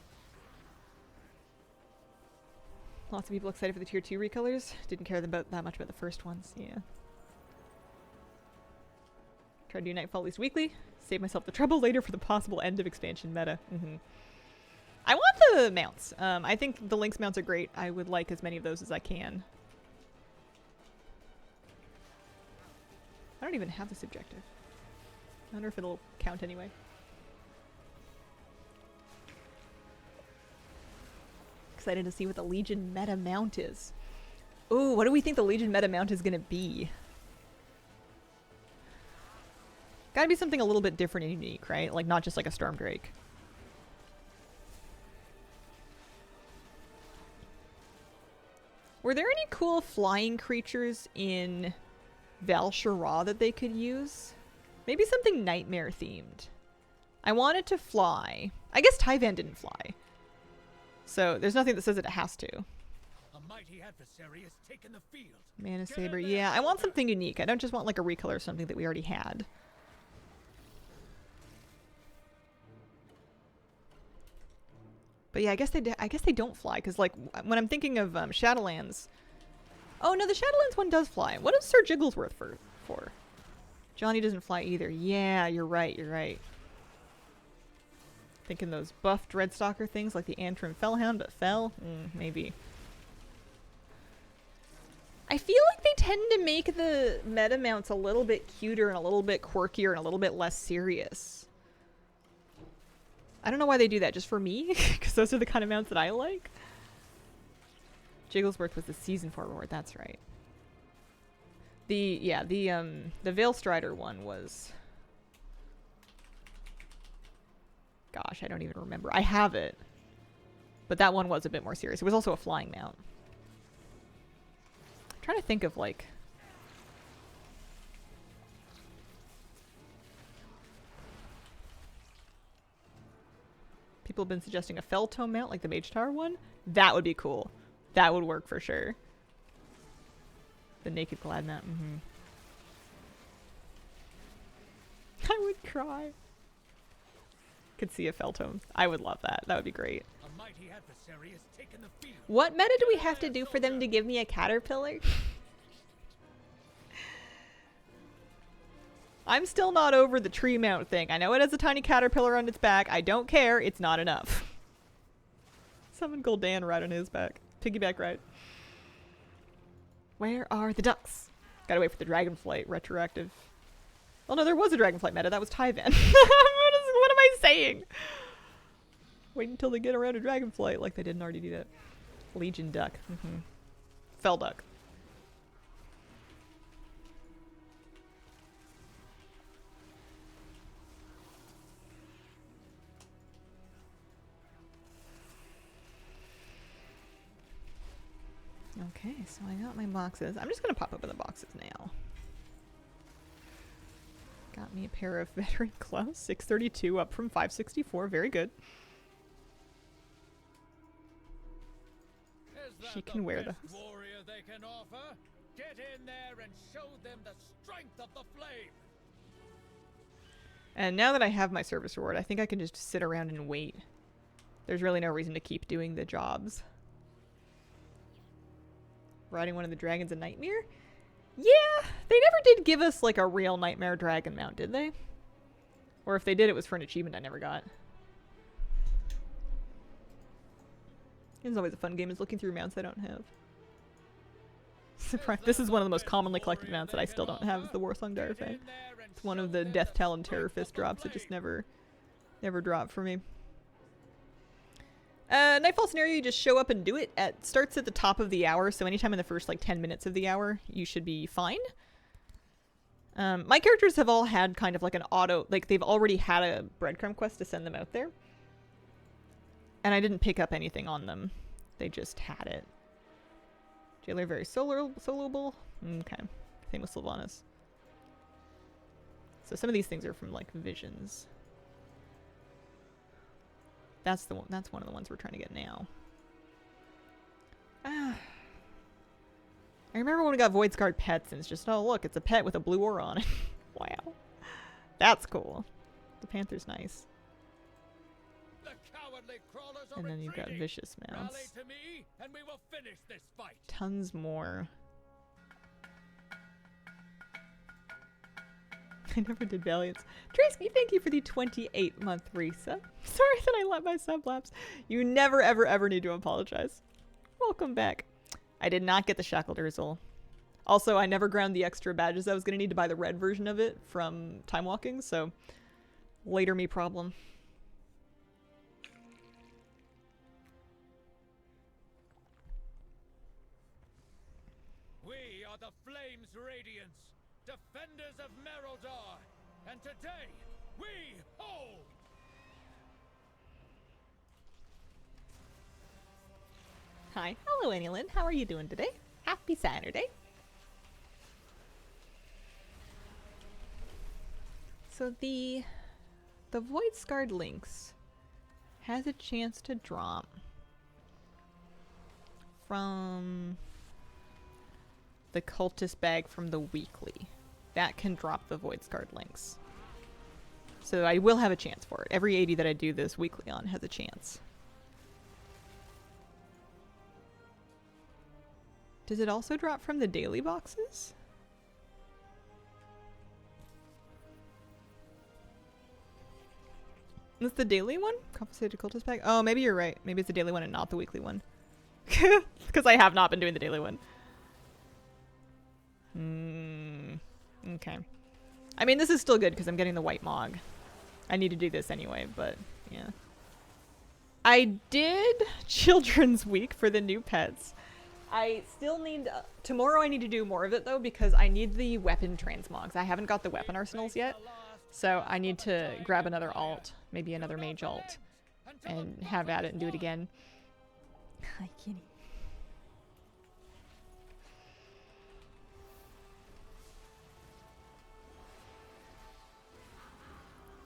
Lots of people excited for the Tier 2 recolors. Didn't care that much about the first ones. Yeah. Try to do Nightfall at least weekly. Save myself the trouble later for the possible end of expansion meta. I want the mounts. I think the Lynx mounts are great. I would like as many of those as I can. I don't even have this objective. I wonder if it'll count anyway. Excited to see what the Legion meta mount is. Ooh, what do we think the Legion meta mount is going to be? Gotta be something a little bit different and unique, right? Like, not just like a Stormdrake. Were there any cool flying creatures in Val-Shara that they could use? Maybe something nightmare themed. I wanted to fly. I guess Tyvan didn't fly. So there's nothing that says that it has to. A mighty adversary has taken the field. Mana Saber. Yeah, I want something unique. I don't just want like a recolor or something that we already had. But yeah, I guess they don't fly because like when I'm thinking of Shadowlands. Oh no, the Shadowlands one does fly. What is Sir Jigglesworth for? Johnny doesn't fly either. Yeah, you're right, you're right. Thinking those buff Dreadstalker things like the Antrim Fellhound, but fell? Maybe. I feel like they tend to make the meta mounts a little bit cuter and a little bit quirkier and a little bit less serious. I don't know why they do that, just for me? Because those are the kind of mounts that I like. Jigglesworth was the Season 4 reward, that's right. The Veil Strider one was... Gosh, I don't even remember. I have it. But that one was a bit more serious. It was also a flying mount. I'm trying to think of, like... People have been suggesting a Feltome mount, like the Mage Tower one. That would be cool. That would work for sure. The Naked Glad mount. I would cry. Could see a Feltome. I would love that. That would be great. A mighty adversary has taken the field. What meta do we have to do for them to give me a caterpillar? I'm still not over the tree mount thing. I know it has a tiny caterpillar on its back. I don't care. It's not enough. Summon Gul'dan right on his back. Piggyback ride. Where are the ducks? Gotta wait for the Dragonflight retroactive. Oh no, there was a Dragonflight meta. That was Tyvan. What am I saying? Wait until they get around to Dragonflight like they didn't already do that. Legion duck. Fell duck. Okay, so I got my boxes. I'm just gonna pop open the boxes now. Got me a pair of veteran gloves. 632 up from 564. Very good. She can wear those. Warrior they can offer? Get in there and show them the strength of the flame. And now that I have my service reward, I think I can just sit around and wait. There's really no reason to keep doing the jobs. Riding one of the dragons a nightmare? Yeah, they never did give us like a real nightmare dragon mount, did they? Or if they did, it was for an achievement I never got. It's always a fun game, is looking through mounts I don't have. Surprise! This is one of the most commonly collected mounts that I still don't have, is the Warsong Direfang. It's one of the Death Talon Terror Fist drops. It just never dropped for me. Nightfall scenario, you just show up and do it. It starts at the top of the hour, so anytime in the first like 10 minutes of the hour, you should be fine. My characters have all had kind of like an auto, like they've already had a breadcrumb quest to send them out there. And I didn't pick up anything on them. They just had it. Jailer very soloable. Okay. Same with Sylvanas. So some of these things are from like visions. That's the one. That's one of the ones we're trying to get now. I remember when we got Void Scarred pets, and it's just, oh look, it's a pet with a blue aura on it. Wow, that's cool. The panther's nice. And then you've got vicious mounts. To me, and we will finish this fight. Tons more. I never did Valiance. Trisky, thank you for the 28-month resub. Sorry that I let my sub lapse. You never, ever need to apologize. Welcome back. I did not get the Shackled Urzul. Also, I never ground the extra badges. I was going to need to buy the red version of it from Time Walking, so later me problem. We are the Flame's Radiance, defenders of Merodar, and today, we hold! Hi. Hello, Annalyn. How are you doing today? Happy Saturday. So the Void Scarred Lynx has a chance to drop from the cultist bag from the weekly. That can drop the Void Scarred Lynx. So I will have a chance for it. Every 80 that I do this weekly on has a chance. Does it also drop from the daily boxes? Is the daily one? Compensated cultist bag? Oh, maybe you're right. Maybe it's the daily one and not the weekly one. Because I have not been doing the daily one. Okay. I mean, this is still good because I'm getting the white Mog. I need to do this anyway, but yeah. I did Children's Week for the new pets. I still need... tomorrow I need to do more of it, though, because I need the weapon transmogs. I haven't got the weapon arsenals yet, so I need to grab another alt, maybe another mage alt, and have at it and do it again. Hi, kitty.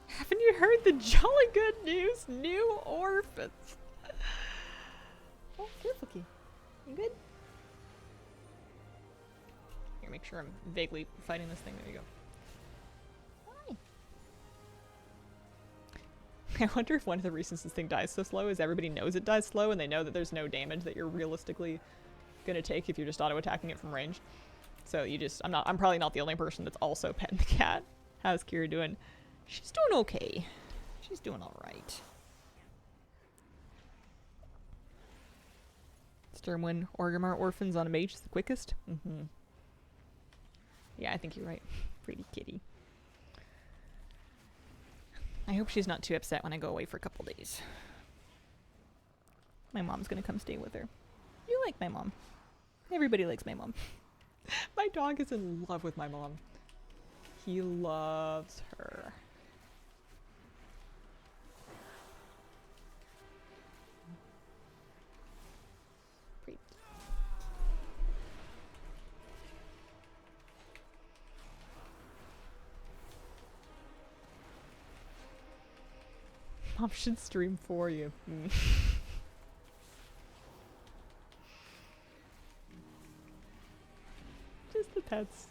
Haven't you heard the jolly good news? New orphans. Oh, Fliffy. You good? Here, make sure I'm vaguely fighting this thing. There you go. Hi. I wonder if one of the reasons this thing dies so slow is everybody knows it dies slow and they know that there's no damage that you're realistically gonna take if you're just auto-attacking it from range. So you just, I'm probably not the only person that's also petting the cat. How's Kira doing? She's doing okay. She's doing alright. Sturmwind Orgrimmar orphans on a mage is the quickest. Yeah, I think you're right. Pretty kitty. I hope she's not too upset when I go away for a couple days. My mom's gonna come stay with her. You like my mom. Everybody likes my mom. My dog is in love with my mom. He loves her. Mom should stream for you. Just the pets.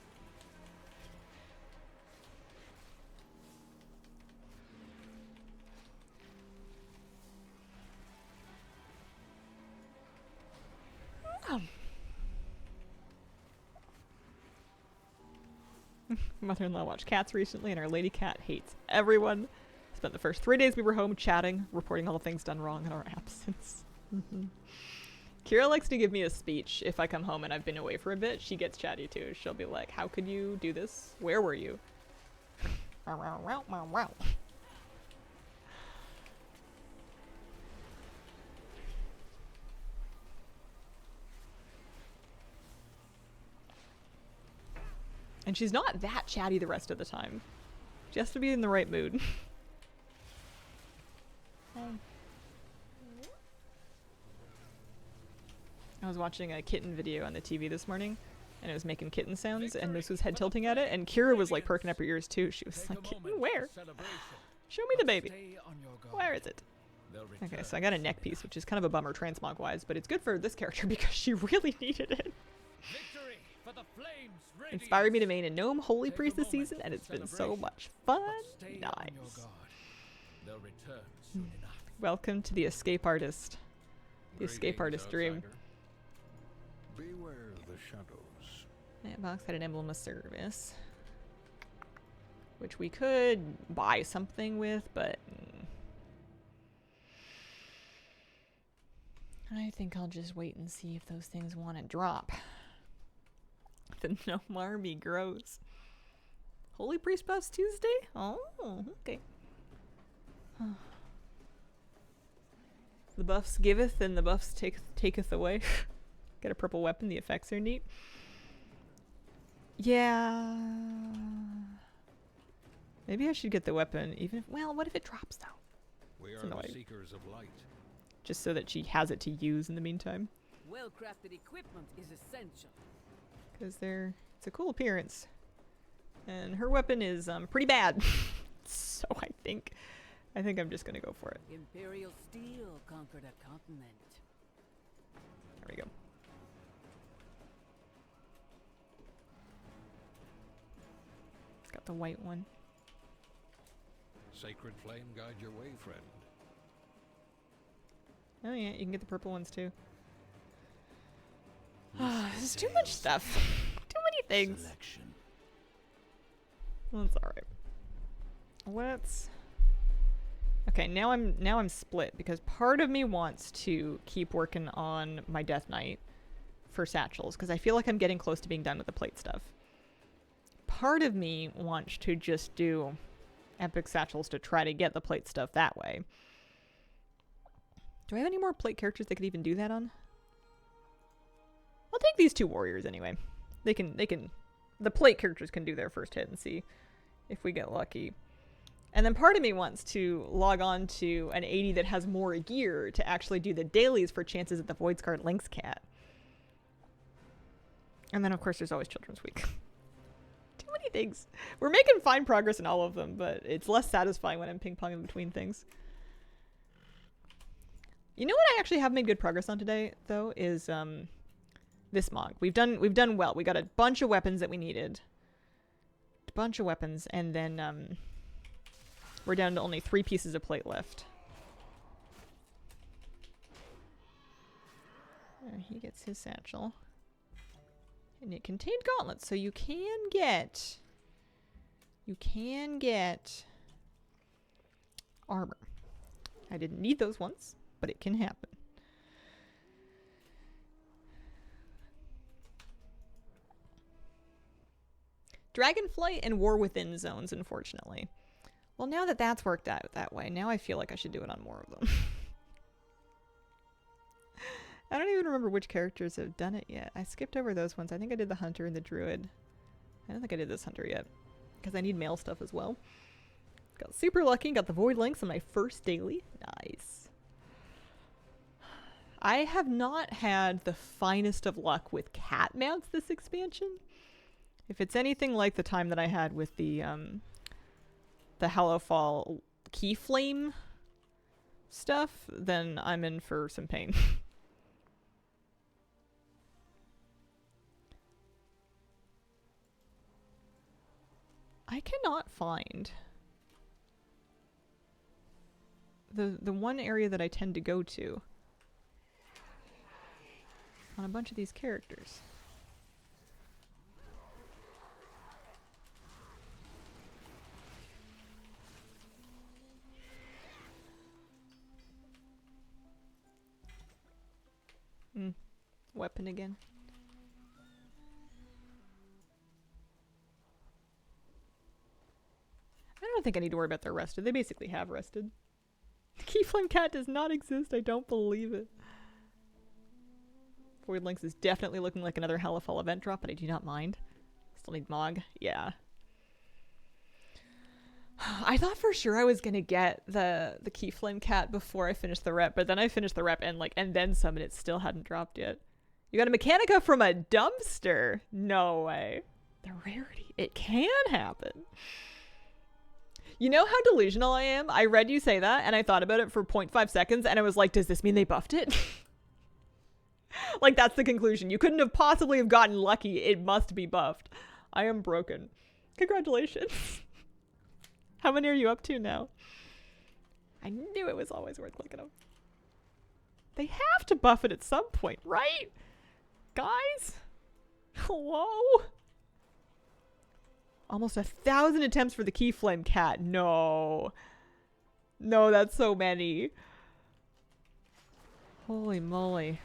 Mother-in-law watched Cats recently, and our lady cat hates everyone. Spent the first 3 days we were home chatting, reporting all the things done wrong in our absence. Kira likes to give me a speech if I come home and I've been away for a bit. She gets chatty too. She'll be like, "How could you do this? Where were you?" And she's not that chatty the rest of the time. She has to be in the right mood. I was watching a kitten video on the TV this morning, and it was making kitten sounds, and Moose was head tilting at it, and Kira was like perking up her ears too. She was like, "Kitten, where? Show me the baby. Where is it?" Okay, so I got a neck piece, which is kind of a bummer transmog wise, but it's good for this character because she really needed it. Inspired me to main a gnome holy priest this season, and it's been so much fun. Nice. Welcome to the escape artist. The escape artist dream. Beware the shadows. That box had an emblem of service, which we could buy something with, but I think I'll just wait and see if those things want to drop. The gnome army grows. Holy priest buffs Tuesday? Oh, okay. The buffs giveth and the buffs taketh away. Get a purple weapon, the effects are neat. Yeah. Maybe I should get the weapon, even if, well, what if it drops though? We It's are the annoying. seekers of light. Just so that she has it to use in the meantime. Well-crafted equipment is essential. Because it's a cool appearance. And her weapon is pretty bad. So I think I'm just gonna go for it. Imperial steel conquered a continent. There we go. It's got the white one. Sacred flame guide your way, friend. Oh yeah, you can get the purple ones too. This is too much stuff. Too many things. Selection. That's all right. Let's. Okay, now I'm split because part of me wants to keep working on my Death Knight for satchels because I feel like I'm getting close to being done with the plate stuff. Part of me wants to just do epic satchels to try to get the plate stuff that way. Do I have any more plate characters that could even do that on? I'll take these two warriors anyway. The plate characters can do their first hit and see if we get lucky. And then part of me wants to log on to an 80 that has more gear to actually do the dailies for chances at the Voidscarred Lynx Cat. And then of course there's always Children's Week. Too many things. We're making fine progress in all of them, but it's less satisfying when I'm ping-ponging between things. You know what I actually have made good progress on today, though, is this Mog. We've done well. We got a bunch of weapons that we needed. A bunch of weapons, and then we're down to only 3 pieces of plate left. He gets his satchel. And it contained gauntlets, so you can get armor. I didn't need those ones, but it can happen. Dragonflight and War Within zones, unfortunately. Well, now that that's worked out that way, now I feel like I should do it on more of them. I don't even remember which characters have done it yet. I skipped over those ones. I think I did the Hunter and the Druid. I don't think I did this Hunter yet, because I need male stuff as well. Got super lucky, got the Void Links on my first daily. Nice. I have not had the finest of luck with cat mounts this expansion. If it's anything like the time that I had with the Hallowfall Keyflame stuff, then I'm in for some pain. I cannot find the one area that I tend to go to on a bunch of these characters. Weapon again. I don't think I need to worry about their rested. They basically have rested. Keyflame Cat does not exist. I don't believe it. Void Links is definitely looking like another Hellafall event drop, but I do not mind. Still need Mog. Yeah. I thought for sure I was gonna get the Keyflame Cat before I finished the rep, but then I finished the rep and then some, and it still hadn't dropped yet. You got a Mechanica from a dumpster? No way. The rarity. It can happen. You know how delusional I am? I read you say that, and I thought about it for 0.5 seconds, and I was like, does this mean they buffed it? Like, that's the conclusion. You couldn't have possibly have gotten lucky. It must be buffed. I am broken. Congratulations. How many are you up to now? I knew it was always worth looking up. They have to buff it at some point, right? Guys? Hello? Almost 1,000 attempts for the Keyflame Cat. No. No, that's so many. Holy moly.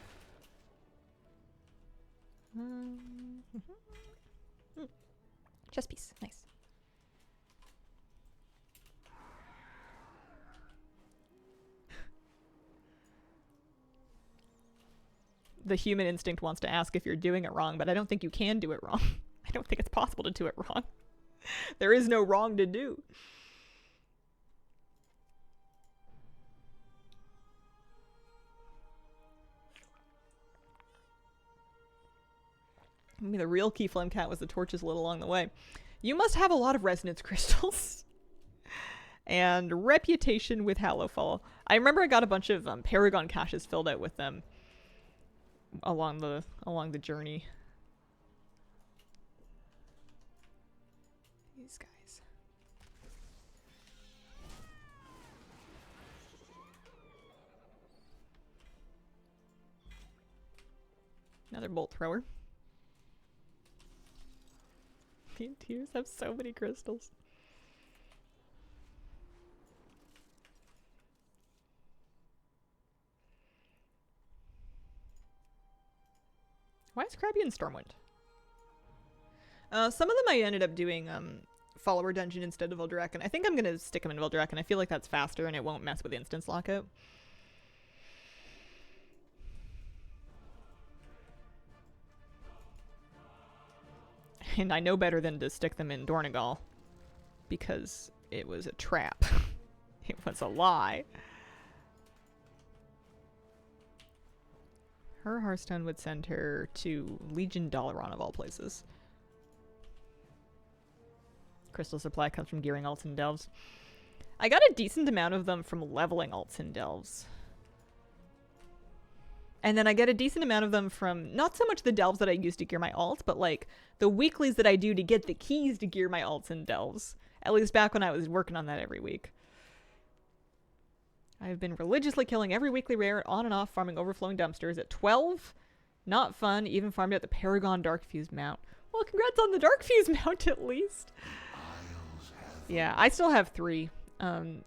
Chess piece. Nice. The human instinct wants to ask if you're doing it wrong, but I don't think you can do it wrong. I don't think it's possible to do it wrong. There is no wrong to do. I mean, the real Keyflame Cat was the torches lit along the way. You must have a lot of resonance crystals. And reputation with Hallowfall. I remember I got a bunch of Paragon caches filled out with them along the journey. These guys. Another bolt thrower. The tears have so many crystals. Why is Krabby in Stormwind? Some of them I ended up doing follower dungeon instead of Eldraken. I think I'm gonna stick them in Eldraken. I feel like that's faster and it won't mess with instance lockout. And I know better than to stick them in Dornegal because it was a trap. It was a lie. Her Hearthstone would send her to Legion Dalaran of all places. Crystal supply comes from gearing alts and delves. I got a decent amount of them from leveling alts and delves. And then I get a decent amount of them from not so much the delves that I use to gear my alts, but like the weeklies that I do to get the keys to gear my alts and delves. At least back when I was working on that every week. I've been religiously killing every weekly rare on and off, farming overflowing dumpsters at 12. Not fun, even farmed out the Paragon Darkfuse mount. Well, congrats on the Darkfuse mount at least. Yeah, I still have 3.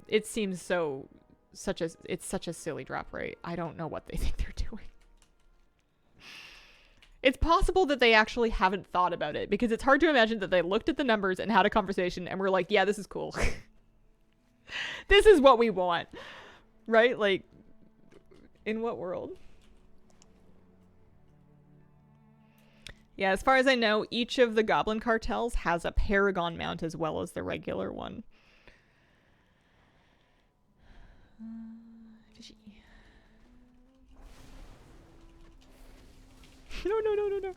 It seems it's such a silly drop rate. I don't know what they think they're doing. It's possible that they actually haven't thought about it because it's hard to imagine that they looked at the numbers and had a conversation and were like, yeah, this is cool. This is what we want. Right? Like, in what world? Yeah, as far as I know, each of the Goblin cartels has a Paragon mount as well as the regular one. No.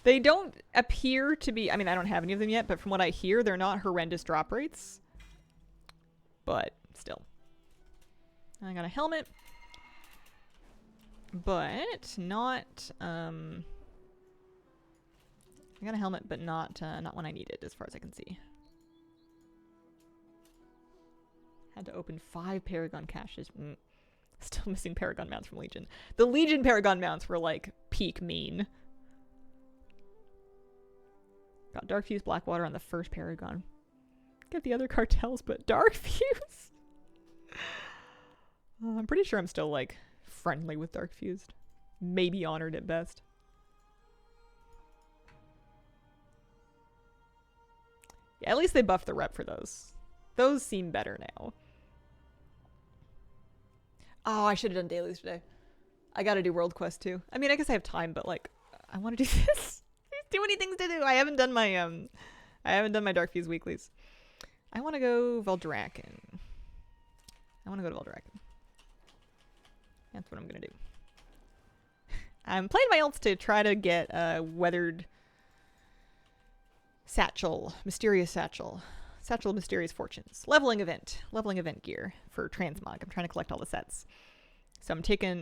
They don't appear to be... I mean, I don't have any of them yet, but from what I hear, they're not horrendous drop rates. But, still. I got a helmet. But not, I got a helmet, but not when I need it, as far as I can see. Had to open 5 Paragon caches. Still missing Paragon mounts from Legion. The Legion Paragon mounts were, like, peak mean. Got Dark Fuse Blackwater on the first Paragon. Get the other cartels, but Dark Fuse? I'm pretty sure I'm still, like, friendly with Dark Fused. Maybe honored at best. Yeah, at least they buffed the rep for those. Those seem better now. Oh, I should have done dailies today. I gotta do World Quest too. I mean, I guess I have time, but like, I want to do this. There's too many things to do. I haven't done my Dark Fuse weeklies. I want to go Veldraken. I want to go to Veldraken. That's what I'm gonna do. I'm playing my ults to try to get a weathered Satchel, Mysterious Satchel. Satchel of Mysterious Fortunes. Leveling event gear for Transmog. I'm trying to collect all the sets. So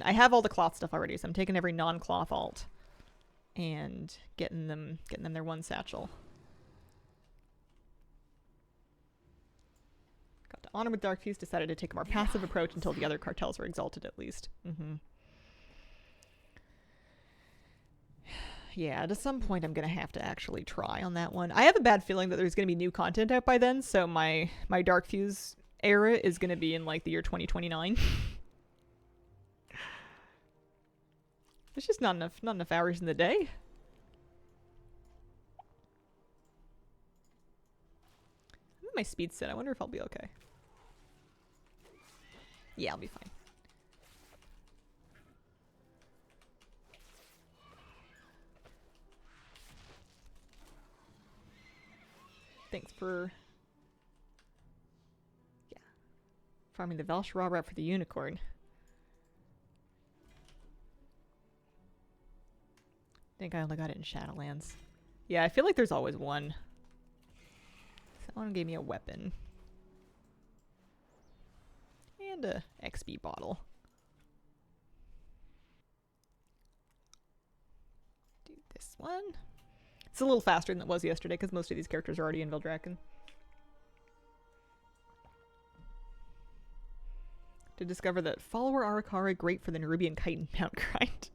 I have all the cloth stuff already, so I'm taking every non-cloth alt and getting them their one satchel. Got to honor with Dark Fuse, decided to take a more passive approach until the other cartels were exalted at least. Yeah, at some point I'm going to have to actually try on that one. I have a bad feeling that there's going to be new content out by then, so my Dark Fuse era is going to be in like the year 2029. There's just not enough hours in the day. My speed set. I wonder if I'll be okay. Yeah, I'll be fine. Thanks for... yeah. Farming the Velsh raw rep for the unicorn. I think I only got it in Shadowlands. Yeah, I feel like there's always one. Someone gave me a weapon. And a XP bottle. Do this one. It's a little faster than it was yesterday because most of these characters are already in Veldraken. To discover that follower Arakara great for the Nerubian Chitin mount grind.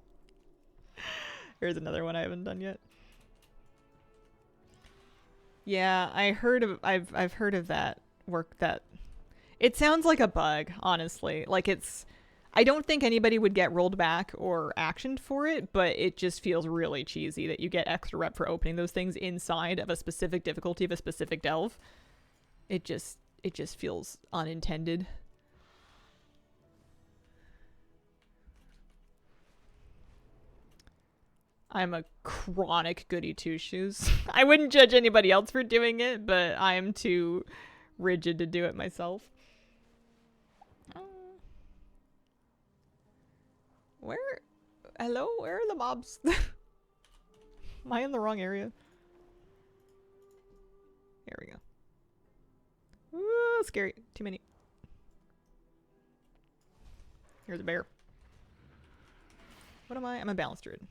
Here's another one I haven't done yet. Yeah, I've heard of that work. That it sounds like a bug, honestly. Like I don't think anybody would get rolled back or actioned for it, but it just feels really cheesy that you get extra rep for opening those things inside of a specific difficulty of a specific delve. It just feels unintended. I'm a chronic goody two-shoes. I wouldn't judge anybody else for doing it, but I am too rigid to do it myself. Hello? Where are the mobs? Am I in the wrong area? Here we go. Ooh, scary. Too many. Here's a bear. What am I? I'm a balanced druid.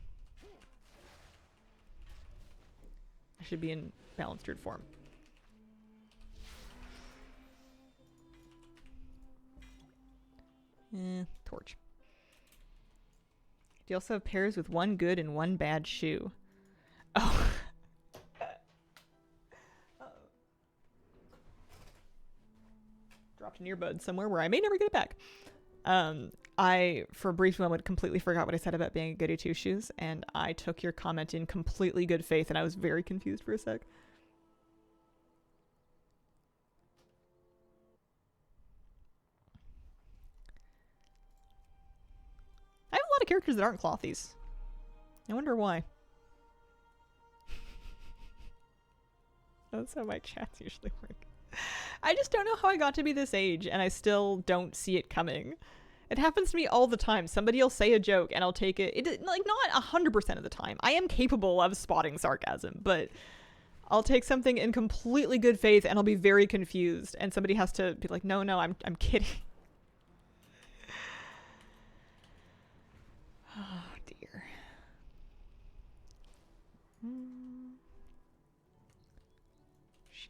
I should be in balanced druid form. Torch. Do you also have pairs with one good and one bad shoe? Oh. Dropped an earbud somewhere where I may never get it back. I, for a brief moment, completely forgot what I said about being a goody two-shoes, and I took your comment in completely good faith, and I was very confused for a sec. I have a lot of characters that aren't clothies. I wonder why. That's how my chats usually work. I just don't know how I got to be this age, and I still don't see it coming. It happens to me all the time. Somebody will say a joke, and I'll take it. Like, not 100% of the time. I am capable of spotting sarcasm, but I'll take something in completely good faith, and I'll be very confused, and somebody has to be like, no, I'm kidding.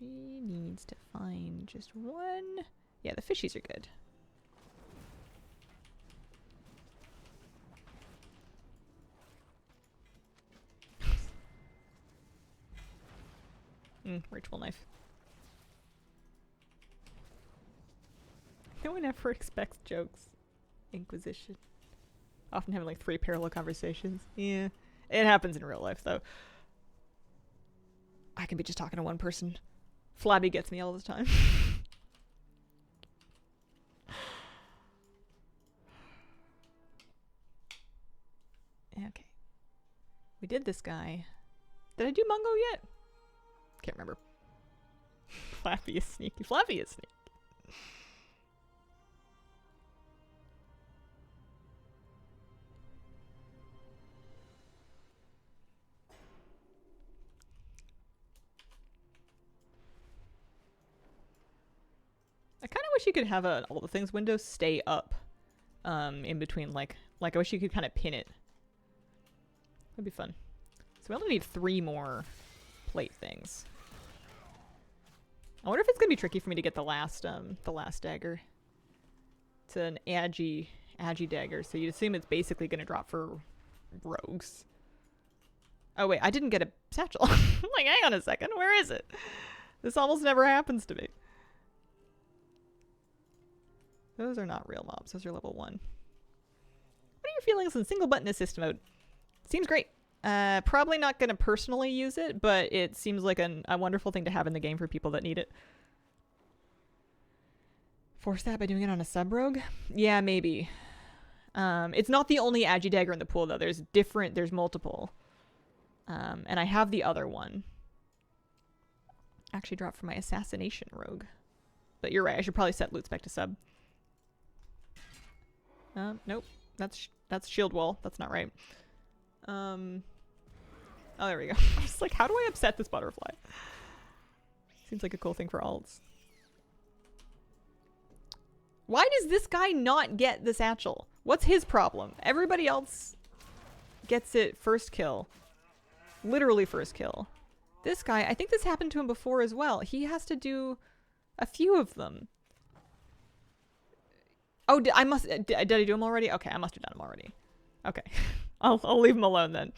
She needs to find just one. Yeah, the fishies are good. Ritual knife. No one ever expects jokes. Inquisition. Often having like 3 parallel conversations. Yeah. It happens in real life though. I can be just talking to one person. Flabby gets me all the time. Okay. We did this guy. Did I do Mungo yet? Can't remember. Flappy is sneaky. Flappy is sneaky. I kind of wish you could have all the things window stay up in between, like I wish you could kind of pin it. That'd be fun. So we only need 3 more plate things. I wonder if it's gonna be tricky for me to get the last dagger. It's an agi dagger, so you'd assume it's basically gonna drop for rogues. Oh wait, I didn't get a satchel. I'm like, hang on a second, where is it? This almost never happens to me. Those are not real mobs, those are level 1. What are your feelings on single button assist mode? Seems great. Probably not gonna personally use it, but it seems like a wonderful thing to have in the game for people that need it. Force that by doing it on a sub-rogue? Yeah, maybe. It's not the only agi dagger in the pool though. There's multiple. And I have the other one. Actually dropped from my assassination rogue. But you're right, I should probably set loot spec to sub. Nope. That's shield wall. That's not right. Oh, there we go. I was like, how do I upset this butterfly? Seems like a cool thing for alts. Why does this guy not get the satchel? What's his problem? Everybody else gets it first kill. Literally first kill. This guy, I think this happened to him before as well. He has to do a few of them. Oh, did I do him already? Okay, I must have done him already. Okay. I'll leave him alone then.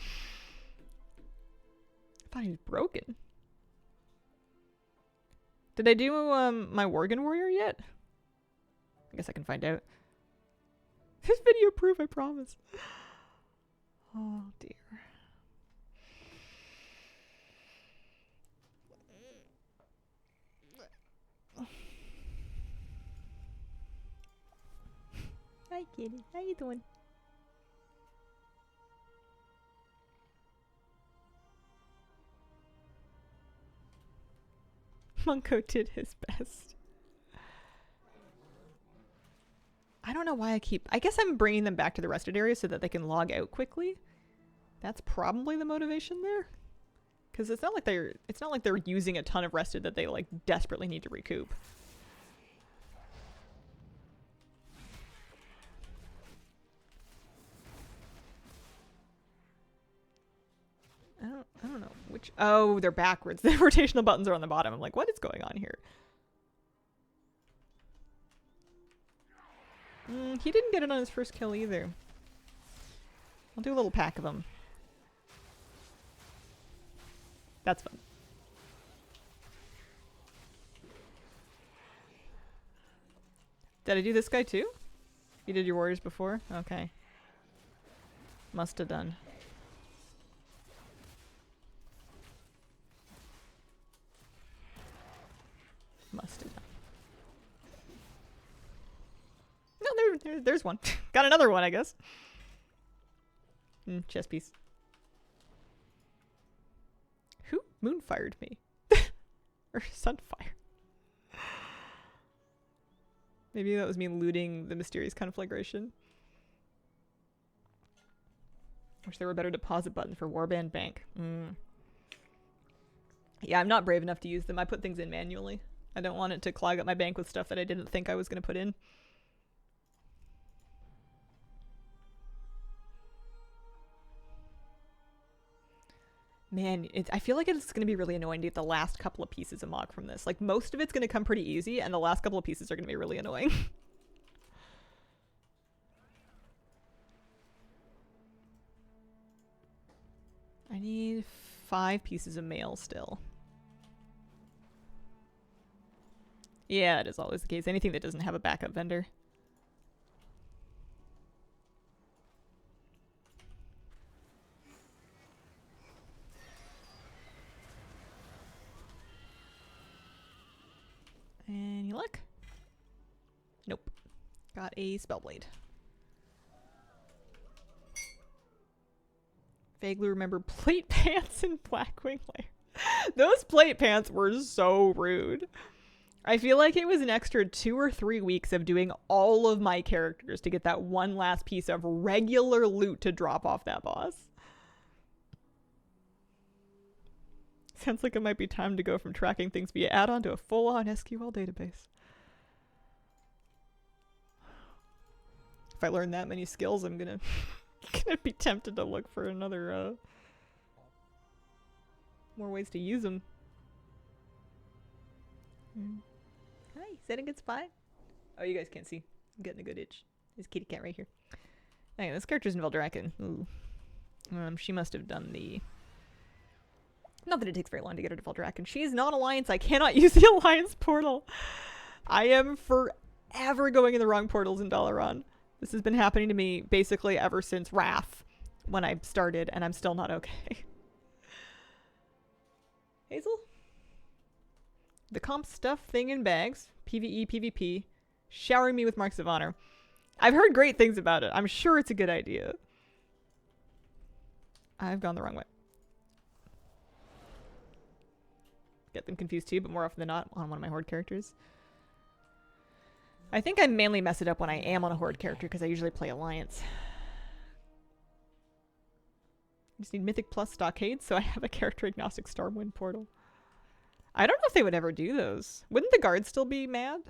I thought he was broken. Did I do my Worgen Warrior yet? I guess I can find out. This video proof, I promise. Oh dear. Hi kitty, how you doing? Munko did his best. I don't know why I guess I'm bringing them back to the rested area so that they can log out quickly. That's probably the motivation there. Because it's not like they're using a ton of rested that they like desperately need to recoup. I don't know which. Oh, they're backwards. The rotational buttons are on the bottom. I'm like, what is going on here? He didn't get it on his first kill either. I'll do a little pack of them. That's fun. Did I do this guy too? You did your warriors before? Okay. Must have done. Must have done. No, there's one. Got another one, I guess. Chess piece. Who moonfired me? Or sunfire? Maybe that was me looting the mysterious conflagration. Wish there were better deposit buttons for Warband Bank. Yeah, I'm not brave enough to use them. I put things in manually. I don't want it to clog up my bank with stuff that I didn't think I was going to put in. Man, I feel like it's going to be really annoying to get the last couple of pieces of Mog from this. Like, most of it's going to come pretty easy, and the last couple of pieces are going to be really annoying. I need 5 pieces of mail still. Yeah, it is always the case. Anything that doesn't have a backup vendor. Any luck? Nope. Got a Spellblade. Vaguely remember plate pants and Blackwing Lair. Those plate pants were so rude. I feel like it was an extra 2 or 3 weeks of doing all of my characters to get that one last piece of regular loot to drop off that boss. Sounds like it might be time to go from tracking things via add-on to a full-on SQL database. If I learn that many skills, I'm gonna be tempted to look for another more ways to use them. Hi, is that a good spot? Oh, you guys can't see. I'm getting a good itch. There's kitty cat right here. Okay, this character's in Veldraken. Ooh. She must have done the... Not that it takes very long to get her to Veldraken. She's not Alliance. I cannot use the Alliance portal. I am forever going in the wrong portals in Dalaran. This has been happening to me basically ever since Wrath when I started, and I'm still not okay. Hazel? The comp stuff thing in bags. PvE, PvP. Showering me with marks of honor. I've heard great things about it. I'm sure it's a good idea. I've gone the wrong way. Get them confused too, but more often than not on one of my Horde characters. I think I mainly mess it up when I am on a Horde character because I usually play Alliance. I just need Mythic plus Stockade so I have a character agnostic Stormwind portal. I don't know if they would ever do those. Wouldn't the guards still be mad?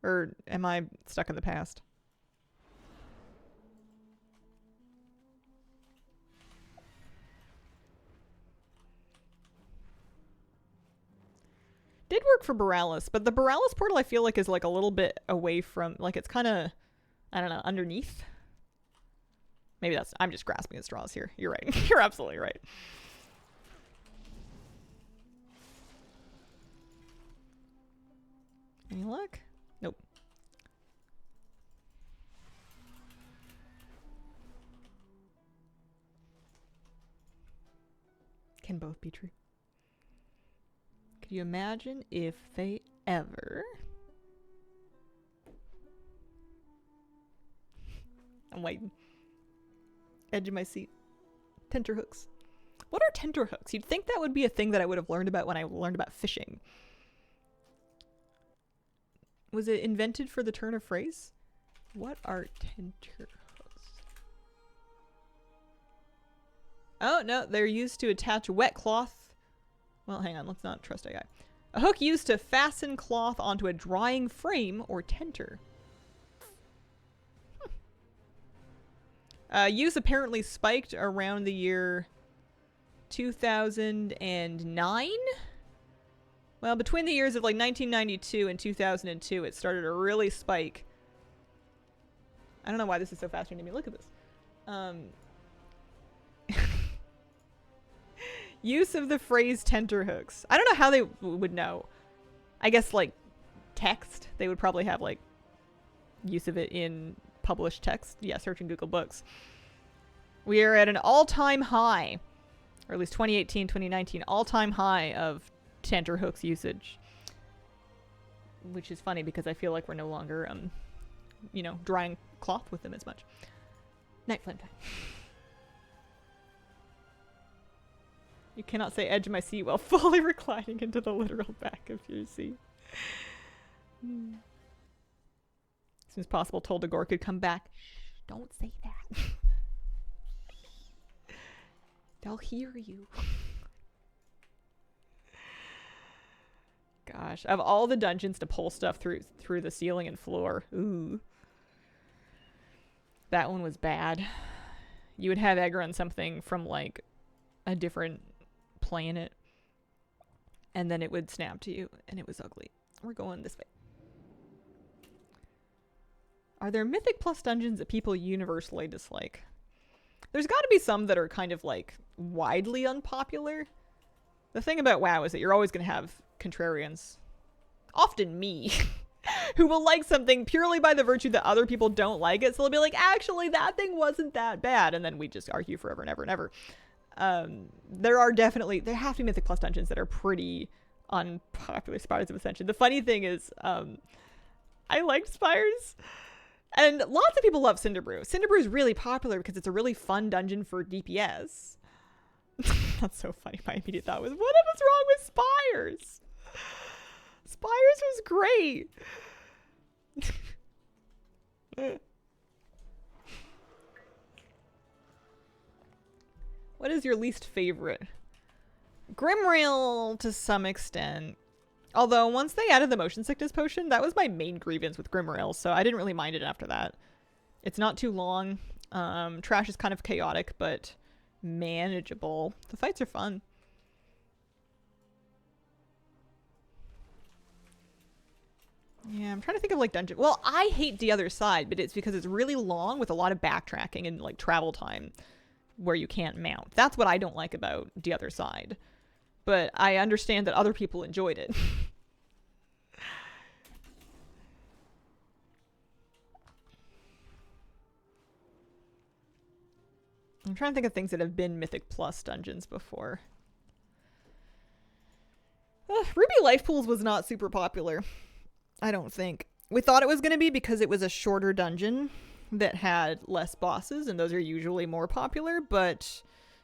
Or am I stuck in the past? Did work for Borealis, but the Borealis portal I feel like is like a little bit away from, like it's kind of, I don't know, underneath. Maybe that's, I'm just grasping at straws here. You're right. You're absolutely right. Any luck? Nope. Can both be true. Could you imagine if they ever... I'm waiting. Edge of my seat. Tenterhooks. What are tenterhooks? You'd think that would be a thing that I would have learned about when I learned about fishing. Was it invented for the turn of phrase? What are tenterhooks? Oh, no. They're used to attach wet cloth. Well, hang on. Let's not trust AI. A hook used to fasten cloth onto a drying frame or tenter. Use apparently spiked around the year 2009? Well, between the years of like 1992 and 2002, it started to really spike. I don't know why this is so fascinating to me. Look at this. Use of the phrase tenterhooks. I don't know how they would know. I guess like text. They would probably have like use of it in published text. Yeah, search in Google Books. We are at an all-time high, or at least 2018, 2019, all-time high of tenterhooks usage. Which is funny because I feel like we're no longer, you know, drying cloth with them as much. Night flame time. You cannot say edge of my seat while fully reclining into the literal back of your seat. As soon as possible, told Agor could come back. Shh, don't say that. They'll hear you. Gosh, of all the dungeons to pull stuff through the ceiling and floor, ooh. That one was bad. You would have Egger on something from like a different playing it. And then it would snap to you, and it was ugly. We're going this way. Are there Mythic Plus dungeons that people universally dislike? There's got to be some that are kind of like widely unpopular. The thing about WoW is that you're always going to have contrarians. Often me. Who will like something purely by the virtue that other people don't like it. So they'll be like, actually, that thing wasn't that bad. And then we just argue forever and ever and ever. There have to be Mythic Plus dungeons that are pretty unpopular. Spires of Ascension. The funny thing is, I liked Spires. And lots of people love Cinderbrew. Cinderbrew is really popular because it's a really fun dungeon for DPS. That's so funny. My immediate thought was, what was wrong with Spires? Spires was great. What is your least favorite? Grimrail to some extent. Although, once they added the motion sickness potion, that was my main grievance with Grimrail, so I didn't really mind it after that. It's not too long. Trash is kind of chaotic, but manageable. The fights are fun. Yeah, I'm trying to think of like dungeon. Well, I hate the other side, but it's because it's really long with a lot of backtracking and like travel time where you can't mount. That's what I don't like about the other side. But I understand that other people enjoyed it. I'm trying to think of things that have been Mythic Plus dungeons before. Ruby Life Pools was not super popular. I don't think. We thought it was going to be because it was a shorter dungeon that had less bosses, and those are usually more popular, but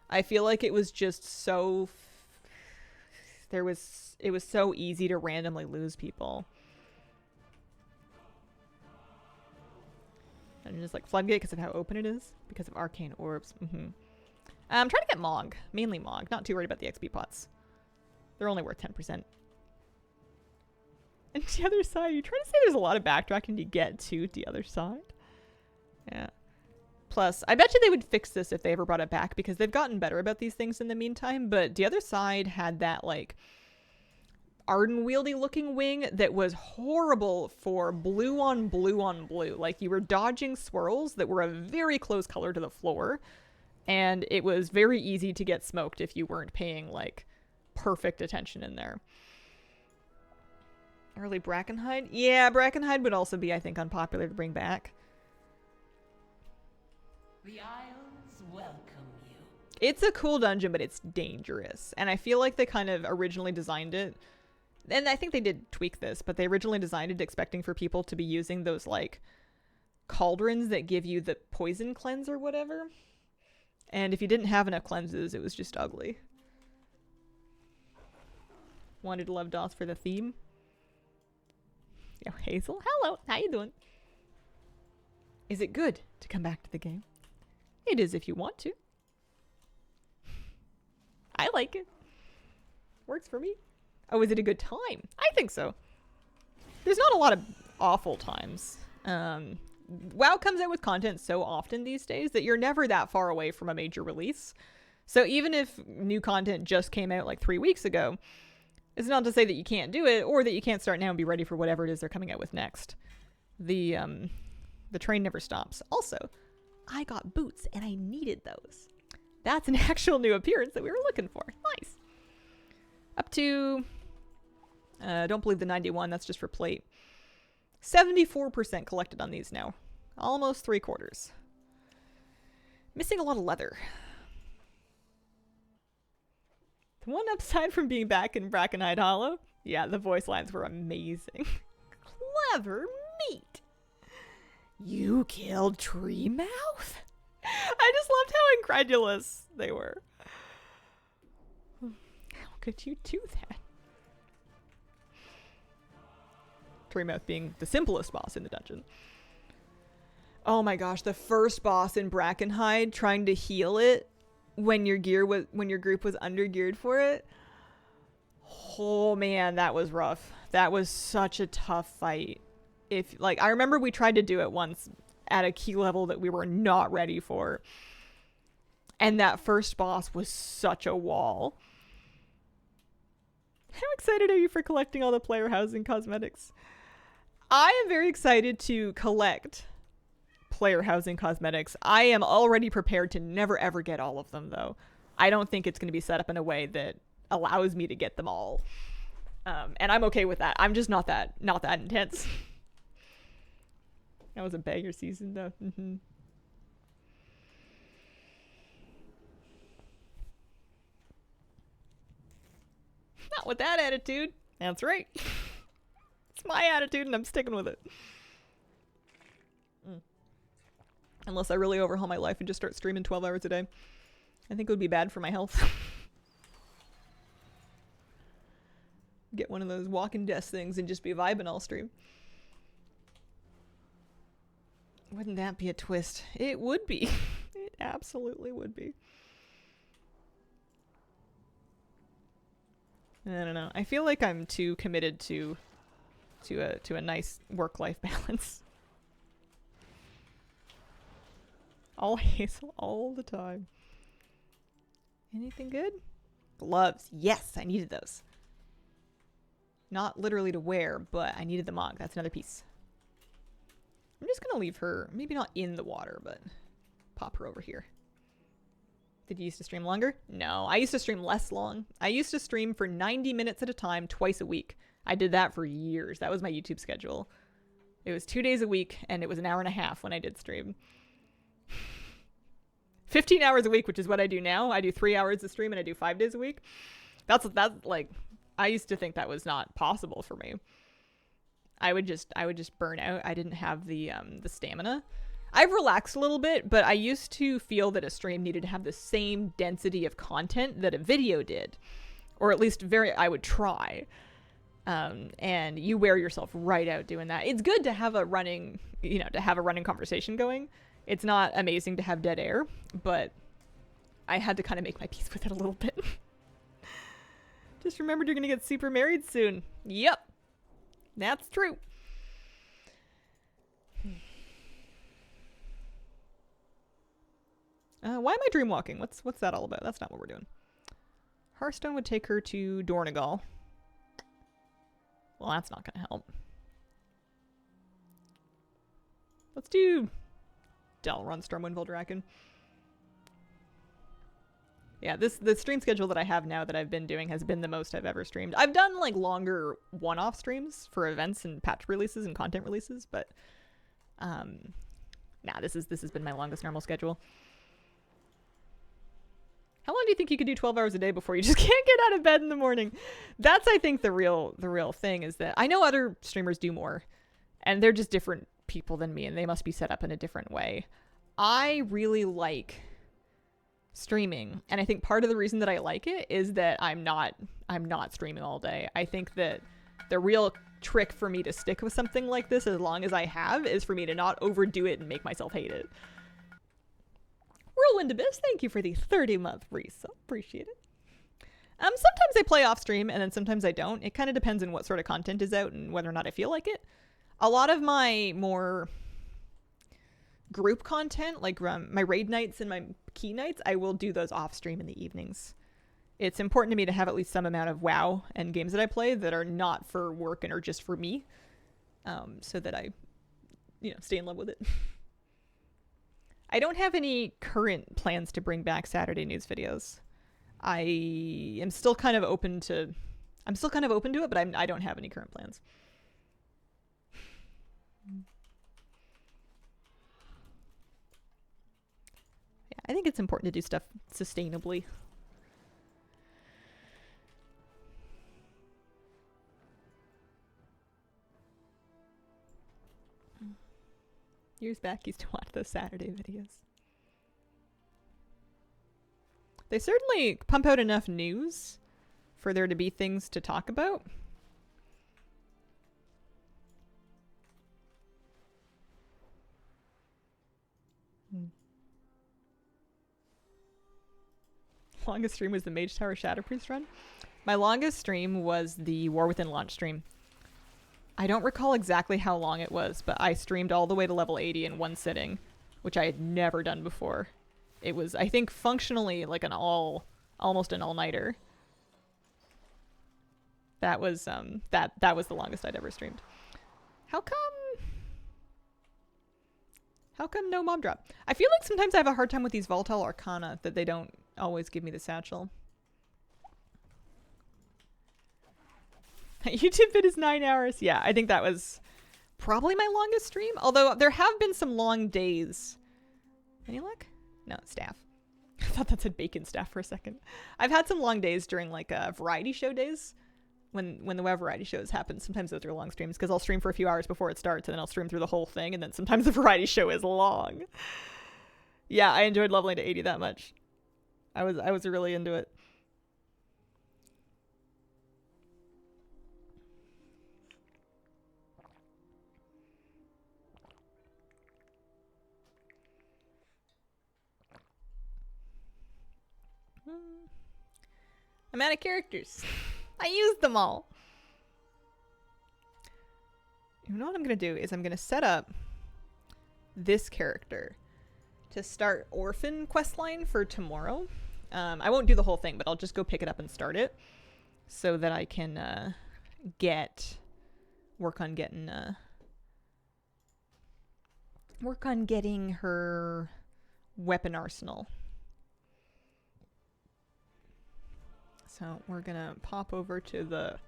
I feel like it was just so... it was so easy to randomly lose people. And just like Floodgate because of how open it is, because of arcane orbs. I'm trying to get Mog, mainly Mog. Not too worried about the XP pots. They're only worth 10%. And the other side, you're trying to say there's a lot of backtracking to get to the other side? Yeah. Plus, I bet you they would fix this if they ever brought it back, because they've gotten better about these things in the meantime, but the other side had that, like, Ardenwieldy looking wing that was horrible for blue on blue on blue. Like, you were dodging swirls that were a very close color to the floor, and it was very easy to get smoked if you weren't paying, like, perfect attention in there. Early Brackenhide? Yeah, Brackenhide would also be, I think, unpopular to bring back. The Isles welcome you. It's a cool dungeon, but it's dangerous. And I feel like they kind of originally designed it, and I think they did tweak this, but they originally designed it expecting for people to be using those, like, cauldrons that give you the poison cleanse or whatever. And if you didn't have enough cleanses, it was just ugly. Wanted to love DOS for the theme. Yo, Hazel, hello, how you doing? Is it good to come back to the game? It is if you want to. I like it. Works for me. Oh, is it a good time? I think so. There's not a lot of awful times. WoW comes out with content so often these days that you're never that far away from a major release. So even if new content just came out like 3 weeks ago, it's not to say that you can't do it or that you can't start now and be ready for whatever it is they're coming out with next. The train never stops. Also, I got boots and I needed those. That's an actual new appearance that we were looking for. Nice. Up to, don't believe the 91, that's just for plate. 74% collected on these now. Almost 3/4. Missing a lot of leather. The one upside from being back in Brackenhide Hollow, yeah, the voice lines were amazing. Clever meat. You killed Treemouth? I just loved how incredulous they were. How could you do that? Treemouth being the simplest boss in the dungeon. Oh my gosh, the first boss in Brackenhide trying to heal it when your group was under-geared for it. Oh man, that was rough. That was such a tough fight. I remember we tried to do it once at a key level that we were not ready for. And that first boss was such a wall. How excited are you for collecting all the player housing cosmetics? I am very excited to collect player housing cosmetics. I am already prepared to never ever get all of them, though. I don't think it's going to be set up in a way that allows me to get them all. And I'm okay with that. I'm just not that intense. That was a banger season, though. Not with that attitude. That's right. It's my attitude and I'm sticking with it. Unless I really overhaul my life and just start streaming 12 hours a day. I think it would be bad for my health. Get one of those walking desk things and just be vibing all stream. Wouldn't that be a twist? It would be. It absolutely would be. I don't know. I feel like I'm too committed to a nice work-life balance. All hazel all the time. Anything good? Gloves. Yes, I needed those. Not literally to wear, but I needed the mog. That's another piece. I'm just gonna leave her, maybe not in the water, but pop her over here. Did you used to stream longer? No, I used to stream less long. I used to stream for 90 minutes at a time, twice a week. I did that for years. That was my YouTube schedule. It was 2 days a week, and it was an hour and a half when I did stream. 15 hours a week, which is what I do now. I do 3 hours of stream, and I do 5 days a week. That's like, I used to think that was not possible for me. I would just burn out. I didn't have the stamina. I've relaxed a little bit, but I used to feel that a stream needed to have the same density of content that a video did, or at least I would try. And you wear yourself right out doing that. It's good to have a running conversation going. It's not amazing to have dead air, but I had to kind of make my peace with it a little bit. Just remembered you're going to get super married soon. Yep. That's true. Why am I dream walking? What's that all about? That's not what we're doing. Hearthstone would take her to Dornegal. Well, that's not going to help. Let's do Dalrun Stormwind Draken. Yeah, the stream schedule that I have now that I've been doing has been the most I've ever streamed. I've done like longer one-off streams for events and patch releases and content releases, but this has been my longest normal schedule. How long do you think you could do 12 hours a day before you just can't get out of bed in the morning? That's, I think, the real thing is that I know other streamers do more, and they're just different people than me, and they must be set up in a different way. I really like streaming, and I think part of the reason that I like it is that I'm not streaming all day. I think that the real trick for me to stick with something like this as long as I have is for me to not overdo it and make myself hate it. Whirlwind Abyss, thank you for the 30-month resub. Appreciate it. Sometimes I play off stream and then sometimes I don't. It kind of depends on what sort of content is out and whether or not I feel like it. A lot of my more group content, like my raid nights and my key nights, I will do those off stream in the evenings. It's important to me to have at least some amount of WoW and games that I play that are not for work and are just for me, so that I, stay in love with it. I don't have any current plans to bring back Saturday news videos. I am still kind of open to it, but I don't have any current plans. Yeah, I think it's important to do stuff sustainably. Years back, used to watch those Saturday videos. They certainly pump out enough news for there to be things to talk about. Longest stream was the Mage Tower Shadow Priest run. My longest stream was the War Within launch stream. I don't recall exactly how long it was, but I streamed all the way to level 80 in one sitting, which I had never done before. It was, I think, functionally like almost an all-nighter. That was that was the longest I'd ever streamed. How come no mob drop? I feel like sometimes I have a hard time with these volatile arcana that they don't always give me the satchel. YouTube vid is 9 hours. Yeah, I think that was probably my longest stream. Although there have been some long days. Any luck? No, staff. I thought that said bacon staff for a second. I've had some long days during like variety show days. When the web variety shows happen, sometimes those are long streams because I'll stream for a few hours before it starts and then I'll stream through the whole thing, and then sometimes the variety show is long. Yeah, I enjoyed leveling to 80 that much. I was really into it. I'm out of characters. I used them all. You know what I'm going to do is I'm going to set up this character to start Orphan questline for tomorrow. I won't do the whole thing, but I'll just go pick it up and start it so that I can work on getting her weapon arsenal. So we're gonna pop over to the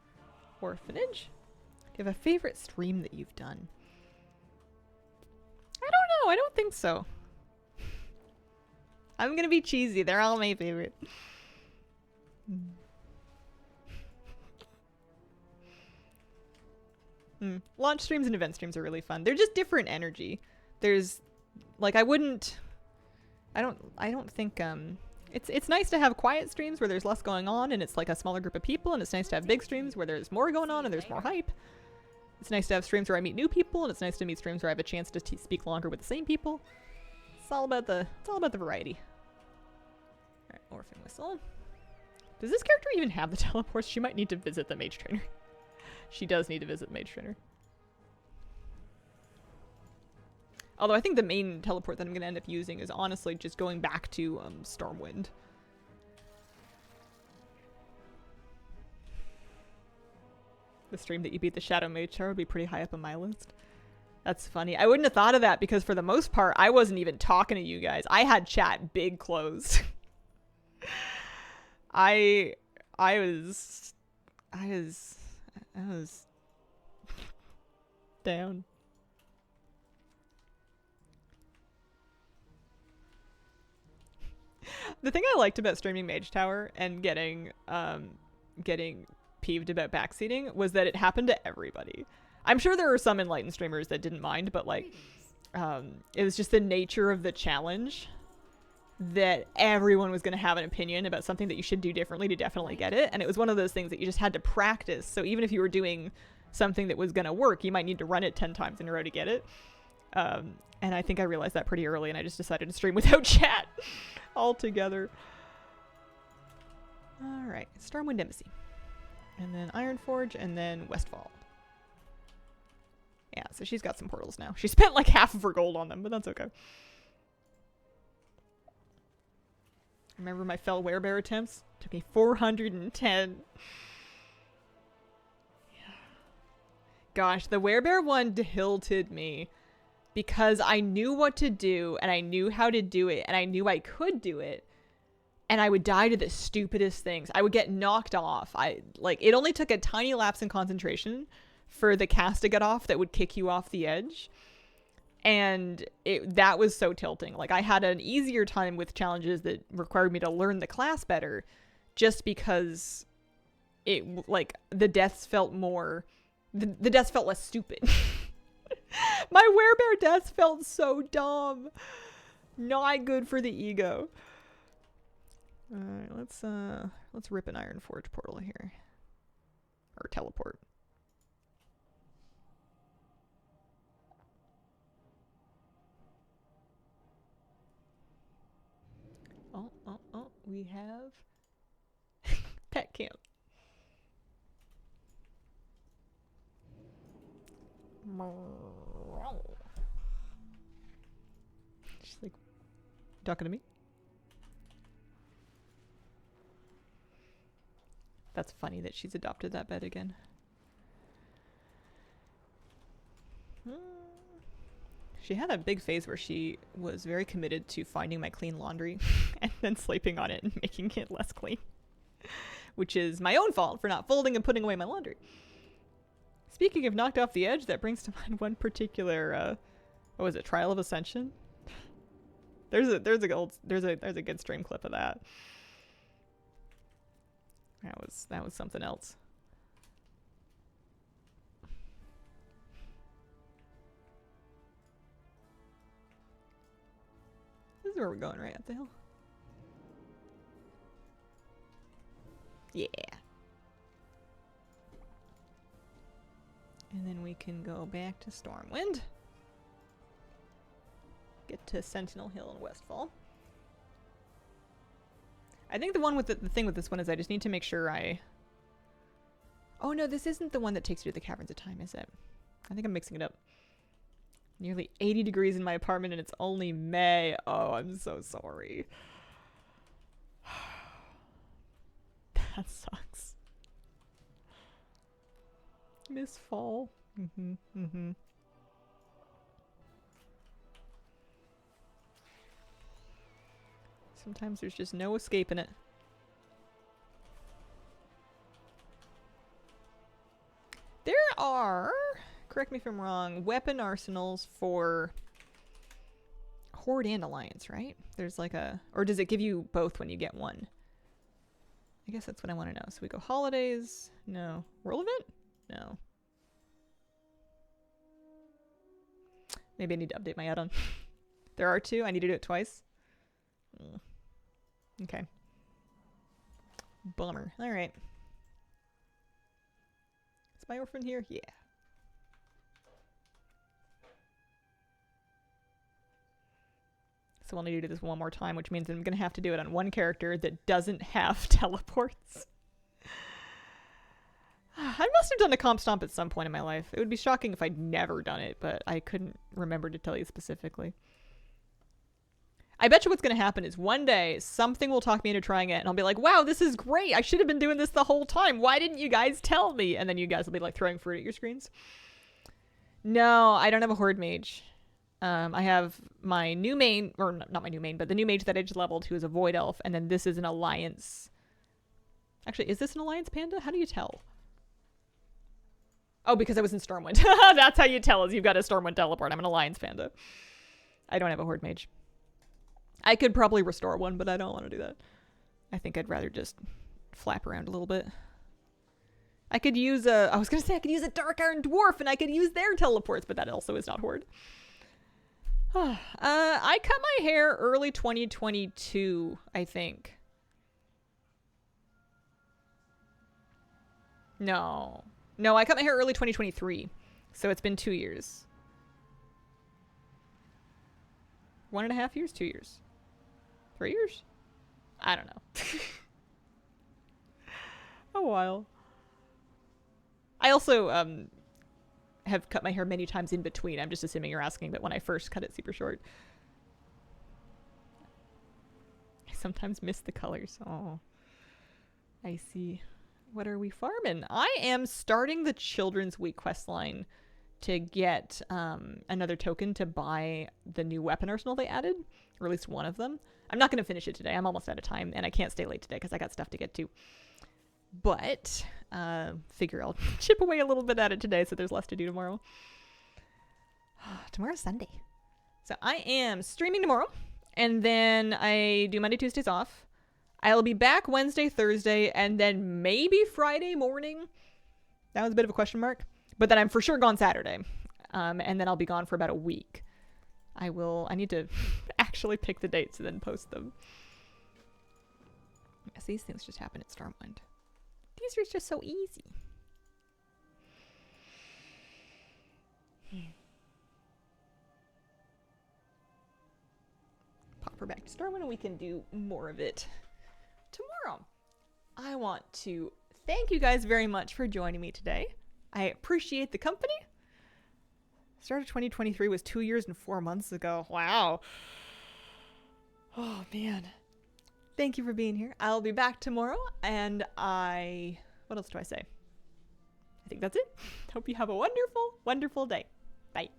orphanage. Do you have a favorite stream that you've done? I don't know. I don't think so. I'm gonna be cheesy. They're all my favorite. Launch streams and event streams are really fun. They're just different energy. There's like I don't think it's nice to have quiet streams where there's less going on and it's like a smaller group of people, and it's nice to have big streams where there's more going on and there's more hype. It's nice to have streams where I meet new people, and it's nice to meet streams where I have a chance to speak longer with the same people. It's all about the variety. All right, Orphan Whistle. Does this character even have the teleports? She might need to visit the mage trainer. She does need to visit the mage trainer. Although I think the main teleport that I'm going to end up using is honestly just going back to Stormwind. The stream that you beat the Shadow Mage Tower would be pretty high up on my list. That's funny. I wouldn't have thought of that because for the most part, I wasn't even talking to you guys. I had chat big closed. I was down. The thing I liked about streaming Mage Tower and getting peeved about backseating was that it happened to everybody. I'm sure there are some enlightened streamers that didn't mind, but like it was just the nature of the challenge that everyone was going to have an opinion about something that you should do differently to definitely get it. And it was one of those things that you just had to practice. So even if you were doing something that was going to work, you might need to run it 10 times in a row to get it. And I think I realized that pretty early, and I just decided to stream without chat altogether. All right, Stormwind Embassy. And then Ironforge, and then Westfall. Yeah, so she's got some portals now. She spent like half of her gold on them, but that's okay. Remember my fell werebear attempts? Took me 410. Yeah. Gosh, the werebear one tilted me because I knew what to do and I knew how to do it and I knew I could do it. And I would die to the stupidest things. I would get knocked off. It only took a tiny lapse in concentration for the cast to get off that would kick you off the edge. And that was so tilting. Like, I had an easier time with challenges that required me to learn the class better just because the deaths felt more... The deaths felt less stupid. My werebear deaths felt so dumb. Not good for the ego. Alright, let's rip an Ironforge portal here. Or teleport. Oh, we have pet camp. She's like, talking to me? That's funny that she's adopted that bed again. She had a big phase where she was very committed to finding my clean laundry and then sleeping on it and making it less clean. Which is my own fault for not folding and putting away my laundry. Speaking of knocked off the edge, that brings to mind one particular, what was it, Trial of Ascension? There's a good stream clip of that. That was something else. This is where we're going, right up the hill. Yeah. And then we can go back to Stormwind. Get to Sentinel Hill in Westfall. I think the one with the thing with this one is I just need to make sure I... Oh no, this isn't the one that takes you to the Caverns of Time, is it? I think I'm mixing it up. Nearly 80 degrees in my apartment and it's only May. Oh, I'm so sorry. That sucks. Miss fall. Sometimes there's just no escaping it. There are, correct me if I'm wrong, weapon arsenals for Horde and Alliance, right? There's like a... Or does it give you both when you get one? I guess that's what I want to know. So we go holidays. No. World event? No. Maybe I need to update my add-on. There are two. I need to do it twice. Okay. Bummer. Alright. Is my orphan here? Yeah. So we'll need to do this one more time, which means I'm going to have to do it on one character that doesn't have teleports. I must have done a comp stomp at some point in my life. It would be shocking if I'd never done it, but I couldn't remember to tell you specifically. I bet you what's going to happen is one day something will talk me into trying it and I'll be like, wow, this is great. I should have been doing this the whole time. Why didn't you guys tell me? And then you guys will be like throwing fruit at your screens. No, I don't have a Horde Mage. I have my new main, or not my new main, but the new mage that I just leveled who is a Void Elf. And then this is an Alliance. Actually, is this an Alliance Panda? How do you tell? Oh, because I was in Stormwind. That's how you tell, is you've got a Stormwind teleport. I'm an Alliance Panda. I don't have a Horde Mage. I could probably restore one, but I don't want to do that. I think I'd rather just flap around a little bit. I could use a... I was going to say I could use a Dark Iron Dwarf, and I could use their teleports, but that also is not Horde. I cut my hair early 2022, I think. No. No, I cut my hair early 2023. So it's been 2 years. 1.5 years? 2 years? 3 years? I don't know. A while. I also have cut my hair many times in between. I'm just assuming you're asking that when I first cut it super short. I sometimes miss the colors. Oh, I see. What are we farming? I am starting the Children's Week quest line to get another token to buy the new weapon arsenal they added, or at least one of them. I'm not going to finish it today. I'm almost out of time, and I can't stay late today because I got stuff to get to. But figure I'll chip away a little bit at it today so there's less to do tomorrow. Tomorrow's Sunday. So I am streaming tomorrow, and then I do Monday, Tuesdays off. I'll be back Wednesday, Thursday, and then maybe Friday morning. That was a bit of a question mark. But then I'm for sure gone Saturday. And then I'll be gone for about a week. I need to actually pick the dates and then post them. Yes, these things just happen at Stormwind. These are just so easy. Pop her back to Stormwind and we can do more of it tomorrow. I want to thank you guys very much for joining me today. I appreciate the company. Start of 2023 was 2 years and 4 months ago. Wow. Oh, man. Thank you for being here. I'll be back tomorrow, and what else do I say? I think that's it. Hope you have a wonderful, wonderful day. Bye.